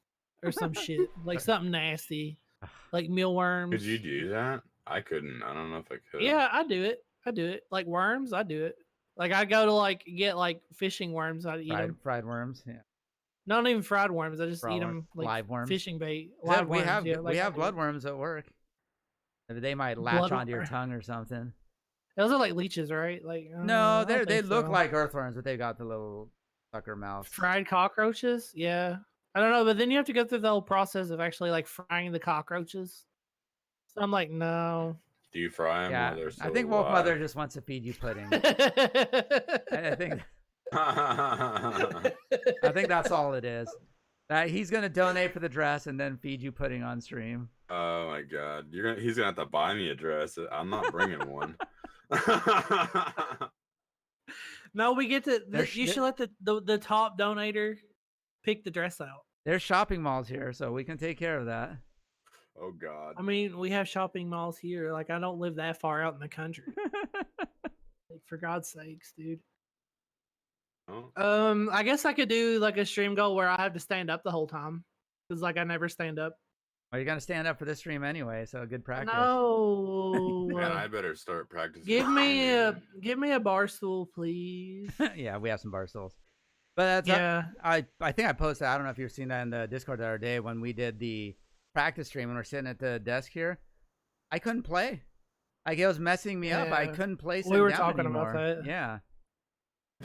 or some shit, like something nasty, like mealworms. Could you do that? I couldn't. I don't know if I could. Yeah, I do it. Like worms, I do it. Like I go to like get like fishing worms. I eat them. Fried worms. Yeah. Not even fried worms. I just Raw eat worms. them like Live worms. fishing bait. Yeah, Live we worms. have yeah, we I have do. bloodworms at work. They might latch onto your Bloodworm. tongue or something. Those are like leeches, right? Like No, I don't they think look so. like earthworms, but they got the little sucker mouths. fried cockroaches. Yeah, I don't know, but then you have to go through the whole process of actually like frying the cockroaches. So I'm like, no. Do you fry them Yeah, while they're still I think Wolf Mother alive? just wants to feed you pudding. I think I think that's all it is. He's gonna donate for the dress and then feed you pudding on stream. Oh my god, he's gonna have to buy me a dress. I'm not bringing one. No, we get to. There's- You should let the top donator pick the dress out. There's shopping malls here, so we can take care of that. Oh god. I mean, we have shopping malls here. Like, I don't live that far out in the country. Like, for God's sakes, dude. Oh. I guess I could do like a stream goal where I have to stand up the whole time, because like I never stand up. Well, you're gonna stand up for this stream anyway, so good practice. No. Man, I better start practicing. give me a bar stool, please. Yeah, we have some bar stools. But that's Yeah. I think I posted. I don't know if you've seen that in the Discord the other day when we did the practice stream when we're sitting at the desk here. I couldn't play. Like it was messing me up. I Yeah. couldn't play. We were down talking anymore. about that. Yeah.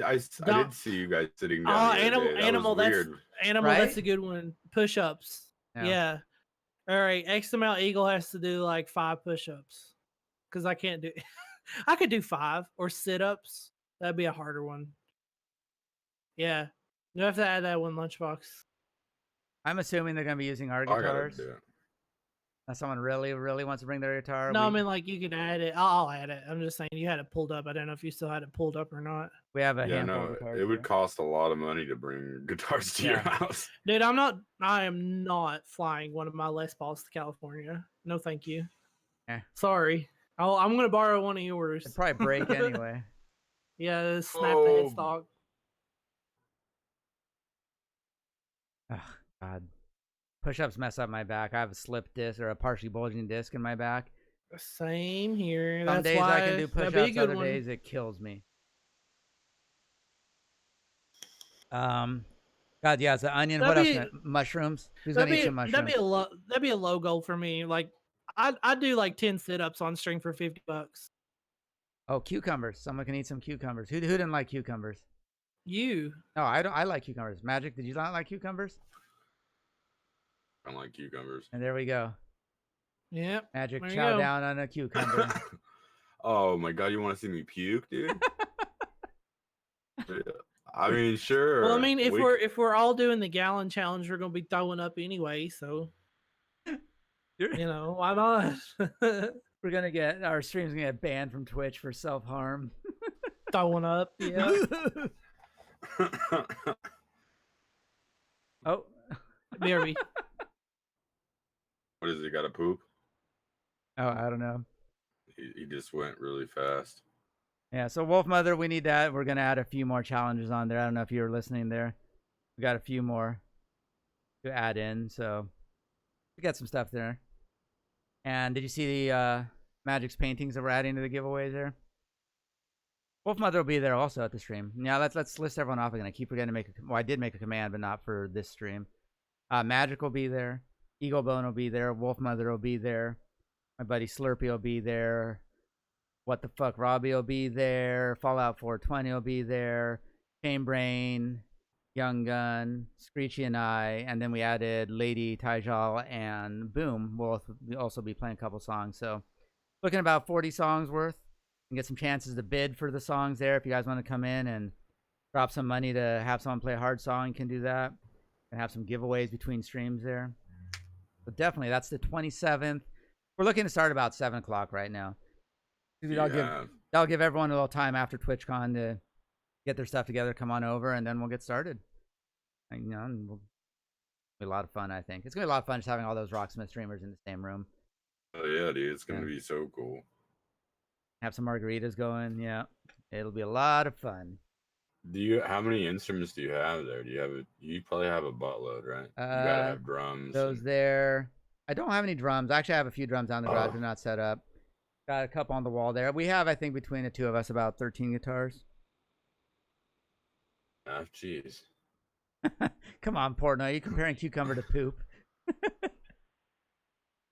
I did see you guys sitting down. Oh, the other day. That animal. was That's weird. animal. That's Right? a good one. Push-ups. Yeah. All right. X amount Eagle has to do like 5 push-ups because I can't do. I could do 5 or sit-ups. That'd be a harder one. Yeah, you have to add that one, Lunchbox. I'm assuming they're gonna be using our I gotta guitars. do it. If someone really wants to bring their guitar. No, I mean like you could add it. I'll add it. I'm just saying you had it pulled up. I don't know if you still had it pulled up or not. we have a Yeah, handful no, of guitars. it would here. cost a lot of money to bring guitars to your Yeah. house. Dude, I am not flying one of my Les Pauls to California. No, thank you. Sorry. I'm gonna borrow one of yours. It'd probably break anyway. Yeah, snap the Oh. headstock. Oh, God. Push-ups mess up my back. I have a slip disc or a partially bulging disc in my back. Same here. Some That's days why I can do that'd be a push-ups, good other one. days it kills me. God, yeah, it's the onion. What That'd else? Mushrooms. Who's That'd gonna eat be some mushrooms? that'd be a low goal for me. Like I'd do like 10 sit-ups on string for $50. Oh, cucumbers. Someone can eat some cucumbers. Who didn't like cucumbers? You. No, I don't. I like cucumbers. Magic, did you not like cucumbers? I don't like cucumbers. And there we go. Yep. Magic, There you chow go. down on a cucumber. Oh my god, you want to see me puke, dude? I mean, sure. Well, I mean, if we if we're all doing the gallon challenge, we're gonna be throwing up anyway. So, you know, why not? We're gonna get our stream's gonna get banned from Twitch for self-harm. Throwing up. Yeah. Oh, BRB. What is it? Got to poop? oh, I don't know. He just went really fast. Yeah, so Wolf Mother, we need that. We're gonna add a few more challenges on there. I don't know if you were listening there. We got a few more to add in, so we got some stuff there. And did you see the Magic's paintings that we're adding to the giveaways there? Wolf Mother will be there also at the stream. Now let's list everyone off again. I keep forgetting to make well, I did make a command, but not for this stream. Magic will be there. Eagle Bone will be there. Wolf Mother will be there. My buddy Slurpee will be there. What the fuck, Robbie will be there. Fallout 420 will be there. Chainbrain, Young Gun, Screechy, and I. And then we added Lady, Tyjal, and Boom. We'll also be playing a couple songs. So looking at about 40 songs worth. You can get some chances to bid for the songs there. If you guys want to come in and drop some money to have someone play a hard song, you can do that. And have some giveaways between streams there. But definitely, that's the 27th. We're looking to start about 7 o'clock right now. That'll give everyone a little time after TwitchCon to get their stuff together, come on over, and then we'll get started. And, you know, and it'll be a lot of fun, I think. It's going to be a lot of fun just having all those Rocksmith streamers in the same room. Oh yeah, dude, it's gonna be so cool. Have some margaritas going, yeah. It'll be a lot of fun. How many instruments do you have there? You probably have a buttload, right? You gotta have drums. Those there. I don't have any drums. Actually, I have a few drums down in the garage. They're not set up. Got a couple on the wall there. We have, I think, between the two of us, about 13 guitars. Oh, jeez. Come on, Portnoy. You comparing cucumber to poop?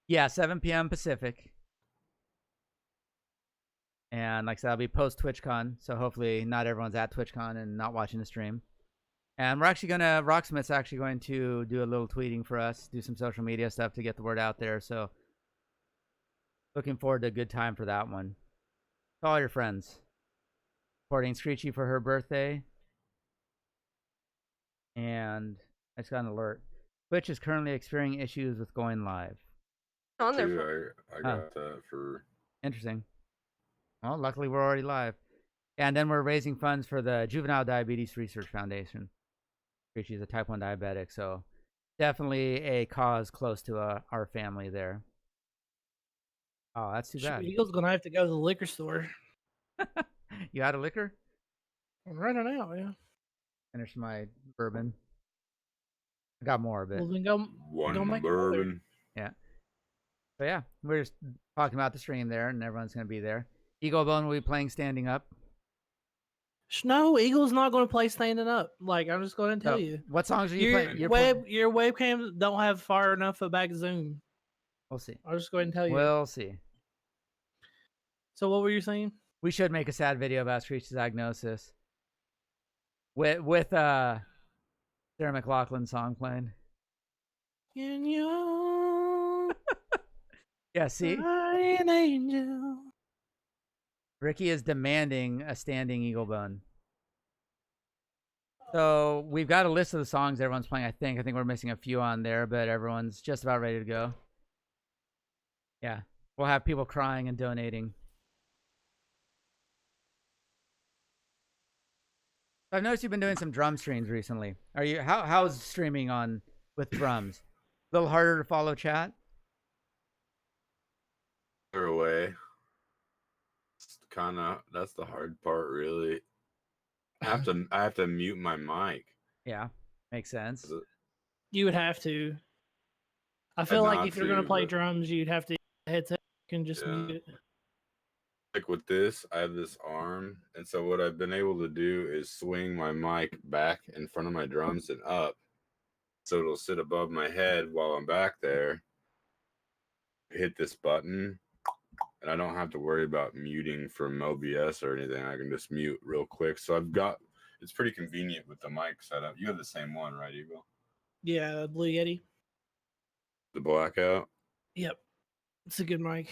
Yeah, 7 p.m. Pacific. And like I said, I'll be post TwitchCon, so hopefully not everyone's at TwitchCon and not watching the stream. And Rocksmith's actually going to do a little tweeting for us, do some social media stuff to get the word out there. So looking forward to a good time for that one. To all your friends. Supporting Screechy for her birthday. And I just got an alert. Twitch is currently experiencing issues with going live. On there. I got that for... Interesting. Well, luckily we're already live. And then we're raising funds for the Juvenile Diabetes Research Foundation. She's a type 1 diabetic, so definitely a cause close to our family there. Oh, that's too bad. Eagle's going to have to go to the liquor store. You out of liquor? I'm running out, yeah. Finish my bourbon. I got more of it. Well, then go make bourbon. Yeah. So yeah, we're just talking about the stream there, and everyone's going to be there. Eagle Bone will be playing standing up. No, Eagle's not going to play standing up. Like, I'm just going to tell you. What songs are you playing? Your webcams don't have far enough of back zoom. We'll see. I'll just go ahead and tell you. We'll see. So what were you saying? We should make a sad video about Screech's diagnosis. With Sarah McLachlan's song playing. Can you? Yeah, see? An angel. Ricky is demanding a standing Eagle Bone. So we've got a list of the songs everyone's playing, I think. I think we're missing a few on there, but everyone's just about ready to go. Yeah. We'll have people crying and donating. I've noticed you've been doing some drum streams recently. How's streaming on with drums? A little harder to follow chat? Further away. That's the hard part, really. I have to mute my mic. Yeah, makes sense. You would have to. I feel like if you're gonna play drums, you'd have to headset and just mute it. Like with this, I have this arm, and so what I've been able to do is swing my mic back in front of my drums and up, so it'll sit above my head while I'm back there. Hit this button, and I don't have to worry about muting from OBS or anything. I can just mute real quick. So it's pretty convenient with the mic setup. You have the same one, right, Eagle? Yeah, Blue Yeti. The blackout? Yep. It's a good mic.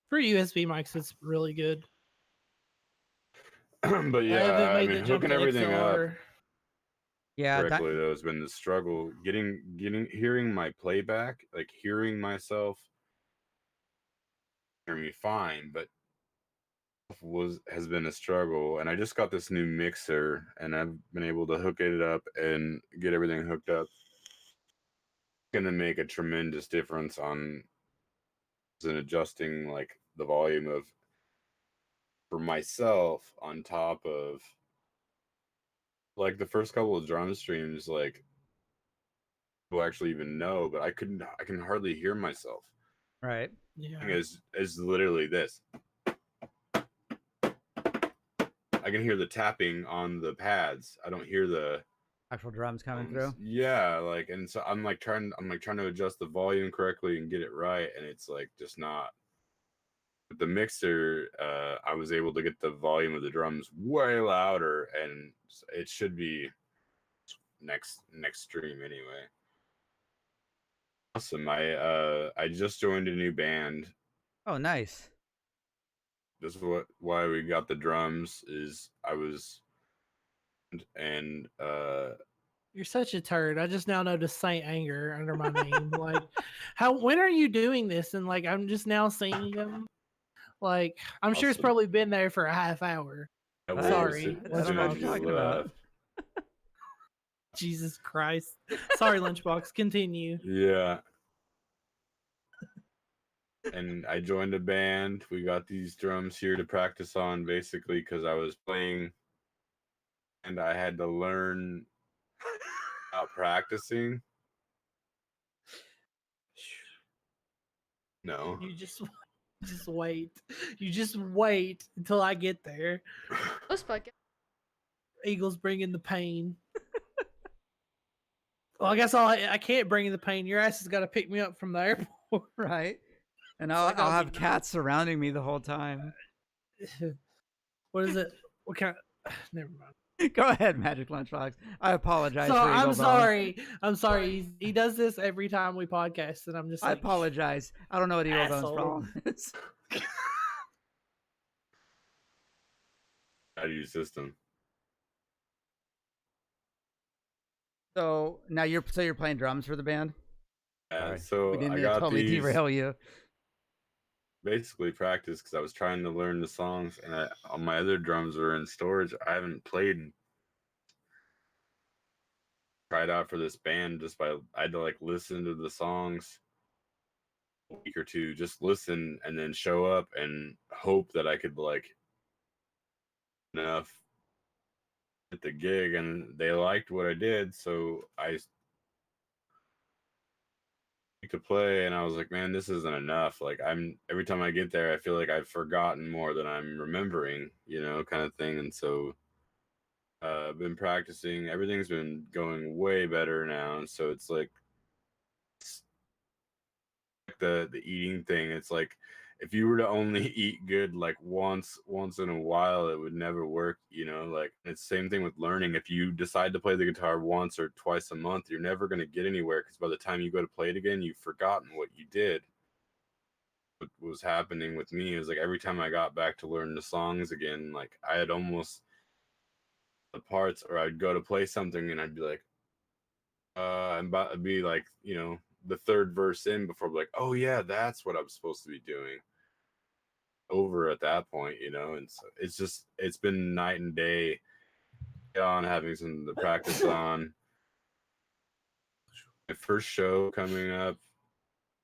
For USB mics, it's really good. But yeah, I mean, hooking everything up yeah, correctly though has been the struggle. Hearing my playback, like hearing myself, hear me fine, but has been a struggle. And I just got this new mixer, and I've been able to hook it up and get everything hooked up. It's gonna make a tremendous difference in adjusting like the volume for myself on top of like the first couple of drum streams, like people actually even know, but I can hardly hear myself. Right. Yeah. Is literally this. I can hear the tapping on the pads. I don't hear the actual drums coming through. Yeah, like, and so I'm trying to adjust the volume correctly and get it right, and it's like just not. With the mixer, I was able to get the volume of the drums way louder, and it should be next stream anyway. Awesome. I just joined a new band. Oh, nice. This is why we got the drums and You're such a turd. I just now noticed Saint Anger under my name. Like, when are you doing this? And like, I'm just now seeing them. Like, I'm sure it's probably been there for a half hour. Sorry. I don't know what you're talking about. Jesus Christ. Sorry, Lunchbox. Continue. Yeah. And I joined a band. We got these drums here to practice on, basically, because I was playing and I had to learn about practicing. No. You just wait. You just wait until I get there. This podcast. Eagles bring in the pain. Well, I guess I can't bring in the pain. Your ass has got to pick me up from the airport. Right. And So I'll I gotta have be cats surrounding me the whole time. What is it? What kind of... Never mind. Go ahead, Magic Lunchbox. I apologize So for I'm Eagle Bone. sorry. I'm sorry. He does this every time we podcast, and I'm just I like, apologize. I don't know what Eagle Bone's asshole. problem is. How do you system? So now you're playing drums for the band? Yeah, Sorry. so We didn't I mean to got totally these derail you. basically practice because I was trying to learn the songs, and all my other drums were in storage. I haven't played. Tried out for this band just by I had to like listen to the songs a week or two, just listen and then show up and hope that I could like enough at the gig, and they liked what I did, so I to play, and I was like, man, this isn't enough. Like every time I get there, I feel like I've forgotten more than I'm remembering, kind of thing. And so I've been practicing. Everything's been going way better now, and so it's like the eating thing. It's like if you were to only eat good like once in a while, it would never work. Like it's the same thing with learning. If you decide to play the guitar once or twice a month, you're never going to get anywhere because by the time you go to play it again, you've forgotten what you did. What was happening with me is like every time I got back to learn the songs again, like I had almost the parts, or I'd go to play something and I'd be like, I'm about to be like, the third verse in before I'm like, oh yeah, that's what I'm supposed to be doing over at that point, and so it's been night and day on having some to practice on. My first show coming up.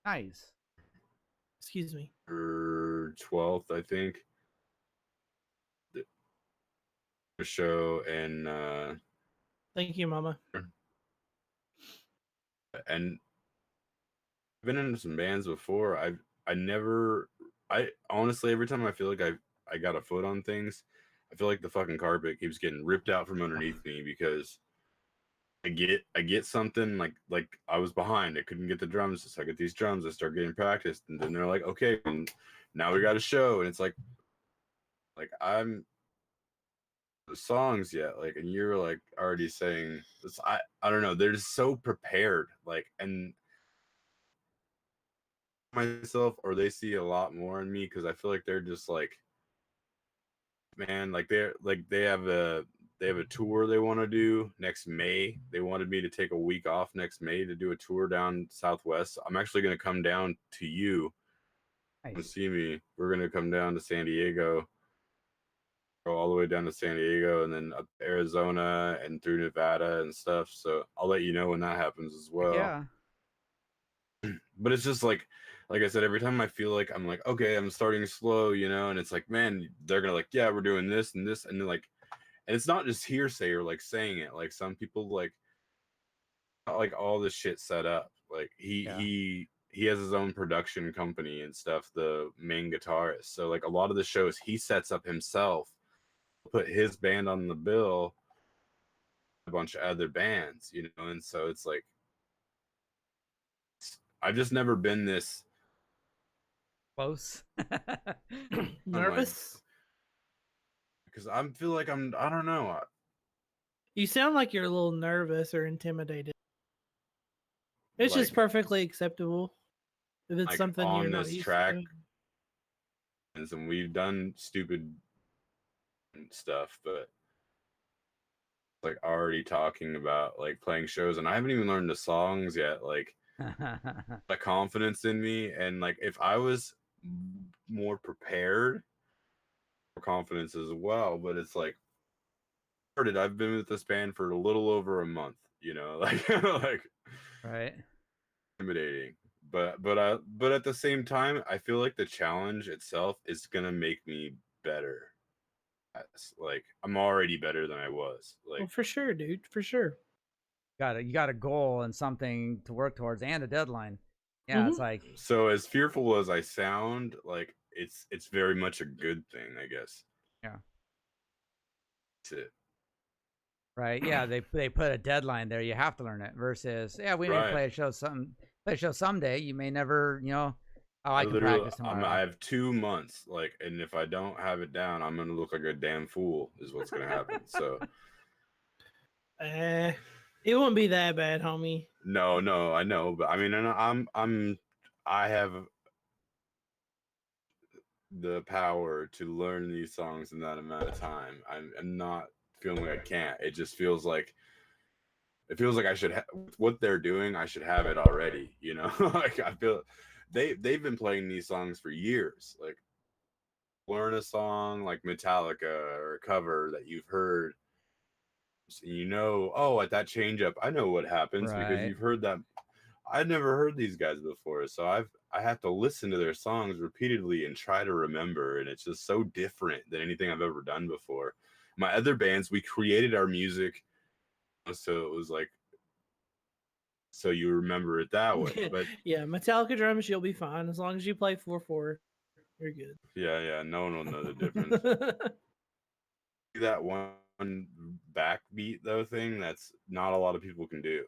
Nice. excuse me. For 12th, I think. The show and Thank you, Mama. and I've been in some bands before. I honestly, every time I feel like I got a foot on things, I feel like the fucking carpet keeps getting ripped out from underneath me because I get something like I was behind. I couldn't get the drums, so I get these drums. I start getting practiced, and then they're like, okay, and now we got a show, and it's like I'm the songs yet, like, and you're like already saying this. I don't know. They're just so prepared, like, and myself, or they see a lot more in me because I feel like they're just like, man, like they have a tour they want to do next May. They wanted me to take a week off next May to do a tour down Southwest. I'm actually going to come down to you and Nice. see me. We're going to come down to San Diego, go all the way down to San Diego, and then up to Arizona and through Nevada and stuff. So I'll let you know when that happens as well. Yeah. But it's just like I said, every time I feel like I'm like, okay, I'm starting slow, and it's like, man, they're gonna like, yeah, we're doing this and this, and then like, and it's not just hearsay or like saying it. Like some people like all this shit set up. Like he has his own production company and stuff, the main guitarist. So like a lot of the shows he sets up himself, put his band on the bill, a bunch of other bands, and so it's like I've just never been this Close. Nervous? because I feel like I don't know. You sound like you're a little nervous or intimidated. It's just Like, perfectly acceptable if it's like something you're on not this used track, to. and we've done stupid stuff, but like already talking about like playing shows, and I haven't even learned the songs yet. Like the confidence in me, and like if I was more prepared, more confidence as well. But it's like, I've been with this band for a little over a month, like like Right. intimidating. But at the same time, I feel like the challenge itself is gonna make me better. Like I'm already better than I was. Well, Like for sure, dude. For sure. You got a goal and something to work towards and a deadline. Yeah, Mhm. it's like so as fearful as I sound, like it's very much a good thing, I guess. yeah. That's it. Right. Yeah, they put a deadline there. You have to learn it. Versus, yeah, we may Right. play a show someday. You may never, oh, I can practice tomorrow. I have 2 months, like, and if I don't have it down, I'm gonna look like a damn fool. Is what's gonna happen. So It won't be that bad, homie. no, I know, but I mean, and I have the power to learn these songs in that amount of time. I'm not feeling like I can't. It just feels like I should what they're doing. I should have it already. You know, like I feel they've been playing these songs for years. Like learn a song like Metallica or a cover that you've heard. So oh, at that change up, I know what happens because Right. you've heard that. I'd never heard these guys before, so I have to listen to their songs repeatedly and try to remember, and it's just so different than anything I've ever done before. My other bands, we created our music so it was like so you remember it that way. But yeah, Metallica drums, you'll be fine as long as you play 4/4. You're good. yeah, no one will know the difference. That one backbeat though thing, that's not a lot of people can do.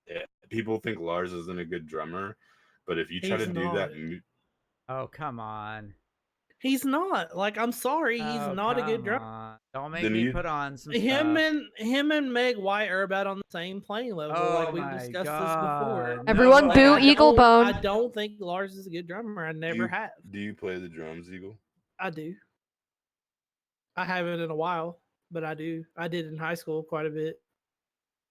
Yeah, people think Lars isn't a good drummer, but if you try He's to do not. that, Oh, come on. He's not. Like, I'm sorry, he's Oh, not a good come drummer. on. Don't make Then me you- put on some Him stuff. and Meg White are about on the same playing level. Oh like we've my discussed God. this before. Everyone No. boo I Eagle Bone. I don't think Lars is a good drummer. I never have. Do you play the drums, Eagle? I do. I haven't in a while, but I do. I did in high school quite a bit.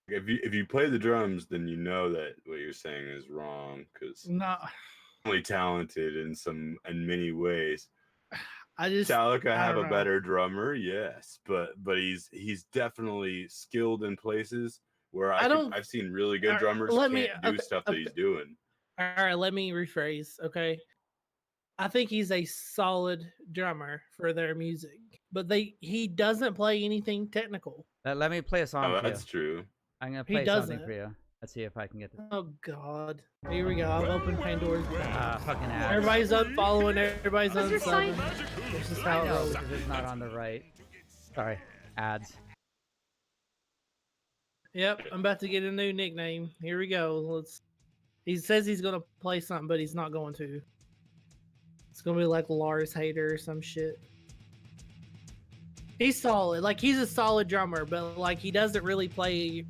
If you play the drums, then you know that what you're saying is wrong because No, only talented in many ways. I just Metallica I have don't a know. better drummer, yes, but he's definitely skilled in places where I've seen really good drummers can't do stuff that he's doing. All right, let me rephrase. Okay, I think he's a solid drummer for their music, but he doesn't play anything technical. Let me play a song Oh, for you. that's true. I'm going to He play something doesn't. for you. Let's see if I can get this. Oh God, here we go. I've opened Pandora's box. Fucking ads. Everybody's unfollowing. Everybody's What's your sign? unsubbing. This is I how it know, rolls. because it's not on the right. Sorry. Ads. Yep, I'm about to get a new nickname. Here we go. He says he's gonna play something, but he's not going to. It's gonna be like Lars Hater or some shit. He's solid. Like he's a solid drummer, but like he doesn't really play.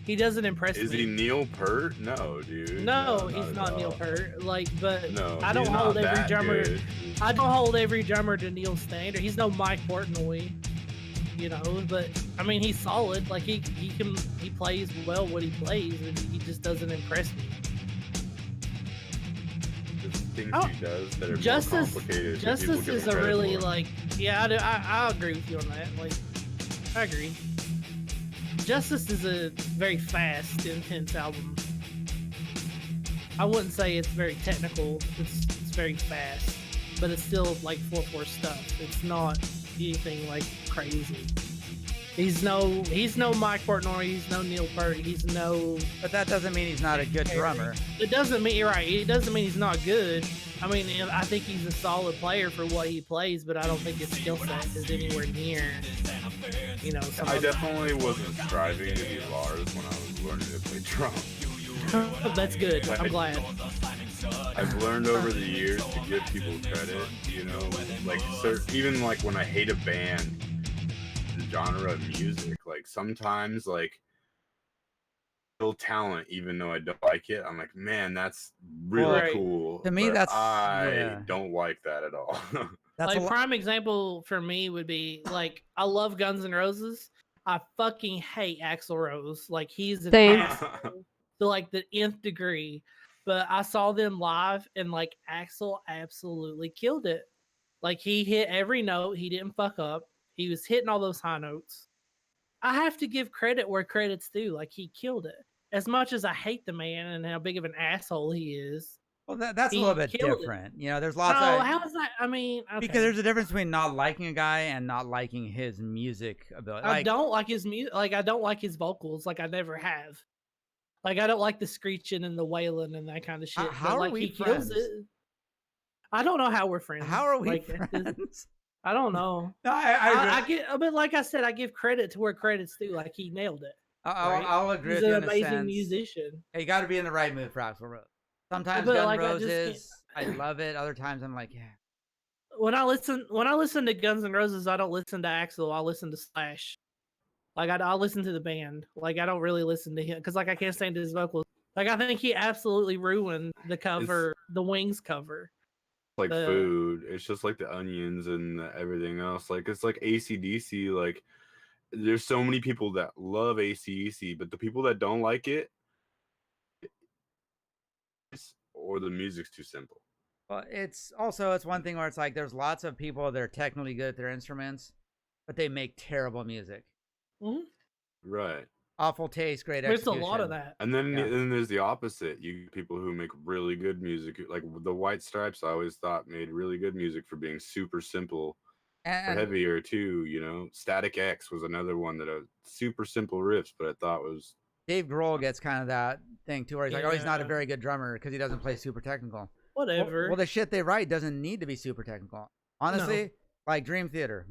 He doesn't impress me. Is he Neil Peart? No, dude. No, he's not Neil Peart. Like, but No, I don't he's hold not every that drummer. good. I don't hold every drummer to Neil's standard. He's no Mike Portnoy, but I mean he's solid. Like he plays well what he plays, and he just doesn't impress me. The things Oh, he does that are more Justice complicated. than Justice people give is him a credit really for. like I agree with you on that. Like I agree. Justice is a very fast, intense album. I wouldn't say it's very technical. It's very fast, but it's still like 4/4 stuff. It's not anything like crazy. He's no Mike Portnoy. He's no Neil Peart. He's no. But that doesn't mean he's not a good drummer. It doesn't mean you're right. It doesn't mean he's not good. I mean, I think he's a solid player for what he plays, but I don't think his skill set is anywhere near. I definitely wasn't striving to be Lars when I was learning to play drums. That's good. I'm glad. I've learned over the years to give people credit, like even like when I hate a band, the genre of music, like sometimes like still talent even though I don't like it. I'm like, man, that's really Right. cool. To me, but that's I don't like that at all. That's Like prime example for me would be like I love Guns N' Roses. I fucking hate Axl Rose. Like he's an Same. asshole to like the nth degree. But I saw them live and like Axl absolutely killed it. Like he hit every note. He didn't fuck up. He was hitting all those high notes. I have to give credit where credit's due. Like he killed it. As much as I hate the man and how big of an asshole he is, Well, that's a He little bit killed it. different. You know, there's lots Oh, of how is that? I mean, okay. because there's a difference between not liking a guy and not liking his music ability. I don't like his music. Like, I don't like his vocals. Like, I never have. Like, I don't like the screeching and the wailing and that kind of shit. How but, are like, we he kills friends? it. I don't know how we're friends. How are we like, friends? I don't know. No, I get, but like I said, I give credit to where credit's due. Like, he nailed it. Right? I'll agree He's with you an in a amazing sense. musician. You got to be in the right mood for Axl Rose. Sometimes But, Guns like, N' I just Roses, I love it. Other times I'm like, yeah. When I listen to Guns N' Roses, I don't listen to Axl. I listen to Slash. Like, I listen to the band. Like, I don't really listen to him because, like, I can't stand his vocals. Like, I think he absolutely ruined the cover, the Wings cover. Like food. It's just like the onions and everything else. Like, it's like AC/DC. Like, there's so many people that love AC/DC, but the people that don't like it, or the music's too simple. Well, it's one thing where it's like there's lots of people that are technically good at their instruments, but they make terrible music. Mm-hmm. Right. Awful taste, great There's execution. a lot of that. And then there's the opposite. You people who make really good music, like the White Stripes. I always thought made really good music for being super simple, or heavier too. You know, Static X was another one that was super simple riffs, but I thought was. Dave Grohl gets kind of that thing too, where he's like, oh, he's not a very good drummer because he doesn't play super technical. Whatever. Well, the shit they write doesn't need to be super technical. Honestly, like Dream Theater.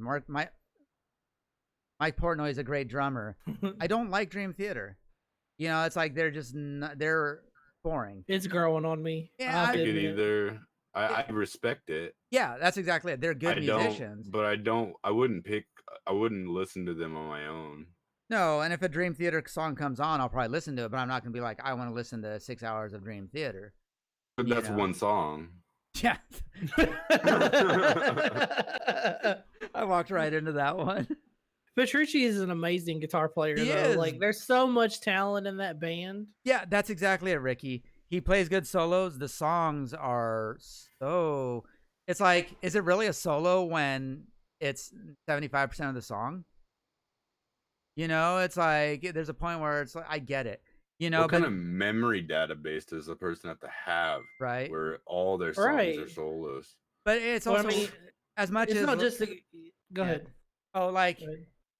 Mike Portnoy is a great drummer. I don't like Dream Theater. You know, it's like they're just they're boring. It's growing on me. Yeah, I could either. I respect it. Yeah, that's exactly it. They're good musicians. But I wouldn't listen to them on my own. No, and if a Dream Theater song comes on, I'll probably listen to it, but I'm not going to be like, I want to listen to 6 hours of Dream Theater. But that's one song. Yeah. I walked right into that one. Petrucci is an amazing guitar player, He though. is. Like, there's so much talent in that band. Yeah, that's exactly it, Ricky. He plays good solos. The songs are so... It's like, is it really a solo when it's 75% of the song? You know, it's like, there's a point where it's like, I get it. You know, what kind of memory database does the person have to have? Right. Where all their songs are solos. But it's also, as much it's as... not just... Go ahead. Oh, like...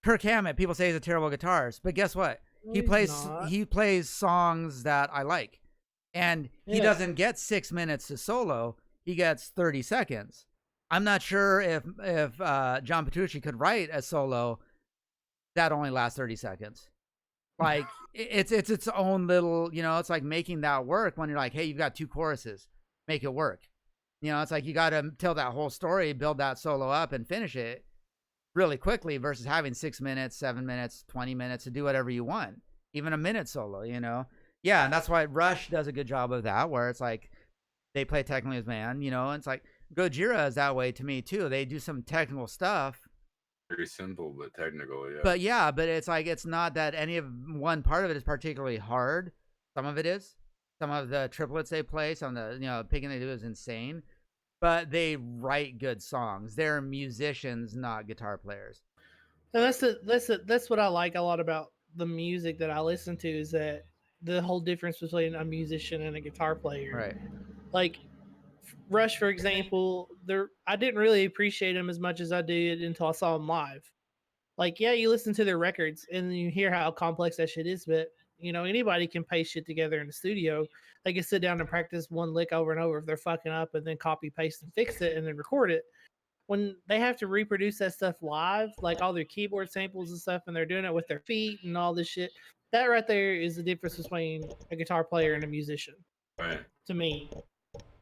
Kirk Hammett, people say he's a terrible guitarist, but guess what? He plays songs that I like, and he doesn't get 6 minutes to solo. He gets 30 seconds. I'm not sure if John Petrucci could write a solo that only lasts 30 seconds. Like it's its own little, you know, it's like making that work when you're like, hey, you've got 2 choruses, make it work. You know, it's like you got to tell that whole story, build that solo up, and finish it really quickly versus having 6 minutes, 7 minutes, 20 minutes to do whatever you want. Even a minute solo, you know? Yeah, and that's why Rush does a good job of that, where it's like they play technically as band, you know? And it's like Gojira is that way to me too. They do some technical stuff. Very simple, but technical, yeah. But yeah, but it's like it's not that any of one part of it is particularly hard. Some of it is. Some of the triplets they play, some of the, you know, picking they do is insane. But they write good songs. They're musicians, not guitar players. And that's what I like a lot about the music that I listen to, is that the whole difference between a musician and a guitar player. Right. Like Rush, for example, I didn't really appreciate him as much as I did until I saw him live. Like, yeah, you listen to their records and you hear how complex that shit is, but you know, anybody can paste shit together in the studio. They can sit down and practice one lick over and over if they're fucking up, and then copy, paste, and fix it, and then record it. When they have to reproduce that stuff live, like all their keyboard samples and stuff, and they're doing it with their feet and all this shit, that right there is the difference between a guitar player and a musician. Right. To me.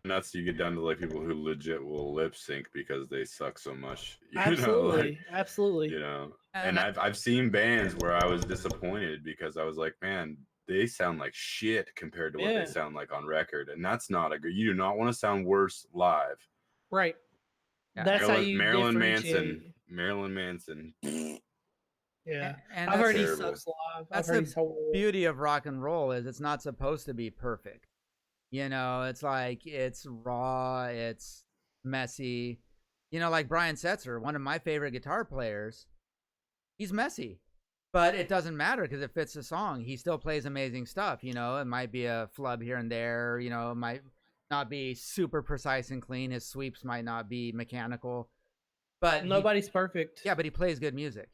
And that's, you get down to like people who legit will lip sync because they suck so much. Absolutely. Absolutely. You know, and I've seen bands where I was disappointed because I was like, man, they sound like shit compared to what they sound like on record. And that's not a good, you do not want to sound worse live. Right. Yeah. That's how you Marilyn Manson. Yeah. And I've heard he terrible. sucks live. That's the beauty of rock and roll, is it's not supposed to be perfect. You know, it's like, it's raw, it's messy. You know, like Brian Setzer, one of my favorite guitar players, he's messy. But it doesn't matter because it fits the song. He still plays amazing stuff, you know. It might be a flub here and there, you know, not be super precise and clean. His sweeps might not be mechanical, but Nobody's perfect. yeah, but he plays good music.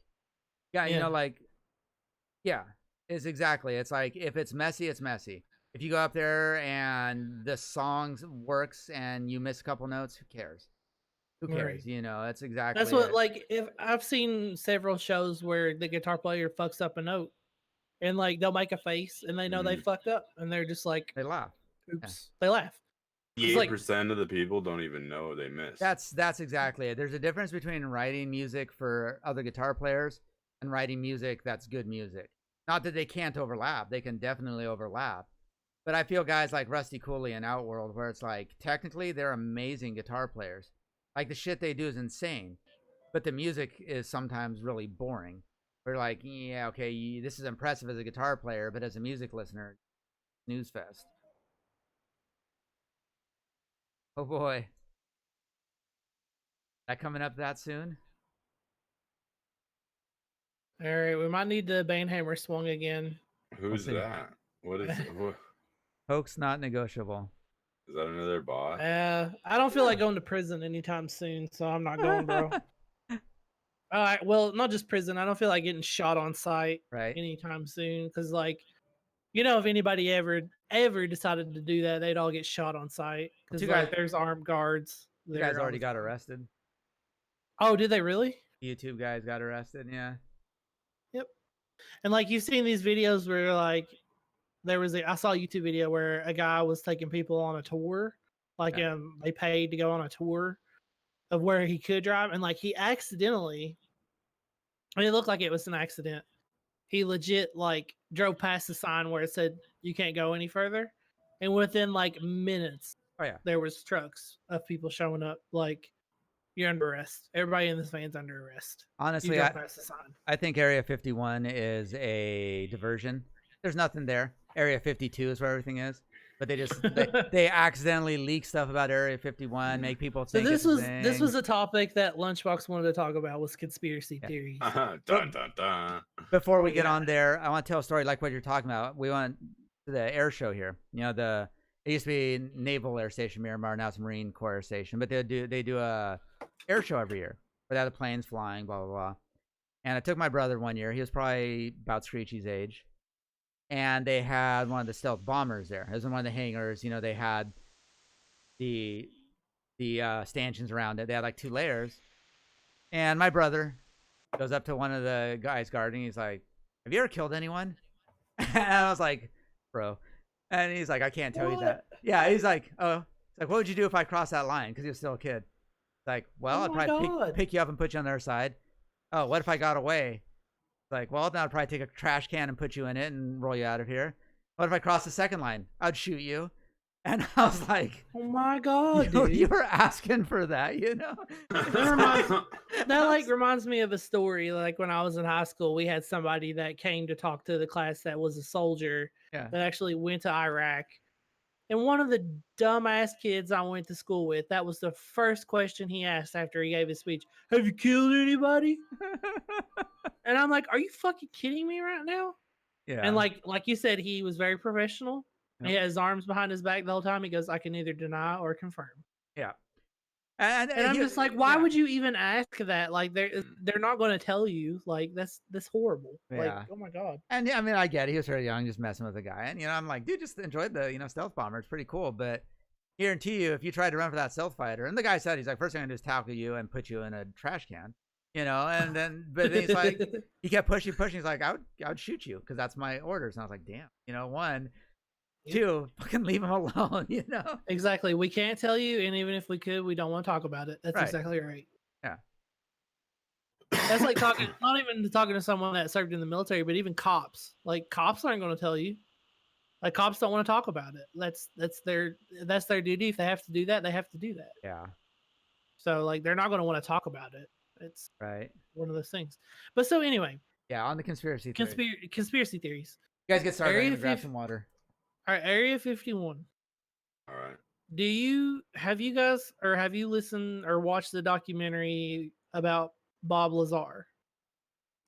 Yeah, you Yeah. know, like, yeah, it's exactly. It's like if it's messy, it's messy. If you go up there and the song works and you miss a couple notes, who cares? Who cares? Right. You know, that's exactly That's what it. like if I've seen several shows where the guitar player fucks up a note and like they'll make a face and they know they fucked up and they're just like, They laugh. oops. They laugh. It's like 8% of the people don't even know they missed. That's exactly it. There's a difference between writing music for other guitar players and writing music that's good music. Not that they can't overlap. They can definitely overlap. But I feel guys like Rusty Cooley and Outworld, where it's like, technically, they're amazing guitar players. Like, the shit they do is insane. But the music is sometimes really boring. We're like, yeah, okay, this is impressive as a guitar player, but as a music listener, snooze fest. Oh boy. That coming up that soon? all right, we might need the Banehammer swung again. Who's We'll see. that? What is what, Hoax not negotiable. is that another bot? I don't feel like going to prison anytime soon, so I'm not going, bro. All right, well, not just prison. I don't feel like getting shot on sight Right? anytime soon because, like, you know, if anybody ever decided to do that, they'd all get shot on sight because Two like guys- there's armed guards. You guys there all already the got time. arrested. Oh, did they really? YouTube guys got arrested, yeah. Yep. And like you've seen these videos where like I saw a YouTube video where a guy was taking people on a tour, like Yeah. they paid to go on a tour of where he could drive, and like he accidentally, and it looked like it was an accident. He legit like drove past the sign where it said you can't go any further, and within like minutes, Oh yeah. there was trucks of people showing up like you're under arrest. Everybody in this van's under arrest. You Honestly, drove past the sign. I think Area 51 is a diversion. There's nothing there. Area 52 is where everything is. But they just they accidentally leak stuff about Area 51, make people So think this it's was a thing. this was a topic that Lunchbox wanted to talk about was conspiracy theories. Dun, dun, dun. Before we get on there, I want to tell a story like what you're talking about. We went to the air show here. You know, it used to be Naval Air Station Miramar, now it's Marine Corps Air Station, but they do a air show every year where they have the planes flying, blah blah blah. And I took my brother one year. He was probably about Screechy's age. And they had one of the stealth bombers there. It was in one of the hangars. You know, they had the stanchions around it. They had like 2 layers. And my brother goes up to one of the guys guarding. He's like, "Have you ever killed anyone?" And I was like, "Bro." And he's like, "I can't tell you that." Yeah, he's like, "Oh." It's like, "What would you do if I crossed that line?" Because he was still a kid. It's like, "Well, Oh I'd my probably God. pick you up and put you on their side." "Oh, what if I got away?" Like, well, then I'd probably take a trash can and put you in it and roll you out of here. What if I crossed the second line? I'd shoot you. And I was like, Oh my God, you, dude. you were asking for that, you know? That like reminds me of a story. Like when I was in high school, we had somebody that came to talk to the class that was a soldier Yeah. that actually went to Iraq. And one of the dumbass kids I went to school with, that was the first question he asked after he gave his speech. "Have you killed anybody?" And I'm like, "Are you fucking kidding me right now?" Yeah. And like you said, he was very professional. Yep. He had his arms behind his back the whole time. He goes, "I can neither deny or confirm." yeah. And I'm just like, why would you even ask that? Like they're not going to tell you. Like that's horrible. Like, Yeah. oh my God. And I mean, I get it. He was very young, just messing with the guy. And, you know, I'm like, dude, just enjoyed the, stealth bomber. It's pretty cool. But guarantee you, if you tried to run for that stealth fighter, and the guy said, he's like, first thing I'm going to do is tackle you and put you in a trash can. You know, and then, but then he's like, he kept pushing. He's like, I would shoot you because that's my orders. And I was like, damn, you know, 1, 2, fucking leave him alone, you know? Exactly. We can't tell you, and even if we could, we don't want to talk about it. That's Right. exactly right. Yeah. That's like talking, not even talking to someone that served in the military, but even cops. Like cops aren't going to tell you. Like cops don't want to talk about it. That's their duty. If they have to do that, they have to do that. Yeah. So like they're not going to want to talk about it. It's Right. one of those things. But so anyway, Yeah. On the conspiracy theory. conspiracy theories. You guys get started. Area I'm gonna grab 50 some water. All right, Area 51. All right. Have you guys or have you listened or watched the documentary about Bob Lazar?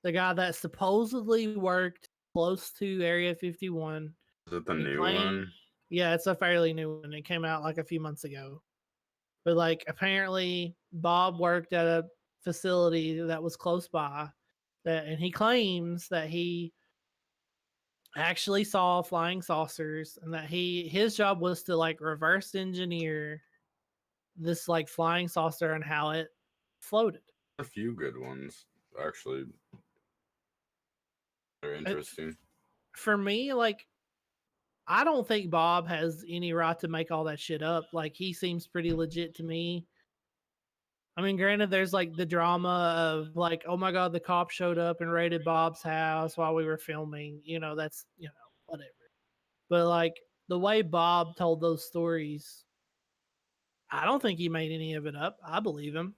The guy that supposedly worked close to Area 51. Is it the He new claimed- one? Yeah, it's a fairly new one. It came out like a few months ago. But like apparently Bob worked at a facility that was close by that and he claims that he actually saw flying saucers and that his job was to like reverse engineer this like flying saucer and how it floated. A few good ones, actually. They're interesting. For me, like I don't think Bob has any right to make all that shit up. Like he seems pretty legit to me. I mean, granted, there's like the drama of like, oh my god, the cop showed up and raided Bob's house while we were filming. You know, that's whatever. But like the way Bob told those stories, I don't think he made any of it up. I believe him.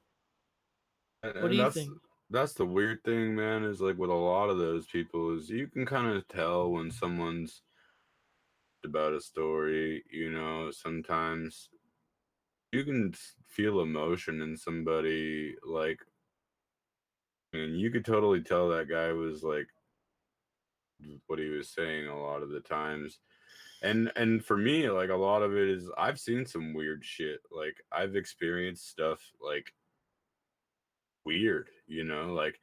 What do you think? That's the weird thing, man, is like with a lot of those people is you can kind of tell when someone's about a story, sometimes you can feel emotion in somebody, like, and you could totally tell that guy was like what he was saying a lot of the times. And for me, like a lot of it is I've seen some weird shit. Like I've experienced stuff like weird, like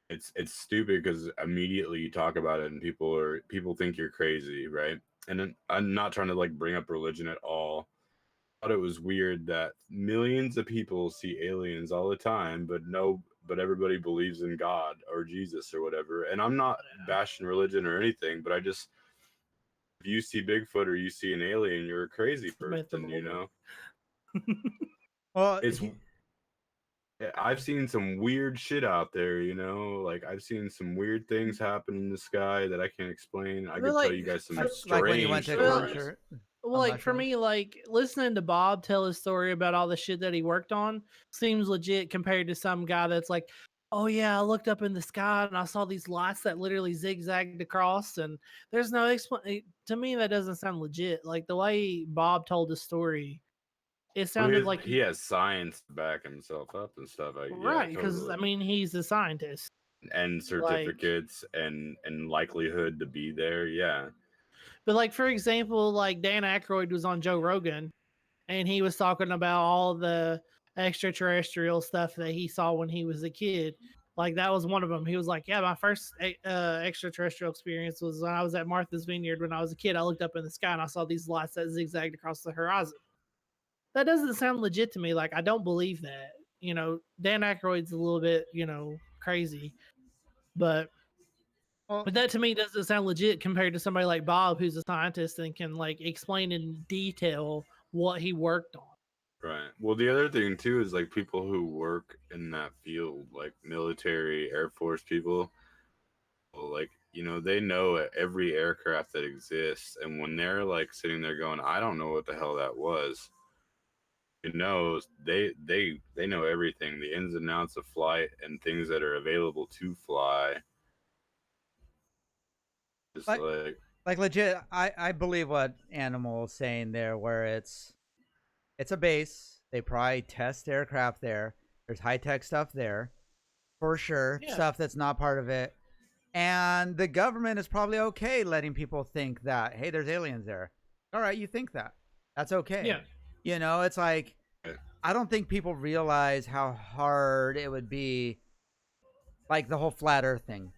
it's stupid because immediately you talk about it and people think you're crazy, right? And then I'm not trying to like bring up religion at all. I thought it was weird that millions of people see aliens all the time, but everybody believes in God or Jesus or whatever. And I'm not bashing religion or anything, but if you see Bigfoot or you see an alien, you're a crazy person, Well, It's I've seen some weird shit out there, like I've seen some weird things happen in the sky that I can't explain. I could tell you guys some strange like when you went to stories. concert. Well, like for me, like listening to Bob tell his story about all the shit that he worked on seems legit compared to some guy that's like, oh yeah, I looked up in the sky and I saw these lights that literally zigzagged across, and there's no explanation. To me, that doesn't sound legit. Like the way Bob told the story, it sounded like he has science to back himself up and stuff. right, because totally. I mean he's a scientist And certificates and likelihood to be there, yeah. But like for example, like Dan Aykroyd was on Joe Rogan, and he was talking about all the extraterrestrial stuff that he saw when he was a kid. Like that was one of them. He was like, "Yeah, my first extraterrestrial experience was when I was at Martha's Vineyard when I was a kid. I looked up in the sky and I saw these lights that zigzagged across the horizon." That doesn't sound legit to me. Like I don't believe that. Dan Aykroyd's a little bit, crazy, but that to me doesn't sound legit compared to somebody like Bob, who's a scientist and can like explain in detail what he worked on. Right. Well, the other thing too is like people who work in that field, like military, Air Force people, like, they know every aircraft that exists. And when they're like sitting there going, I don't know what the hell that was, they know everything, the ins and outs of flight and things that are available to fly. Just like legit, I believe what Animal is saying there, where it's a base. They probably test aircraft there. There's high tech stuff there, for sure. Yeah. Stuff that's not part of it. And the government is probably okay letting people think that, hey, there's aliens there. All right, you think that. That's okay. Yeah. It's like, I don't think people realize how hard it would be, like the whole flat Earth thing.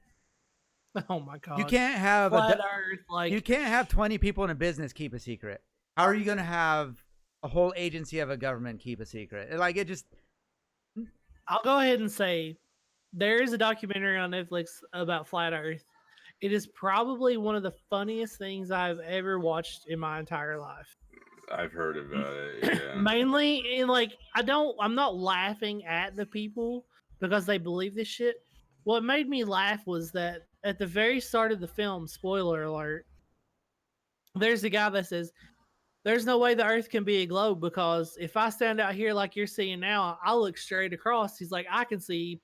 Oh my god! You can't have flat Earth. Like you can't have 20 people in a business keep a secret. How are you going to have a whole agency of a government keep a secret? Like it just. I'll go ahead and say there is a documentary on Netflix about flat Earth. It is probably one of the funniest things I've ever watched in my entire life. I've heard about it. Yeah. Mainly, like I'm not laughing at the people because they believe this shit. What made me laugh was that at the very start of the film, spoiler alert, there's a guy that says, "There's no way the Earth can be a globe because if I stand out here like you're seeing now, I look straight across." He's like, "I can see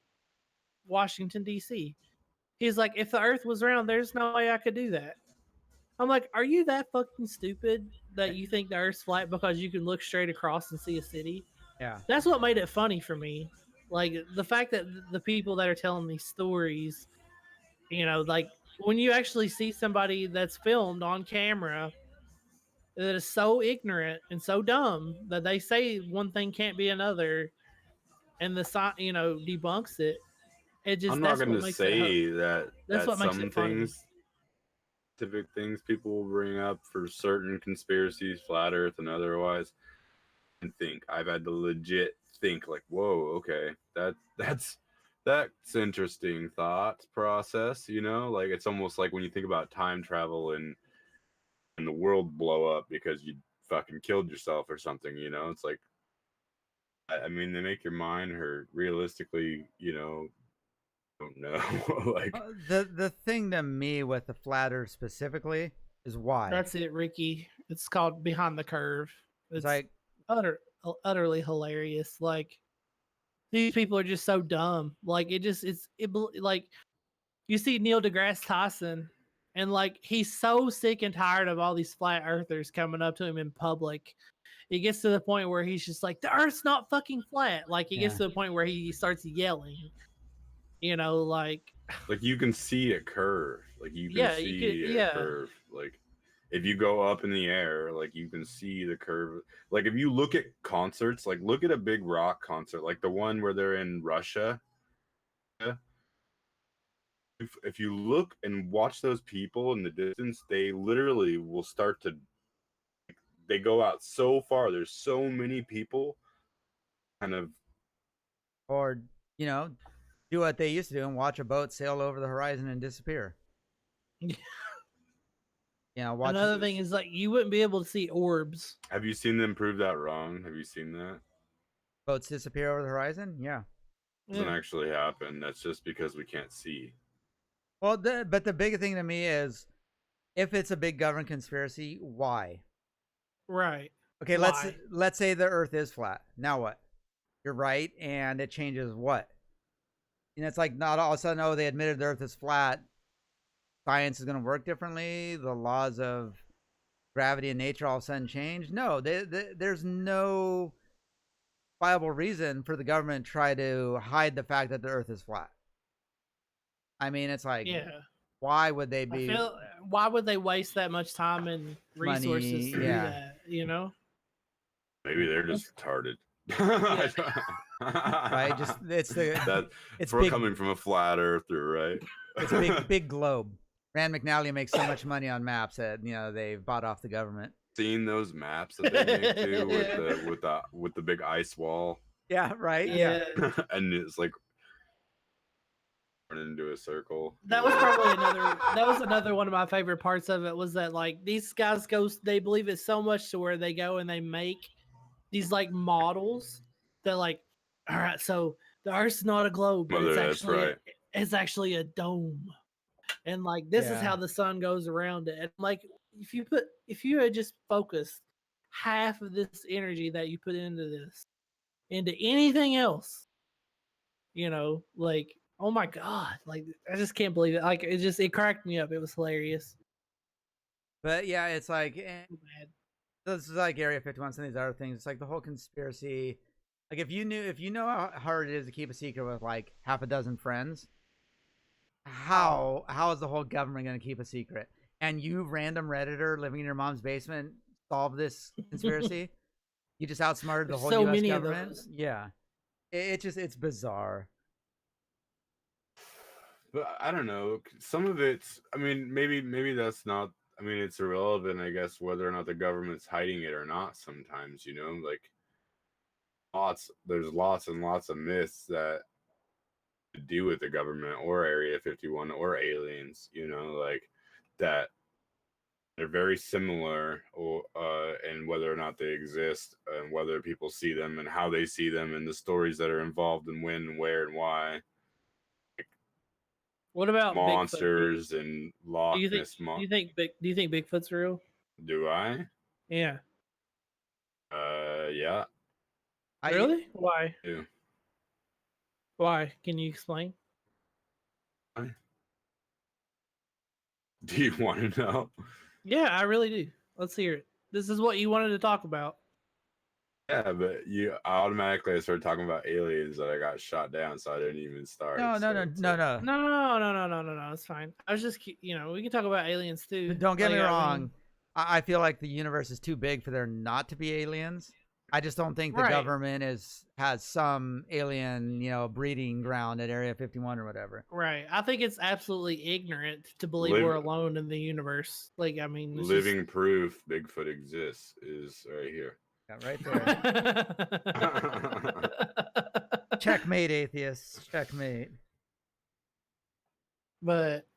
Washington D.C." He's like, "If the Earth was round, there's no way I could do that." I'm like, "Are you that fucking stupid that you think the Earth's flat because you can look straight across and see a city?" Yeah. That's what made it funny for me. Like the fact that the people that are telling these stories, like when you actually see somebody that's filmed on camera that is so ignorant and so dumb that they say one thing can't be another, and the science, debunks it. It just I'm not that's going what to makes say that that's what makes some it funny. things, specific things people will bring up for certain conspiracies, flat Earth and otherwise, and think I've had to legit think like, whoa, okay, that's interesting thought process. Like it's almost like when you think about time travel and the world blow up because you fucking killed yourself or something. It's like, I mean, they make your mind hurt. Realistically, don't know. Like The thing to me with the flat Earth specifically is why. That's it, Ricky. It's called Behind the Curve. It's like Utterly hilarious. Like these people are just so dumb. Like like you see Neil deGrasse Tyson, and like he's so sick and tired of all these flat earthers coming up to him in public. He gets to the point where he's just like, the Earth's not fucking flat. Like he gets to the point where he starts yelling. Like you can see a curve. Like you can yeah, see a curve. Like if you go up in the air, like you can see the curve. Like if you look at concerts, like look at a big rock concert, like the one where they're in Russia. If you look and watch those people in the distance, they literally will start to, they go out so far. There's so many people kind of, or do what they used to do and watch a boat sail over the horizon and disappear. Watch another thing is like you wouldn't be able to see orbs. Have you seen them prove that wrong? Have you seen that? Boats disappear over the horizon? Yeah. Doesn't actually happen. That's just because we can't see. Well, but the big thing to me is, if it's a big government conspiracy, why? Right. Okay, let's say the Earth is flat. Now what? You're right, and it changes what? It's like not all of a sudden, oh, they admitted the Earth is flat. Science is going to work differently. The laws of gravity and nature all of a sudden change. No, there's no viable reason for the government to try to hide the fact that the Earth is flat. I mean, it's like, why would they be? Why would they waste that much time and resources to do that? Maybe they're just retarded. Right? Just it's we're big, coming from a flat earther, right? It's big globe. Rand McNally makes so much money on maps that they've bought off the government. Seen those maps that they make too with the big ice wall. Yeah, right. Yeah. And it's like running into a circle. That was probably another one of my favorite parts of it, was that like these guys they believe it so much to where they go and they make these like models that like, all right, so the Earth's not a globe, but it's actually a dome. And like this is how the sun goes around it. And like if you had just focused half of this energy that you put into anything else, like, oh my god, like I just can't believe it. Like it cracked me up. It was hilarious. But yeah, it's like this is like Area 51, some of these other things. It's like the whole conspiracy. Like if you know how hard it is to keep a secret with like half a dozen friends, how is the whole government going to keep a secret? And you, random Redditor living in your mom's basement, solve this conspiracy? You just outsmarted the whole U.S. government? Yeah. It's bizarre. But I don't know. Some of it's, I mean, maybe that's not, I mean, it's irrelevant, I guess, whether or not the government's hiding it or not sometimes, like there's lots and lots of myths that to do with the government or Area 51 or aliens, like that they're very similar, and whether or not they exist and whether people see them and how they see them and the stories that are involved and when and where and why. What about monsters Bigfoot? And Loch Ness? Do you think Bigfoot's real? Do I? Yeah. Yeah. Really? Why? Yeah. Why? Can you explain? Do you want to know? Yeah, I really do. Let's hear it. This is what you wanted to talk about. Yeah, but I started talking about aliens that I got shot down, so I didn't even start. No. It's fine. I was just, we can talk about aliens too. Don't get me wrong. I feel like the universe is too big for there not to be aliens. I just don't think the Right. government has some alien, breeding ground at Area 51 or whatever. Right. I think it's absolutely ignorant to believe we're alone in the universe. Like, I mean, it's living proof Bigfoot exists is right here. Yeah, right there. Checkmate, atheists. Checkmate. But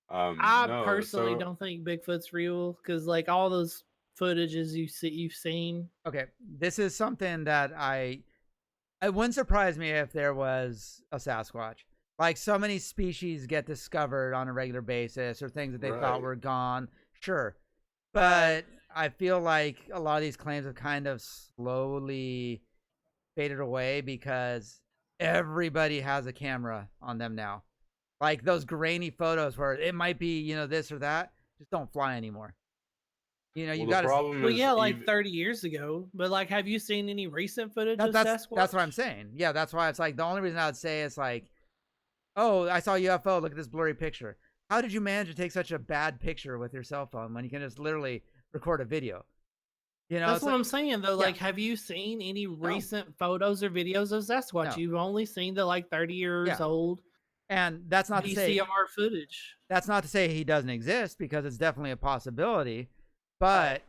I personally don't think Bigfoot's real because, like, all those footages you've seen. Okay, this is something that it wouldn't surprise me if there was a Sasquatch. Like, so many species get discovered on a regular basis, or things that they thought were gone. Sure, but I feel like a lot of these claims have kind of slowly faded away because everybody has a camera on them now. Like those grainy photos where it might be, this or that, just don't fly anymore. You got to. Well, yeah, like 30 years ago. But like, have you seen any recent footage of Sasquatch? That's what I'm saying. Yeah, that's why it's like the only reason I would say is like, oh, I saw a UFO. Look at this blurry picture. How did you manage to take such a bad picture with your cell phone when you can just literally record a video? That's what I'm saying though. Like, have you seen any recent photos or videos of Sasquatch? You've only seen the like 30 years old. And that's not to say VCR footage. That's not to say he doesn't exist, because it's definitely a possibility. But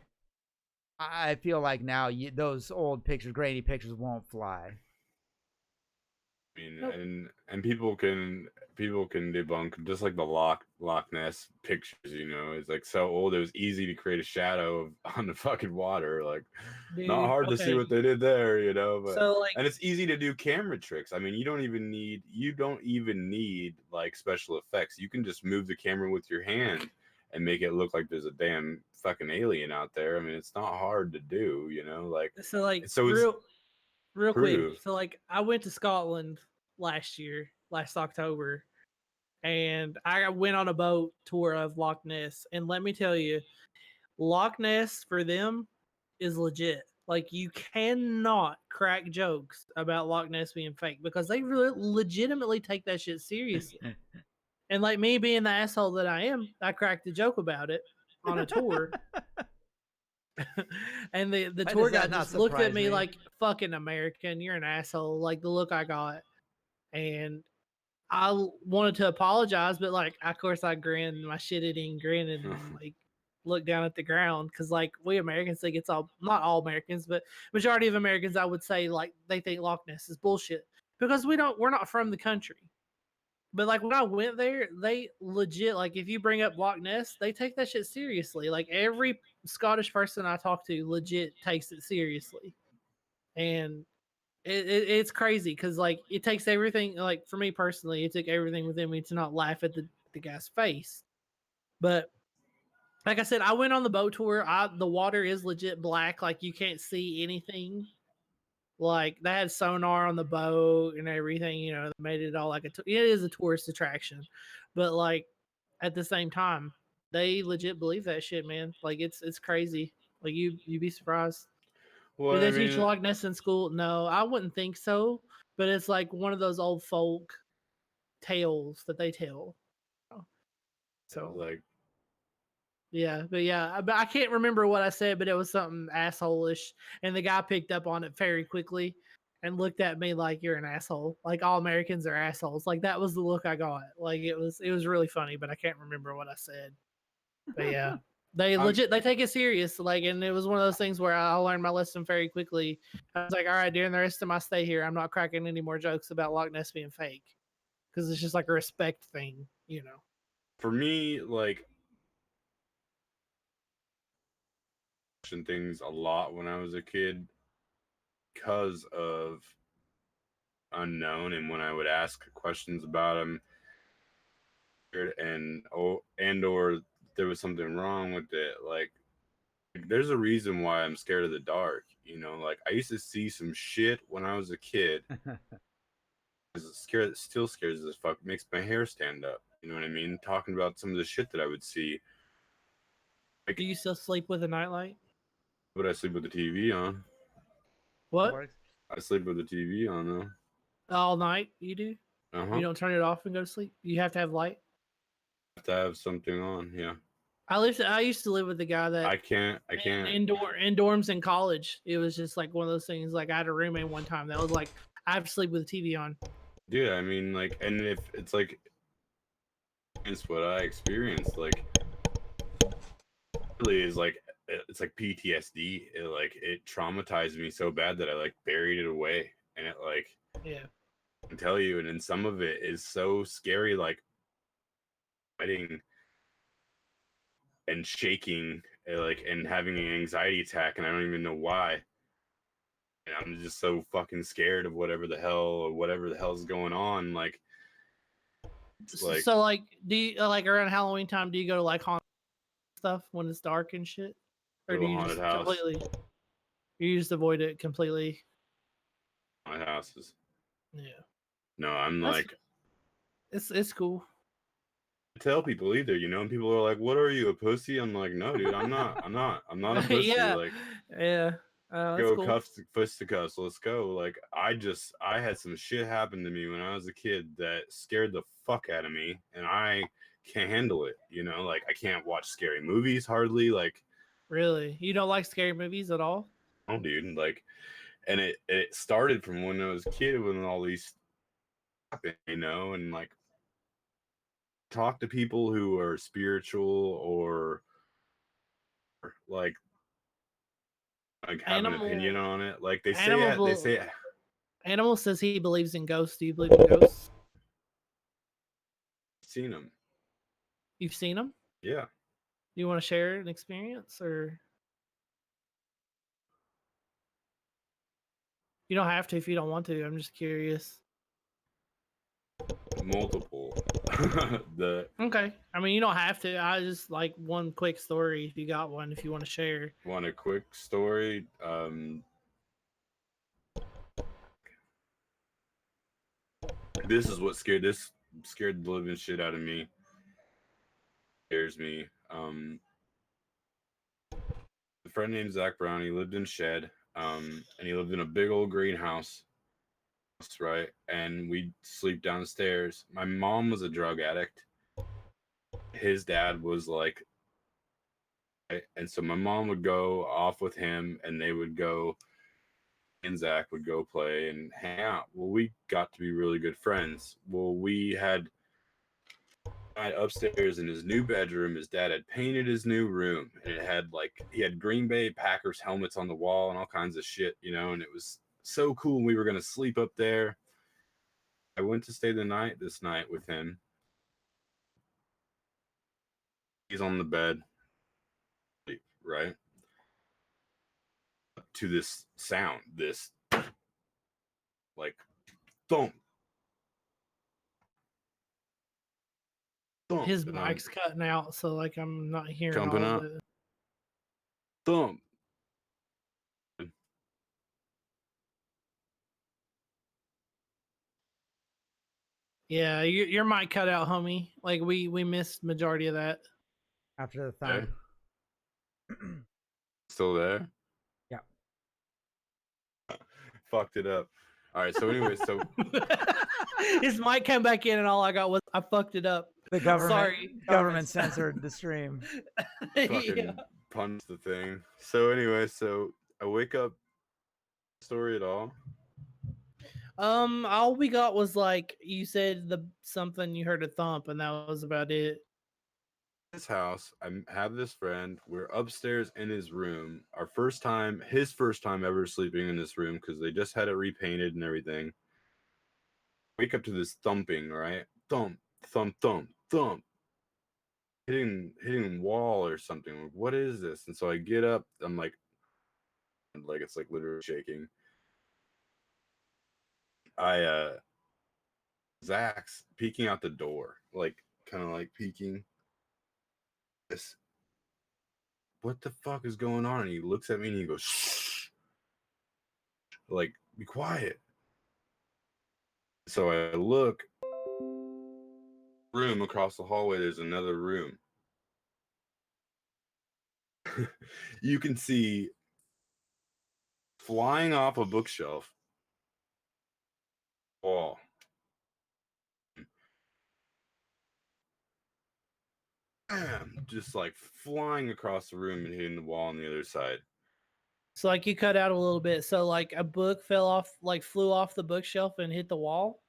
I feel like now those old pictures, grainy pictures, won't fly. I mean, and people can debunk just like the Loch Ness pictures. It's like so old it was easy to create a shadow on the fucking water. Like, dude, not hard to see what they did there. But so, like, and it's easy to do camera tricks. I mean, you don't even need like special effects. You can just move the camera with your hand and make it look like there's a damn fucking alien out there. I mean, it's not hard to do. Real quick. So, like, I went to Scotland last October, and I went on a boat tour of Loch Ness. And let me tell you, Loch Ness for them is legit. Like, you cannot crack jokes about Loch Ness being fake because they really legitimately take that shit seriously. And like me being the asshole that I am, I cracked a joke about it on a tour. And the tour guide just looked at me like, fucking American, you're an asshole. Like, the look I got. And I wanted to apologize, but like, of course I grinned my shit-eating grin and like looked down at the ground. Cause like, we Americans think it's all, not all Americans, but majority of Americans, I would say, like, they think Loch Ness is bullshit because we're not from the country. But like, when I went there, they legit, like, if you bring up Loch Ness, they take that shit seriously. Like, every Scottish person I talk to legit takes it seriously. And it's crazy because like, it takes everything, like, for me personally, it took everything within me to not laugh at the guy's face. But like I said, I went on the boat tour. The water is legit black. Like, you can't see anything. Like, they had sonar on the boat and everything, they made it all like it is a tourist attraction. But like, at the same time, they legit believe that shit, man. Like, it's crazy. Like, you'd be surprised. Well, Do they teach Loch Ness in school? No, I wouldn't think so. But it's like one of those old folk tales that they tell. So like, yeah, but I can't remember what I said, but it was something asshole-ish, and the guy picked up on it very quickly and looked at me like, you're an asshole. Like, all Americans are assholes. Like, that was the look I got. Like, it was really funny, but I can't remember what I said. But yeah, they they take it serious. Like, and it was one of those things where I learned my lesson very quickly. I was like, all right, during the rest of my stay here, I'm not cracking any more jokes about Loch Ness being fake, because it's just like a respect thing, For me, like, things a lot when I was a kid because of unknown, and when I would ask questions about them or there was something wrong with it, like, there's a reason why I'm scared of the dark. Like, I used to see some shit when I was a kid. It still scares as fuck, makes my hair stand up. You know what I mean? Talking about some of the shit that I would see. Like, do you still sleep with a nightlight? But I sleep with the TV on. What? I sleep with the TV on though. All night, you do? Uh-huh. You don't turn it off and go to sleep? You have to have light? Have to have something on, yeah. I used to live with the guy that I can't. in dorms in college. It was just like one of those things. Like I had a roommate one time that was like, I have to sleep with the TV on. Dude, I mean, like, and if it's like, it's what I experienced. Like, really is like, it's like PTSD. It traumatized me so bad that I like buried it away, and it like, Yeah. I can tell you, and then some of it is so scary, like fighting and shaking, like, and having an anxiety attack, and I don't even know why. And I'm just so fucking scared of whatever the hell's going on. Like, it's like, So like, do you like around Halloween time? Do you go to like haunted stuff when it's dark and shit, or do go to a you haunted just house. completely? You just avoid it completely. Haunted houses. Yeah. No, I'm That's- like, It's cool. tell people either, you know, and people are like, what are you, a pussy? I'm like, no, dude, I'm not a pussy. Yeah. Like, Yeah. That's go cool. fisticuffs, let's go. Like, I had some shit happen to me when I was a kid that scared the fuck out of me, and I can't handle it, you know. Like, I can't watch scary movies hardly. Like, Really? You don't like scary movies at all? oh dude, like, and it started from when I was a kid, when all these happened, you know, and like talk to people who are spiritual or like have an opinion on it. Like, they say Animal says he believes in ghosts. Do you believe in ghosts? seen them. You've seen them? Yeah. Do you want to share an experience, or you don't have to if you don't want to? I'm just curious. Multiple. Okay. I mean, you don't have to. I just like one quick story if you got one, if you want to share. Want a quick story? This is what scared the living shit out of me. Scares me. A friend named Zach Brown, he lived in Shed, and he lived in a big old greenhouse, right? And we'd sleep downstairs. My mom was a drug addict. His dad was like, and so my mom would go off with him, and they would go, and Zach would go play and hang out. Well, we got to be really good friends. Well, we had upstairs in his new bedroom. His dad had painted his new room, and it had like, he had Green Bay Packers helmets on the wall and all kinds of shit, you know, and it was so cool. We were gonna sleep up there. I went to stay this night with him. He's on the bed, right? To this sound, this like thump. Thump. His mic's cutting out, so like I'm not hearing Jumping all up. of it. Thump. Yeah, your mic cut out, homie. Like we missed majority of that. After the thumb. Still there? Yeah. Fucked it up. All right. So anyway, so his mic came back in, and all I got was I fucked it up. The government Sorry, government censored the stream. fucking Yeah. punched the thing. So anyway, so I wake up. Story at all? All we got was like you said something you heard a thump, and that was about it. His house. I have this friend. We're upstairs in his room. His first time ever sleeping in this room because they just had it repainted and everything. Wake up to this thumping, right? Thump, thump, thump, thump. Hitting wall or something. Like, what is this? And so I get up. I'm like it's like literally shaking. Zach's peeking out the door, like kind of like peeking. This, what the fuck is going on? And he looks at me and he goes, shh, like, be quiet. So I look, room across the hallway, there's another room. You can see flying off a bookshelf wall. bam, just like flying across the room and hitting the wall on the other side. So like you cut out a little bit. So like a book fell off, like flew off the bookshelf and hit the wall.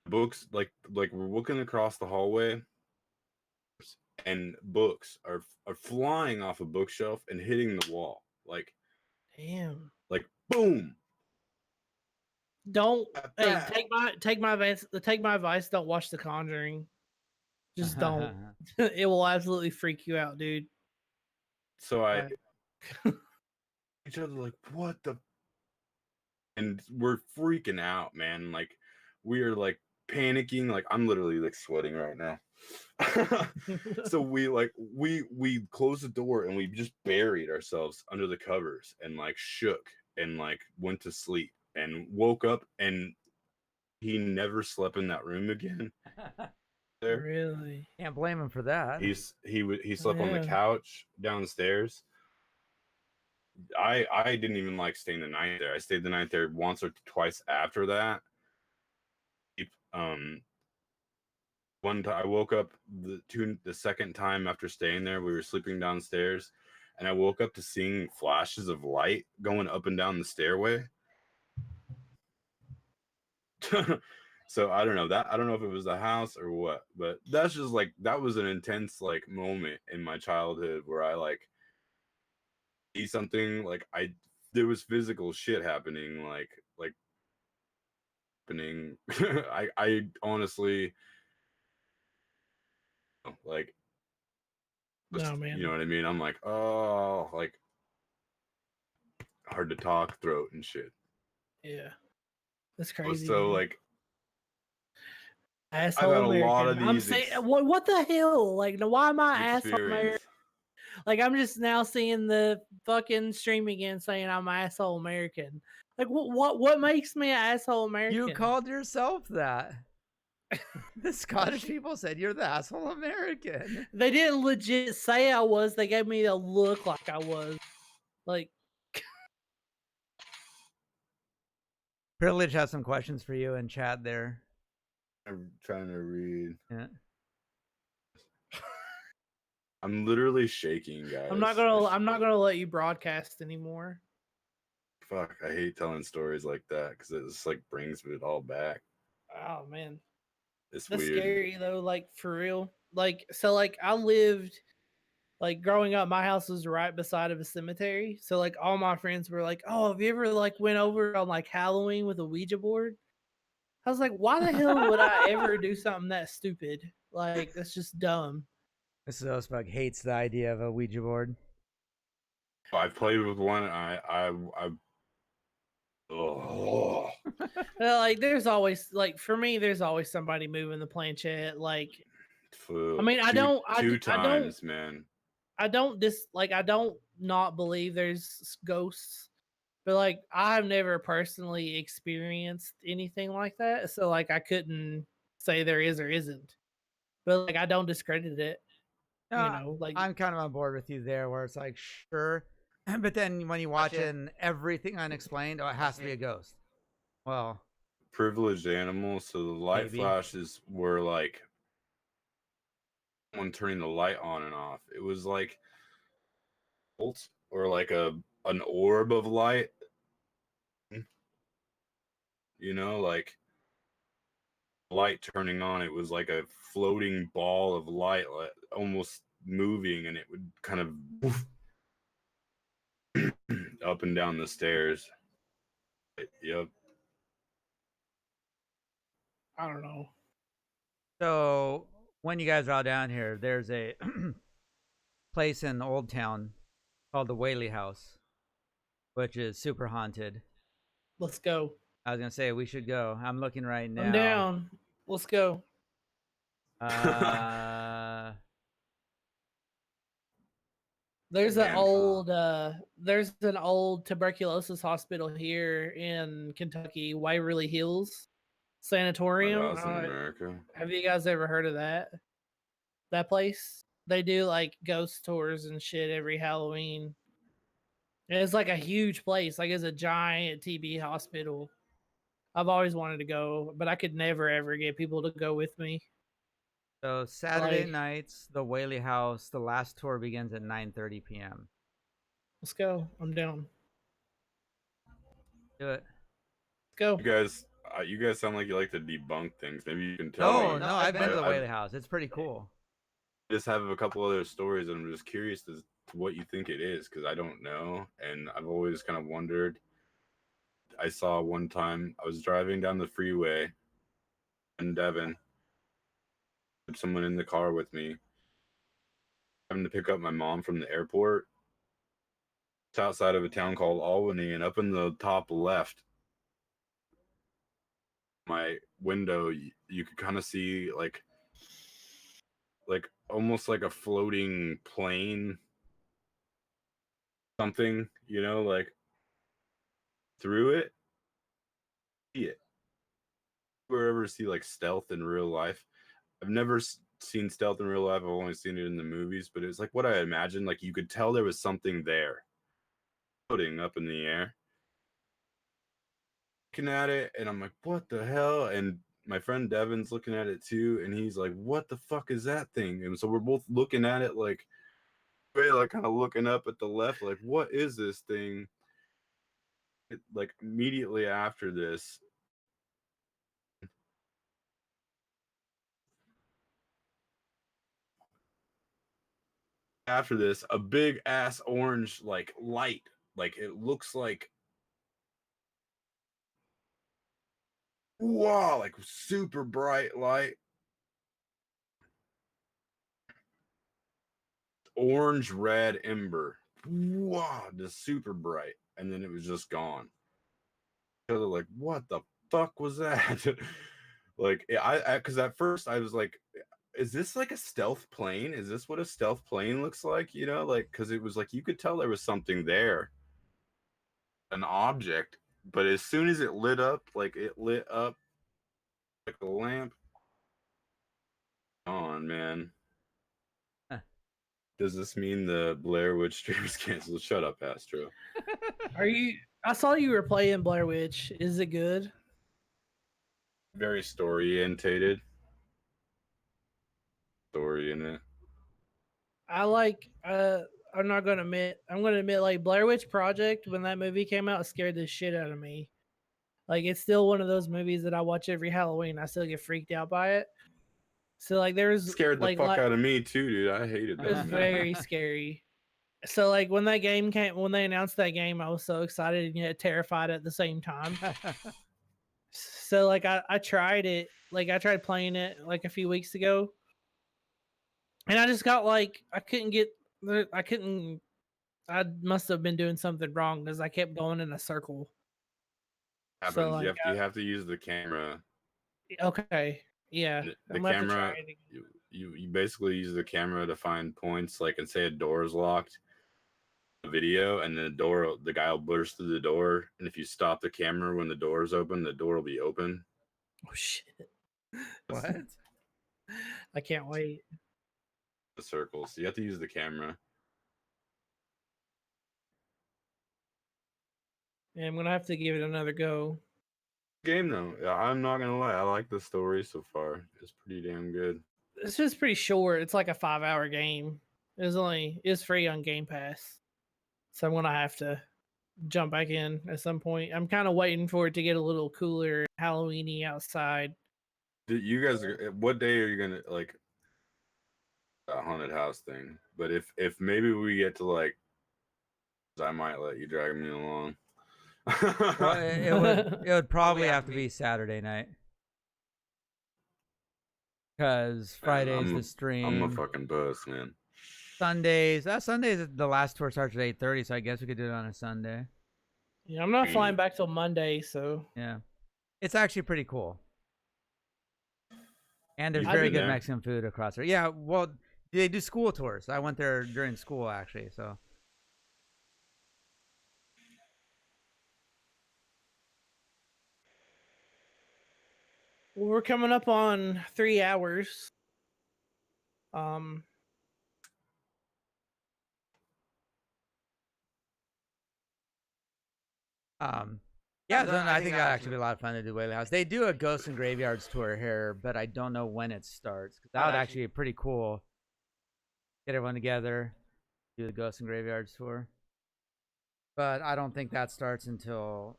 Books like we're looking across the hallway, and books are flying off a bookshelf and hitting the wall. Damn. Like boom. Don't Bam. take my advice. Don't watch The Conjuring. Just don't. It will absolutely freak you out, dude. So each other like, what the, and we're freaking out, man. Like we are like panicking. Like I'm literally like sweating right now. So we closed the door and we just buried ourselves under the covers and like shook and like went to sleep and woke up, and he never slept in that room again. There. Really? Can't blame him for that. He slept on the couch downstairs. I didn't even like staying the night there. I stayed the night there once or twice after that. One time I woke up the second time after staying there. We were sleeping downstairs, and I woke up to seeing flashes of light going up and down the stairway. So I don't know that. I don't know if it was the house or what, but that's just like, that was an intense like moment in my childhood where I like see something, like there was physical shit happening, like happening. I honestly like, No, man. you know what I mean? I'm like, oh, like hard to talk, throat and shit. Yeah, that's crazy. So like, asshole I've had American. A lot of these I'm saying, what the hell? Like, why am I asshole American? experience. Like, I'm just now seeing the fucking stream again saying I'm asshole American. Like, what makes me an asshole American? You called yourself that. The Scottish people said you're the asshole American. They didn't legit say I was. They gave me a look like I was. Like, Privilege has some questions for you in chat there. I'm trying to read. Yeah. I'm literally shaking, guys. I'm not gonna let you broadcast anymore. Fuck, I hate telling stories like that because it just like brings it all back. Oh man, It's that's weird. scary though. Like for real. Like so, like I lived. Like growing up, my house was right beside of a cemetery. So like all my friends were like, "Oh, have you ever like went over on like Halloween with a Ouija board?" I was like, "Why the hell would I ever do something that stupid? Like that's just dumb." Mrs. Osbug hates the idea of a Ouija board. I've played with one. Oh. Like there's always like for me, there's always somebody moving the planchette. Like, I mean, two times, man. I don't not believe there's ghosts, but like I've never personally experienced anything like that. So like I couldn't say there is or isn't. But like I don't discredit it. You know, like I'm kind of on board with you there where it's like sure. But then when you watch it and everything unexplained, oh, it has to be a ghost. Well, Privileged animal, so the light maybe. flashes were like someone turning the light on and off. It was like bolt or like an orb of light. You know, like light turning on. It was like a floating ball of light, like, almost moving, and it would kind of woof, up and down the stairs. Yep. I don't know. So when you guys are all down here, there's a place in Old Town called the Whaley House, which is super haunted. Let's go. I was gonna say we should go. I'm looking right now. I'm down. Let's go. There's an old tuberculosis hospital here in Kentucky, Waverly Hills Sanatorium. My house in America. Have you guys ever heard of that? That place? They do like ghost tours and shit every Halloween. And it's like a huge place. Like it's a giant TB hospital. I've always wanted to go, but I could never ever get people to go with me. So Saturday Like- nights, the Whaley House. The last tour begins at 9:30 p.m. Let's go. I'm down. Do it. Let's go. You guys sound like you like to debunk things. Maybe you can tell No, me. no, I've been to the I Whaley House. It's pretty cool. just have a couple other stories, and I'm just curious as to what you think it is, because I don't know, and I've always kind of wondered. I saw one time I was driving down the freeway in Devon, with someone in the car with me, having to pick up my mom from the airport. It's outside of a town called Albany, and up in the top left, my window, you could kind of see like almost like a floating plane, something, like through it. See it. You ever see like stealth in real life? I've never seen stealth in real life. I've only seen it in the movies, but it was like what I imagined. Like you could tell there was something there, floating up in the air. Looking at it, and I'm like, what the hell? And my friend Devin's looking at it too, and he's like, what the fuck is that thing? And so we're both looking at it like kind of looking up at the left, like, what is this thing? Like immediately after this, a big ass orange like light, like it looks like, wow, like super bright light, orange red ember, wow, just super bright, and then it was just gone. So like, what the fuck was that? Like I because at first I was like, is this like a stealth plane? Is this what a stealth plane looks like? Like, because it was like you could tell there was something there, an object, but as soon as it lit up, like a lamp. On, man. Huh. Does this mean the Blair Witch stream is canceled? Shut up, Astro. I saw you were playing Blair Witch. Is it good? Very story orientated. Story in it. I like. I'm not gonna admit. I'm gonna admit, like Blair Witch Project, when that movie came out, it scared the shit out of me. Like it's still one of those movies that I watch every Halloween. I still get freaked out by it. So like there's Scared the like fuck out of me too, dude. I hated it was that. very scary. So like when that game came, when they announced that game, I was so excited and yet terrified at the same time. So like I tried it, like I tried playing it like a few weeks ago, and I just got like I couldn't. I must have been doing something wrong because I kept going in a circle. Happens. So like you have to use the camera. okay, yeah, The I'm gonna have to try camera. it again. You basically use the camera to find points, like, and say a door is locked. Video, and then the guy will burst through the door, and if you stop the camera when the door is open, the door will be open. Oh shit! What? I can't wait. The circle, so you have to use the camera. Yeah, I'm gonna have to give it another go. Game though, I'm not gonna lie, I like the story so far. It's pretty damn good. It's just pretty short. It's like a 5-hour game. It's free on Game Pass, so I'm gonna have to jump back in at some point. I'm kind of waiting for it to get a little cooler, Halloweeny outside. Did you guys? What day are you gonna like a haunted house thing? But if maybe we get to like, I might let you drag me along. Well, it would probably have to be Saturday night, because Friday's the stream. I'm a fucking bust, man. Sundays. Sundays the last tour starts at 8:30, so I guess we could do it on a Sunday. Yeah, I'm not flying back till Monday, so Yeah, it's actually pretty cool, and there's You've very been good there? Mexican food across there. Yeah, well, they do school tours. I went there during school actually, so. well, we're coming up on 3 hours. Um, Yeah, then I think that'd actually be a lot of fun to do Whaley House. They do a Ghosts and Graveyards tour here, but I don't know when it starts. That would actually be pretty cool. Get everyone together, do the Ghosts and Graveyards tour. But I don't think that starts until...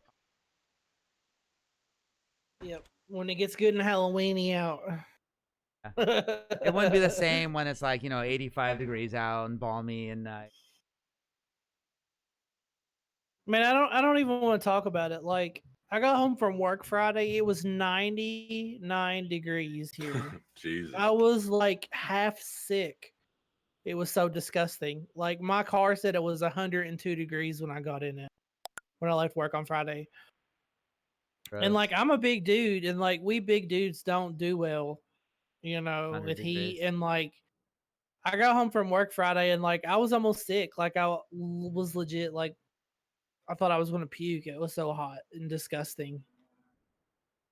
Yep, when it gets good and Halloweeny out. It wouldn't be the same when it's like, 85 degrees out and balmy and Man, I don't even want to talk about it. Like, I got home from work Friday. It was 99 degrees here. Jesus. I was like half sick. It was so disgusting. Like, my car said it was 102 degrees when I got in it, when I left work on Friday. And like, I'm a big dude, and like, we big dudes don't do well, with heat. And like, I got home from work Friday, and like, I was almost sick. Like, I was legit, like, I thought I was going to puke. It was so hot and disgusting.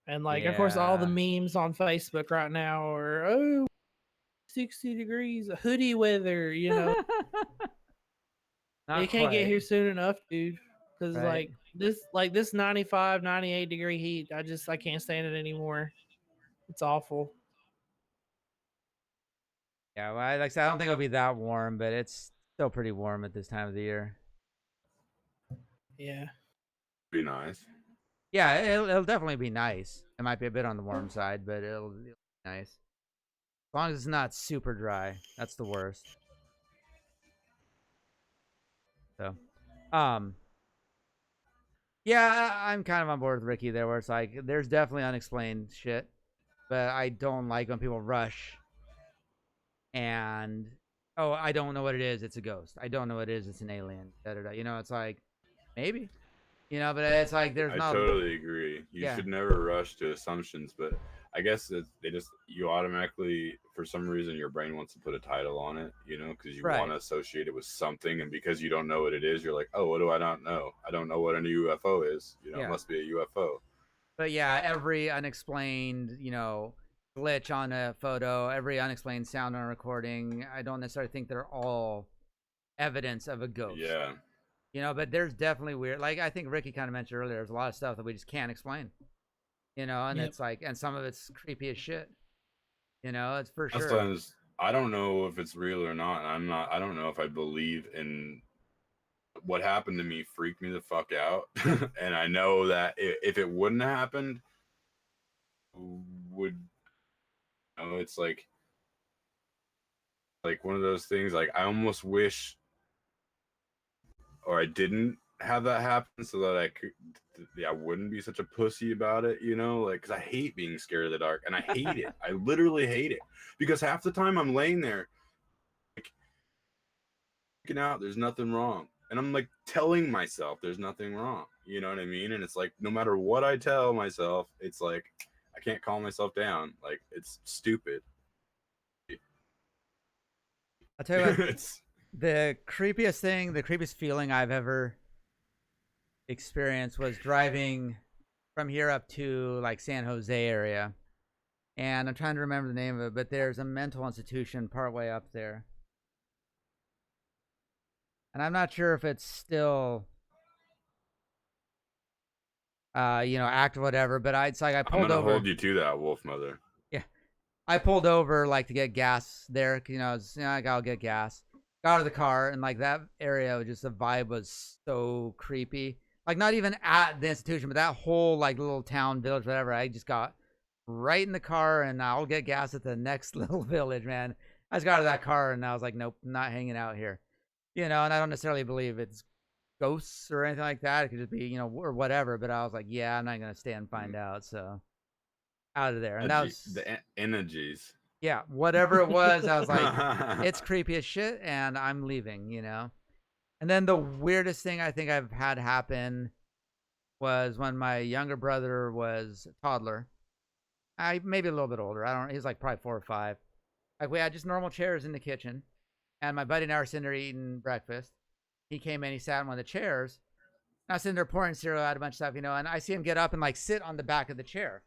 And like, of course, all the memes on Facebook right now are, 60 degrees, hoodie weather, You can't get here soon enough, dude. Because this 95, 98 degree heat, I can't stand it anymore. It's awful. Yeah, well, like I said, I don't think it'll be that warm, but it's still pretty warm at this time of the year. Yeah. Be nice. Yeah, it'll definitely be nice. It might be a bit on the warm side, but it'll be nice. As long as it's not super dry. That's the worst. So, yeah, I'm kind of on board with Ricky there, where it's like, there's definitely unexplained shit, but I don't like when people rush and, oh, I don't know what it is, it's a ghost. I don't know what it is, it's an alien. It's like, maybe. But it's like I totally agree. You should never rush to assumptions, but I guess you automatically, for some reason, your brain wants to put a title on it, because you want to associate it with something, and because you don't know what it is, you're like, oh, what do I not know? I don't know what a UFO is. It must be a UFO. But yeah, every unexplained, glitch on a photo, every unexplained sound on a recording, I don't necessarily think they're all evidence of a ghost. Yeah. But there's definitely weird. Like, I think Ricky kind of mentioned earlier, there's a lot of stuff that we just can't explain. And it's like, and some of it's creepy as shit. It's for sure. Sometimes I don't know if it's real or not. I don't know if I believe in what happened to me. Freaked me the fuck out. And I know that if it wouldn't have happened, it's like one of those things. Like, I almost wish, or I didn't have that happen, so that I wouldn't be such a pussy about it, because I hate being scared of the dark, and I hate it. I literally hate it, because half the time I'm laying there, like, freaking out, there's nothing wrong, and I'm like telling myself there's nothing wrong, you know what I mean? And it's like, no matter what I tell myself, it's like I can't calm myself down. Like, it's stupid. I'll tell you what. The creepiest feeling I've ever experienced was driving from here up to like San Jose area. And I'm trying to remember the name of it, but there's a mental institution partway up there. And I'm not sure if it's still active or whatever, but it's like I pulled over. I'm gonna hold you to that, Wolf Mother. Yeah. I pulled over like to get gas there, I gotta get gas. Got out of the car, and like that area, just the vibe was so creepy. Like, not even at the institution, but that whole like little town, village, whatever. I just got right in the car, and I'll get gas at the next little village, man. I just got out of that car, and I was like, nope, not hanging out here. And I don't necessarily believe it's ghosts or anything like that. It could just be, or whatever. But I was like, yeah, I'm not gonna stay and find out. So out of there, and that was the energies. Yeah, whatever it was, I was like, it's creepy as shit, and I'm leaving, And then the weirdest thing I think I've had happen was when my younger brother was a toddler. Maybe a little bit older. He's like probably 4 or 5. Like, we had just normal chairs in the kitchen, and my buddy and I were sitting there eating breakfast. He came in, he sat in one of the chairs. And I was sitting there pouring cereal out, a bunch of stuff, and I see him get up and like sit on the back of the chair.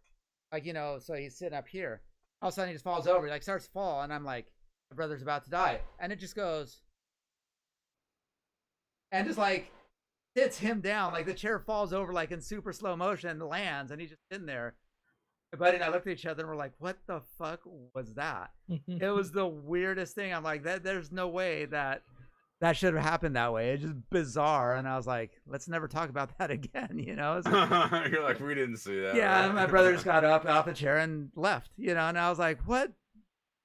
Like, so he's sitting up here. All of a sudden he just falls over. He like starts to fall, and I'm like, my brother's about to die. And it just goes, and just like sits him down. Like the chair falls over like in super slow motion and lands, and he's just sitting there. My buddy and I looked at each other and we're like, "What the fuck was that?" It was the weirdest thing. I'm like, there's no way that should have happened that way. It's just bizarre. And I was like, let's never talk about that again. You know? Like, You're like, we didn't see that. yeah. Right? And my brother just got up off the chair and left. You know? And I was like, what?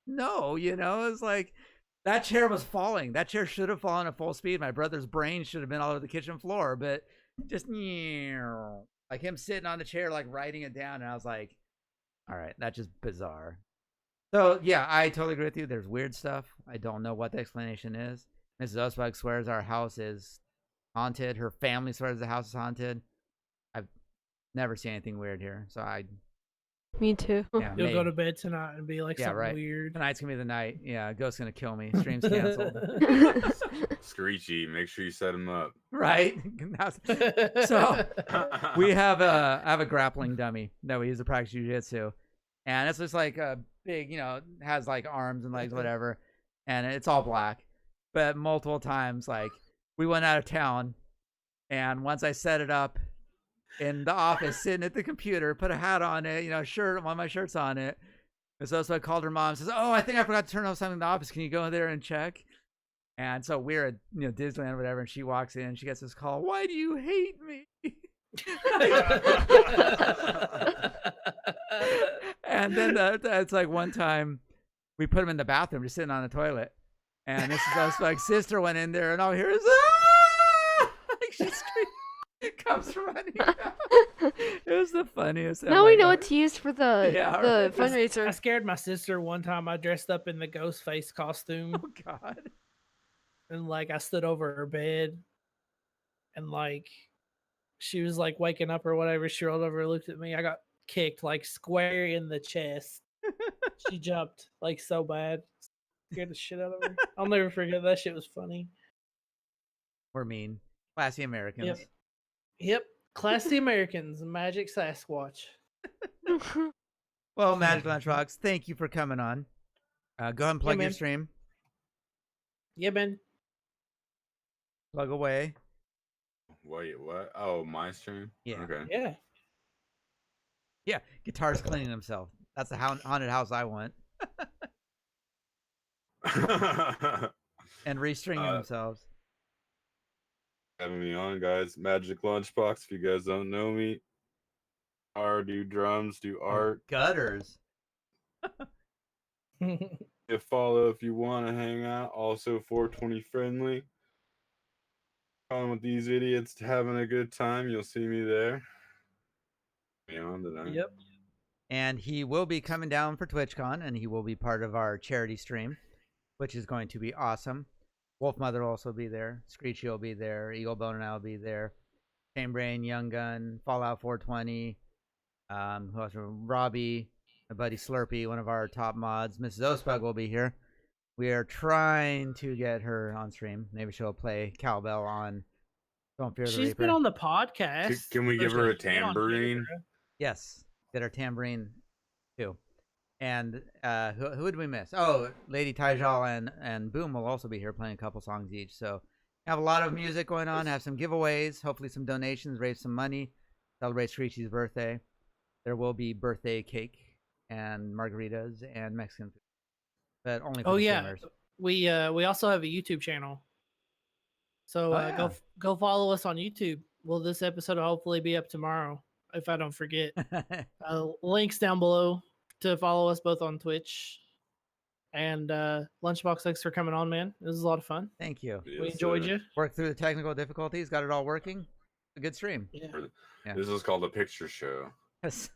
No. You know? It's like that chair was falling. That chair should have fallen at full speed. My brother's brain should have been all over the kitchen floor, but just like him sitting on the chair, like writing it down. And I was like, all right, that's just bizarre. So yeah, I totally agree with you. There's weird stuff. I don't know what the explanation is. Mrs. Oswald swears our house is haunted. Her family swears the house is haunted. I've never seen anything weird here. So Me too. yeah, You'll go to bed tonight and be like Yeah, something right. weird. Tonight's gonna be the night. Yeah, Ghost's gonna kill me. Stream's canceled. Screechy, make sure you set him up. Right? So we have I have a grappling dummy that we use to practice jiu-jitsu. And it's just like a big, has like arms and legs, whatever. And it's all black. But multiple times, like, we went out of town, and once I set it up in the office, sitting at the computer, put a hat on it, shirt, one of my shirts on it. And so I called her mom and says, "Oh, I think I forgot to turn off something in the office. Can you go in there and check?" And so we're at Disneyland or whatever, and she walks in, she gets this call, "Why do you hate me?" And then it's like one time we put him in the bathroom, just sitting on the toilet. And this is us, like, sister went in there, and all I hear is, "Ah!" Like she comes running out. It was the funniest. Now we know what to use for the Yeah, the right. I fundraiser. scared my sister one time. I dressed up in the ghost face costume Oh God. and like I stood over her bed and like she was like waking up or whatever. She rolled over and looked at me. I got kicked like square in the chest. She jumped like so bad. Scared the shit out of her. I'll never forget that shit was funny. We're mean. Classy Americans. Yep. Classy Americans, Magic Sasquatch. Well, Magic Lunchbox, thank you for coming on. Go ahead and plug your man. stream. Yeah, man. Plug away. Wait, what? Oh, my stream? Yeah. Okay. Yeah. Yeah, guitar's cleaning himself. That's the haunted house I want. And restringing themselves. Having me on, guys. Magic Lunchbox, if you guys don't know me. Do drums, do art. Gutters. Hit follow if you want to hang out. Also 420 friendly. On with these idiots having a good time. You'll see me there. Me on tonight. Yep. And he will be coming down for TwitchCon, and he will be part of our charity stream, which is going to be awesome. Wolf Mother will also be there. Screechy will be there. Eagle Bone and I will be there. Chainbrain, Young Gun, Fallout 420. Who else? Robbie, my buddy Slurpee, one of our top mods. Mrs. Ospug will be here. We are trying to get her on stream. Maybe she'll play cowbell on Don't Fear the She's Reaper. been on the podcast. Can we give her a tambourine? Yes, get our tambourine too. And who did we miss? Oh, Lady Tajal and Boom will also be here playing a couple songs each. So have a lot of music going on. Have some giveaways. Hopefully some donations. Raise some money. Celebrate Screechy's birthday. There will be birthday cake and margaritas and Mexican food, but only for the streamers. We also have a YouTube channel. So go follow us on YouTube. Well, this episode will hopefully be up tomorrow if I don't forget. Links down below to follow us both on Twitch. And Lunchbox, thanks for coming on, man. This was a lot of fun. Thank you. Yes, We enjoyed you. Worked through the technical difficulties. Got it all working. A good stream. Yeah. Yeah. This is called a picture show. Yes.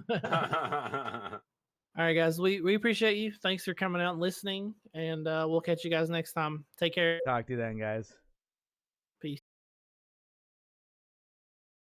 All right, guys. We appreciate you. Thanks for coming out and listening. And we'll catch you guys next time. Take care. Talk to you then, guys.